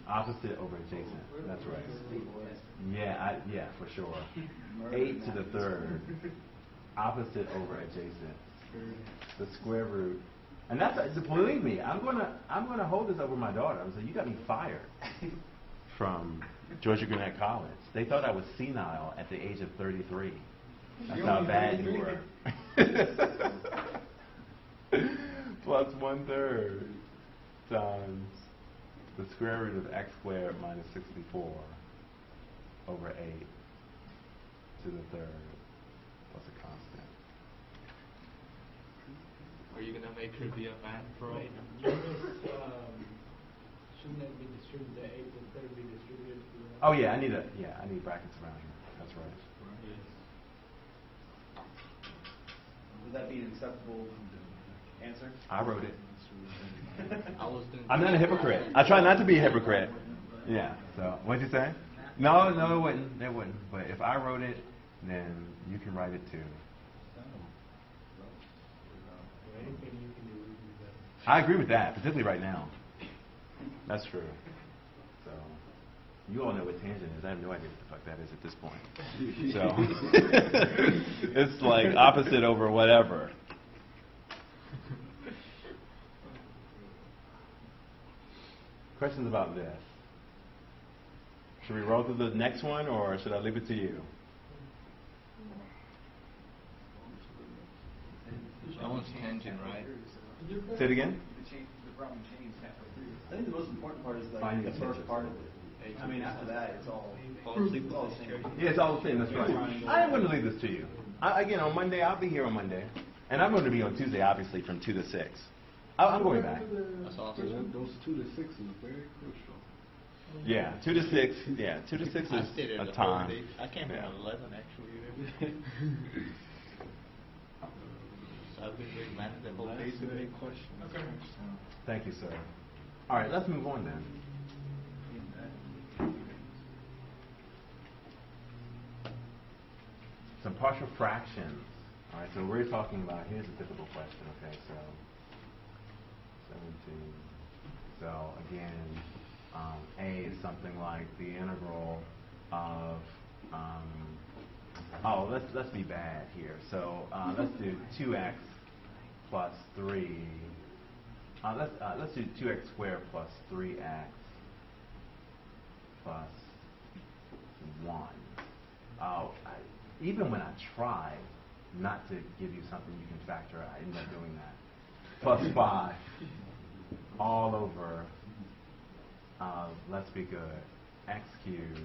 Opposite over adjacent. That's right. Yeah, for sure. 8 to the third. Opposite over adjacent. The square root. And that's, believe me, I'm gonna hold this over my daughter. I'm saying, you got me fired from Georgia Gwinnett College. They thought I was senile at the age of 33. That's how bad you were. Plus 1/3 times the square root of x squared minus 64 over 8 to the third plus a constant. Are you gonna make her be a math pro? Wait, shouldn't that be distributed, the 8 to the 3rd be distributed to the... Oh yeah, I need brackets around here. That's right. Would that be an acceptable answer? I wrote it. I'm not a hypocrite. I try not to be a hypocrite. Yeah. So what'd you say? No, it wouldn't. It wouldn't. But if I wrote it, then you can write it too. Anything you can do, we can do that. I agree with that, particularly right now. That's true. So you all know what tangent is. I have no idea what the fuck that is at this point. So it's like opposite over whatever. Questions about this? Should we roll through the next one, or should I leave it to you? That one's tangent, right? Say it again? The problem changed halfway through. I think the most important part is like Finding the the first tangent. part of it. I mean, after that, it's all Fall asleep it's all with the this same. Yeah, it's all the same. That's right. I am going to leave this to you. Again, on Monday, I'll be here on Monday. And I'm going to be on Tuesday, obviously, from 2 to 6. I'm going back. That's awesome. Those 2 to 6 is very crucial. Yeah, 2 to 6. Yeah, 2 to 6 I is stayed there a the time. whole day. I came here Yeah. at 11 actually. I've been doing math the whole day. That's a big question. Okay. Thank you, sir. All right, let's move on then. Some partial fractions. All right, so we're talking about, here's a difficult question, okay, so 17. So again, A is something like the integral of, let's be bad here. So let's do 2x plus 3. Let's do 2x squared plus 3x plus 1. Even when I try not to give you something you can factor, I end up doing that. Plus 5 all over, let's be good, x cubed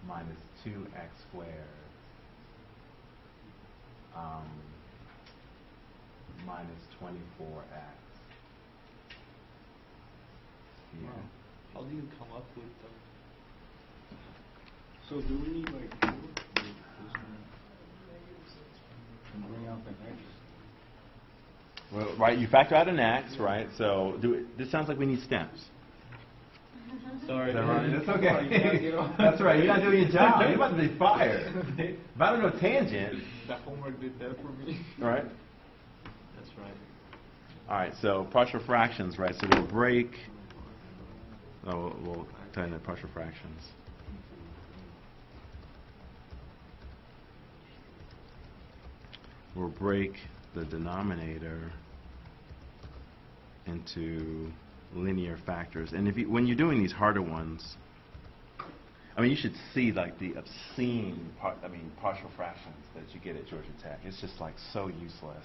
minus 2x squared minus 24x. Yeah. How do you come up with them? So do we need like this one and bring out the x? Well, right, you factor out an x, right? So this sounds like we need steps. Sorry. Is that right? That's You gotta okay. get on. That's right. You're not doing your job. You're about to be fired. If I don't know tangent, That homework did that for me. all right? That's right. All right, so partial fractions, right? So we'll break, we'll tell you the partial fractions. We'll break the denominator into linear factors. And when you're doing these harder ones, I mean, you should see like the obscene, partial fractions that you get at Georgia Tech. It's just like so useless.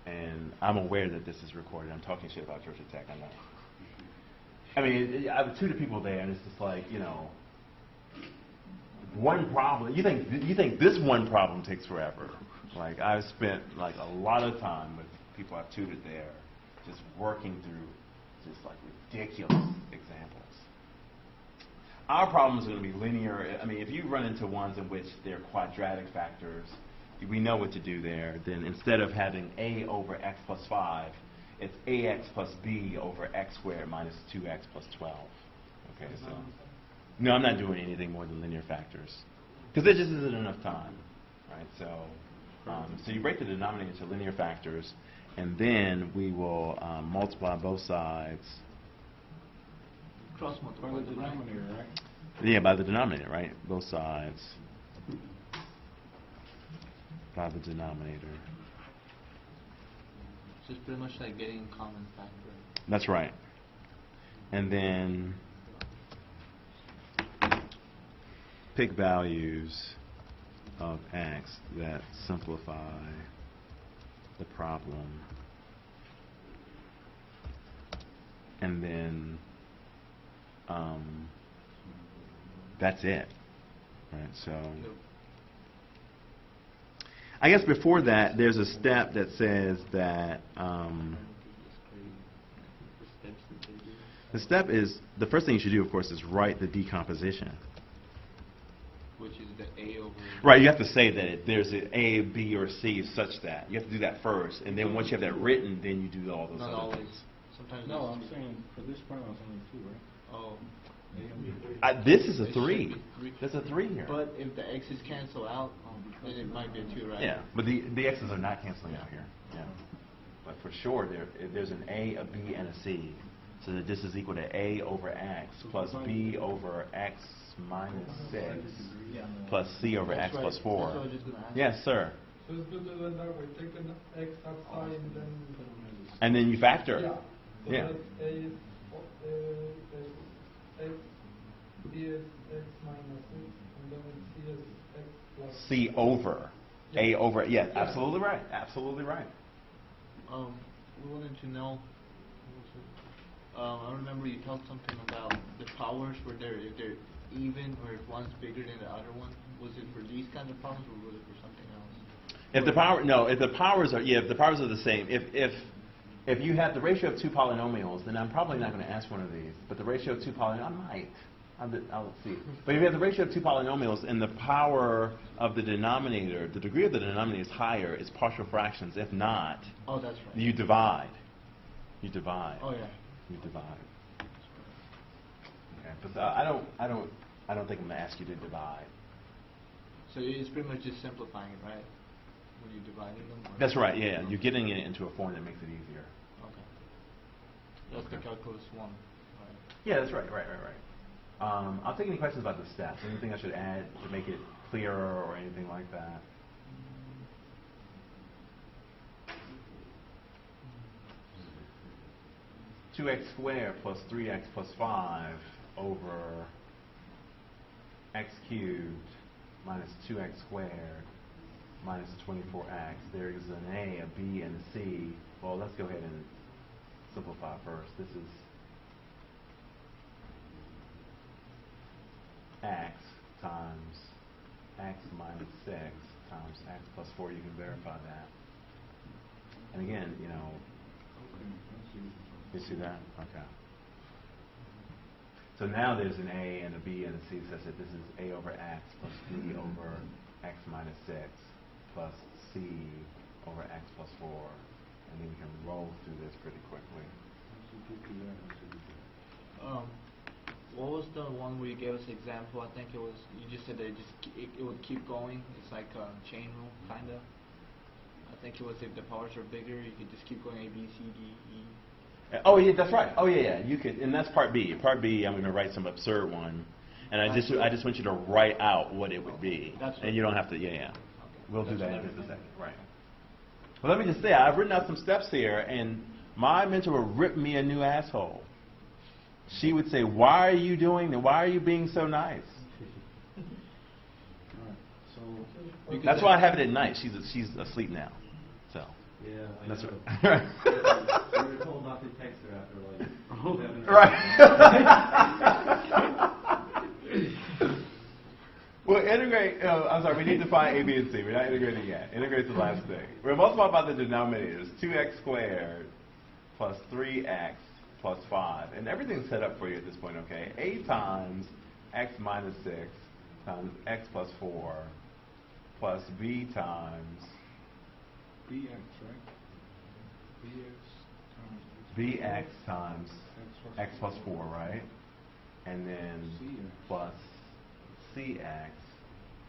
And I'm aware that this is recorded. I'm talking shit about Georgia Tech, I know. I mean, I've tutored people there, and it's just like, you know, one problem. You think this one problem takes forever? Like, I've spent like a lot of time with people I've tutored there, just working through just like ridiculous examples. Our problems are going to be linear. I mean, if you run into ones in which they're quadratic factors, we know what to do there. Then instead of having a over x plus 5, it's ax plus b over x squared minus 2x plus 12. Okay, so no, I'm not doing anything more than linear factors because there just isn't enough time, right? So, so you break the denominator into linear factors, and then we will multiply both sides. Cross multiply. By the denominator, right? Yeah, by the denominator, right? Both sides by the denominator. So it's pretty much like getting a common factor. That's right. And then pick values of x that simplify the problem. And then that's it, right? So I guess before that, there's a step that says that the step is, the first thing you should do, of course, is write the decomposition. Which is the A over... Right, you have to say that there's an A, B, or C such that. You have to do that first, and then once you have that written, then you do all those Not other always. things. Sometimes No, it's I'm two. saying for this problem it's only 2, right? Oh. This is a It 3. should be 3. There's a 3 here. But if the x's cancel out, then it might be a 2, right? Yeah, but the x's are not canceling out here. Yeah, but for sure there's an A, a B, and a C. So that this is equal to A over x plus B over x minus 6 plus C over x plus 4. That's what I was just gonna ask. Yes, sir. So it's good to do it that way. Take an x outside and then... And then you factor. Yeah. So Yeah. that's a is x, b is x minus 6, and then c is x plus... C over. A Yeah. over, yeah, Yeah. absolutely right. Absolutely right. We wanted to know. I remember you talked something about the powers, if they're even, or if one's bigger than the other one. Was it for these kinds of problems, or was it for something else? If the powers are the same, if you have the ratio of 2 polynomials, then I'm probably not going to ask one of these. But the ratio of 2 polynomials, Let's see. But if you have the ratio of two polynomials and the power of the denominator, the degree of the denominator is higher, it's partial fractions. If not, Oh, that's right. you divide. You divide. Oh, yeah. You divide. Okay, but I don't think I'm gonna ask you to divide. So it's pretty much just simplifying it, right? When you're dividing them? Or? That's right. Yeah, you're getting it into a form that makes it easier. Okay. That's the calculus 1. Right. Yeah, that's right. Right. I'll take any questions about the steps. Anything I should add to make it clearer or anything like that? 2x squared plus 3x plus 5 over x cubed minus 2x squared minus 24x. There is an a, a b, and a c. Well, let's go ahead and simplify first. This is x times x minus 6 times x plus 4. You can verify that. And again, you know, you see that? Okay. So now there's an a and a b and a c such that this is a over x plus b over x minus 6 plus c over x plus 4. And then we can roll through this pretty quickly. What was the one where you gave us an example? I think it was, you just said that it would keep going. It's like a chain rule, kind of. I think it was if the powers are bigger, you could just keep going A, B, C, D, E. Oh yeah, that's right. Oh yeah. You could, and that's part B. Part B, I'm going to write some absurd one, and I just want you to write out what it would be, and you don't have to. Yeah. Okay. We'll do that in just a second. Right. Well, let me just say, I've written out some steps here, and my mentor would rip me a new asshole. She would say, "Why are you doing that? Why are you being so nice?" That's why I have it at night. She's asleep now, so. Yeah, that's right. We were told not to text her after like 7 Right. Well, integrate. I'm sorry. We need to find A, B, and C. We're not integrating yet. Integrate's the last thing. We're multiplying by the denominators. 2x squared plus 3x plus 5, and everything's set up for you at this point. Okay. A times x minus 6 times x plus 4 plus b times bx, right? bx times x plus 4, right? And then plus cx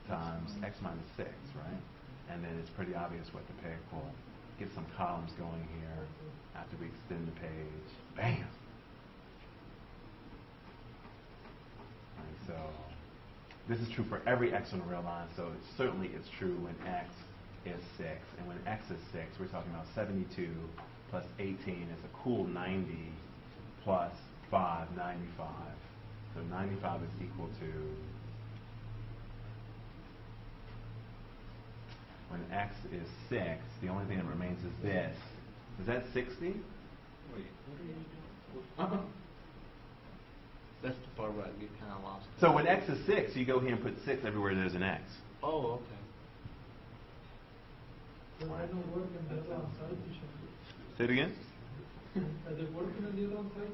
times x minus 6, right? And then it's pretty obvious what to pick. We'll get some columns going here after we extend the page. Bam! And so this is true for every x on the real line, so certainly it's true when x is 6. And when x is 6, we're talking about 72 plus 18 is a cool 90 plus 5, 95. So 95 is equal to, when x is 6, the only thing that remains is this. Is that 60? Wait, what are you doing? That's the part where I get kind of lost. So when x is 6, you go here and put 6 everywhere there's an x. Oh, okay. Does that not work in the other side? Say it again? Does it work in the other side?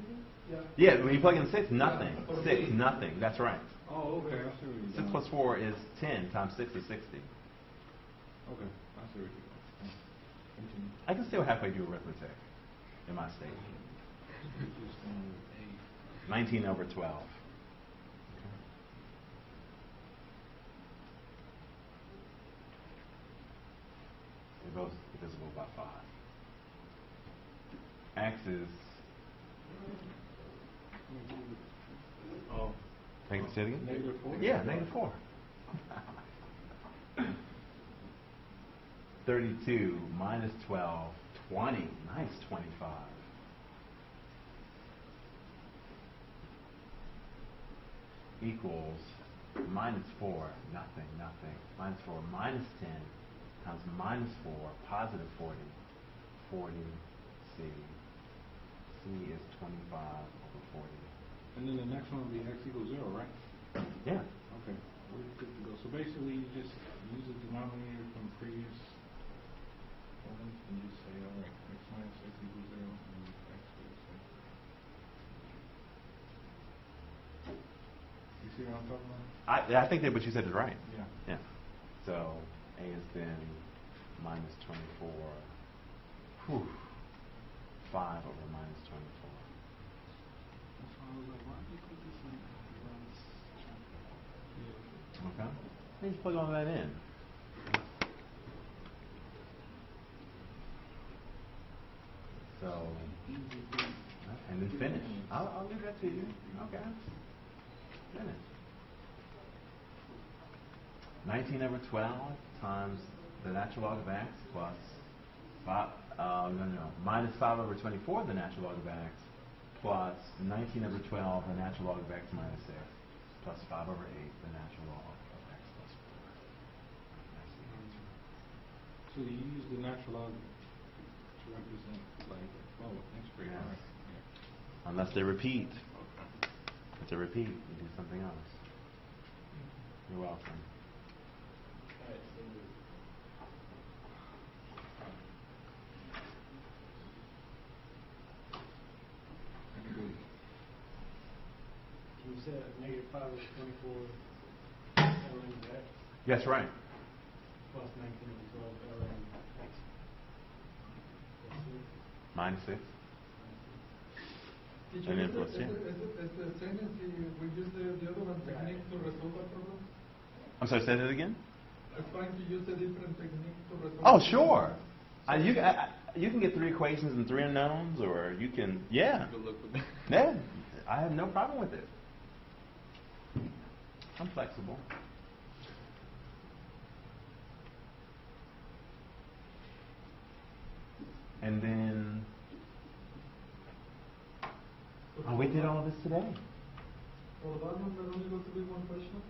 Yeah. Yeah, when you plug in 6, nothing. Yeah, 6, nothing. That's right. Oh, okay. I see what you're 6 doing. plus 4 is 10 times 6 is 60. Okay, I see what you're doing. Continue. I can still halfway do arithmetic in my state. 19 over 12. They're both divisible by 5. X is... Oh. Say it again? -4? Yeah, -4. 32 minus 12, 20. Nice, 25. Equals minus 4, nothing, nothing. Minus 4 minus 10 times minus 4, positive 40. 40, C. C is 25 over 40. And then the next one will be x equals 0, right? Yeah. Okay, we're good to go. So basically, you just use the denominator from previous ones and just say, all right, x minus x equals 0, and x equals 6. see what I'm talking about? I think that what you said is right. Yeah. Yeah. So A is then minus 24. Whew. 5 over minus 24. That's why I was like, why do you put this in? Okay. You just plug all that in. So, and then finish. I'll leave that to you. Okay. Finish. 19 over 12 times the natural log of x plus 5, minus 5 over 24, the natural log of x, plus 19 over 12, the natural log of x minus 6, plus 5 over 8, the natural log of x plus 4. So you use the natural log to represent, like, next grade, Yes. right? Yeah. Unless they repeat. Okay. If they repeat, you do something else. You're welcome. Alright, so you said negative 5 over 24 ln x Yes, right. plus 19 over 12 ln x plus 6. Minus 6. Teacher, And then is plus, it the same as we use the other one technique to resolve that problem? I'm sorry, say that again? It's fine to use a different technique to resolve. Oh, sure. You can get 3 equations and 3 unknowns, or you can, yeah. Good luck with that. Yeah, I have no problem with it. I'm flexible. And then, we did all this today. For that one, there only going to be one question?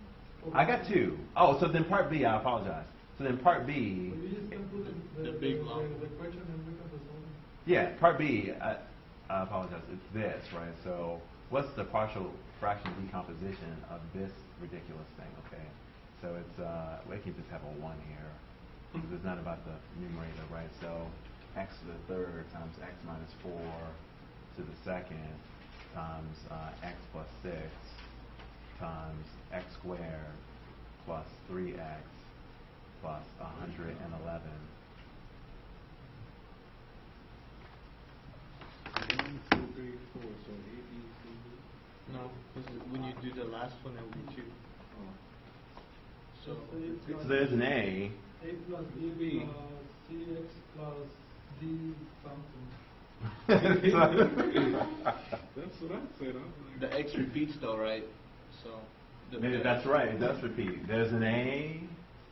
I got 2. Oh, so then part B, I apologize. So then part B, So you just can put The big long. the question and we can resolve it. yeah, part B, I apologize, it's this, right? So what's the partial fraction decomposition of this ridiculous thing, okay? So it's, we can just have a 1 here, because it's not about the numerator, right? So x to the third times x minus 4 to the second times x plus 6 times x squared plus 3x plus 111. 1, 2, 3, 4. So A, B, C, D. No, because when you do the last one, it will be 2. So So there's an A. A plus B B. plus CX plus D something. That's what I said. I was like, the x repeats though, right? So That's right, it does repeat. There's an A,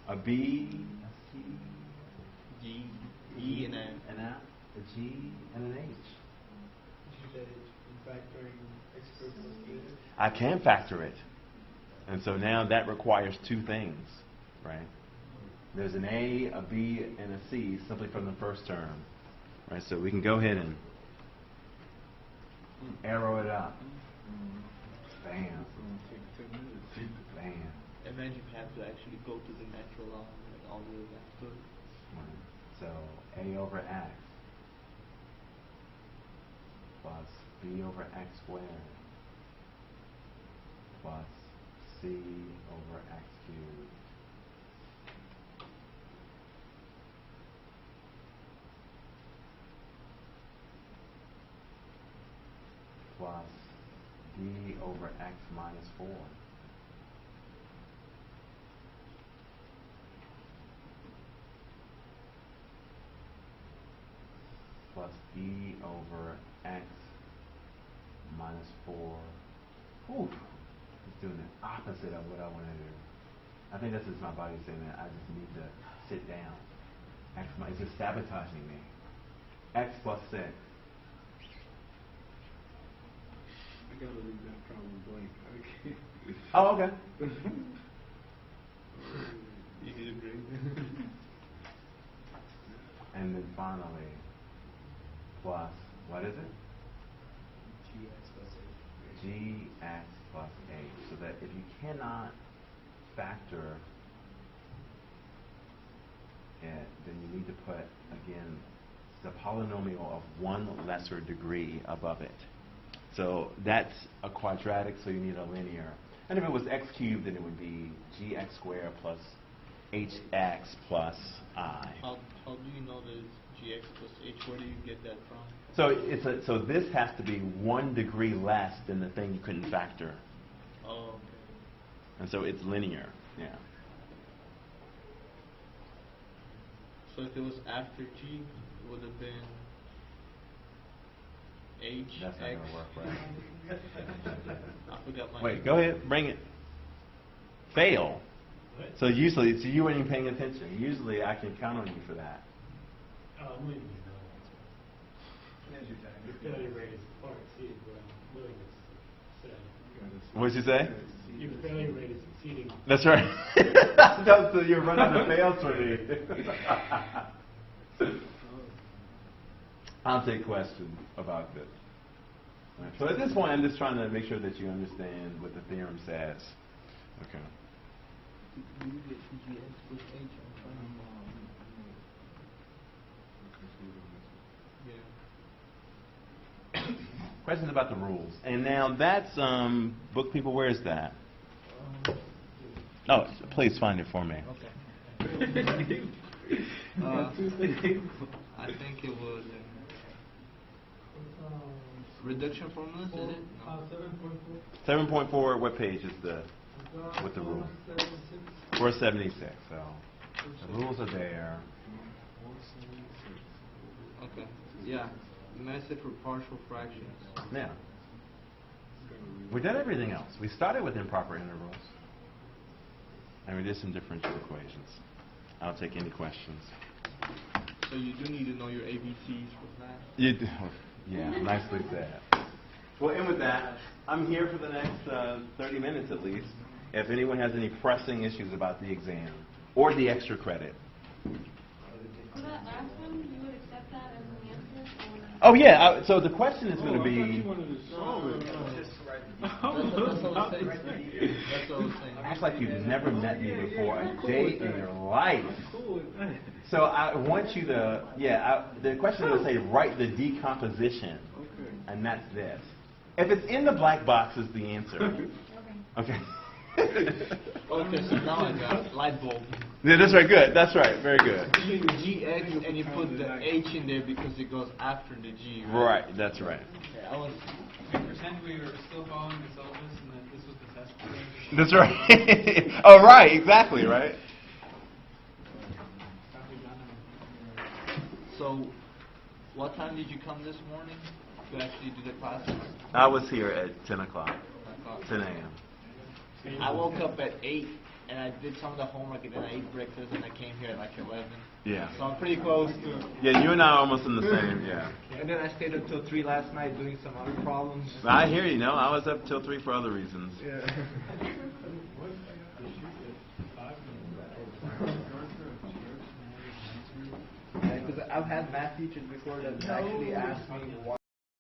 a B, a C, G, E, and N. an F, a G, and an H. You said in factoring x squared plus 8. I can factor it. And so now that requires 2 things, right? There's an A, a B, and a C simply from the first term. Right, so we can go ahead and arrow it up. Bam. it's going to take 10 minutes. Bam. Imagine you have to actually go to the natural log and all the way back to it. So A over X plus B over X squared plus C over X cubed plus D over X minus 4 plus E over X minus 4. Oof. It's doing the opposite of what I want to do. I think this is my body saying that I just need to sit down. It's just sabotaging me. X plus 6. I got to leave that problem blank. I can't. Oh, okay. You did great. And then finally, plus, what is it? GX plus 8. Gx plus 8. So that if you cannot factor it, then you need to put, again, the polynomial of 1 lesser degree above it. So that's a quadratic, so you need a linear. And if it was x cubed, then it would be gx squared plus hx plus I. How do you know that it's gx plus h? Where do you get that from? So this has to be 1 degree less than the thing you couldn't factor. Oh, okay. And so it's linear, yeah. So if it was after g, it would have been h, That's not x. going to work, right? I forgot my... Wait, go ahead, bring it. Fail. What? So usually, so you weren't even paying attention. Usually I can count on you for that. Oh, I'm leaving you know. Your failure rate is far exceeding what I'm willing to say. What'd you say? Your failure rate is exceeding. That's right. So you're running the fails for me. I'll take questions about this. Right. So at this point, I'm just trying to make sure that you understand what the theorem says. Okay. Do you get gx plus h on Yeah. Questions about the rules. And now that's, book people, where is that? Oh, please find it for me. Okay. I think it was reduction formulas, is it? No. 7.4. 7.4, what page is with the rule? 476. So the rules are there. Okay. Yeah. Method for partial fractions. Now, we did everything else. We started with improper intervals. And we did some differential equations. I'll take any questions. So you do need to know your ABCs for that? You do. Yeah, nicely said. Well, and with that, I'm here for the next 30 minutes at least. If anyone has any pressing issues about the exam or the extra credit. For that last one, you would accept that as an answer? Oh, yeah. So the question is going to I thought be... you wanted to solve it. That's what I was saying. Act like you've never met me before a day in your life. So I want you to, the question will say write the decomposition, and that's this. If it's in the black box, is the answer. Okay. Okay, so now I got it. Light bulb. Yeah, that's right. Good. That's right. Very good. You do gx and you put the h in there because it goes after the g, right? Right. That's right. Okay, I was... Pretend we were still following the syllabus and that this was the test. That's right. Oh, right. Exactly. Right. So, what time did you come this morning to actually do the classes? I was here at 10 o'clock. 10 a.m. I woke up at 8 and I did some of the homework and then I ate breakfast and I came here at like 11. Yeah. So I'm pretty close to... Yeah, you and I are almost in the same, yeah. And then I stayed up till 3 last night doing some other problems. I hear you. No, I was up till 3 for other reasons. Yeah. Because I've had math teachers before that actually asked me why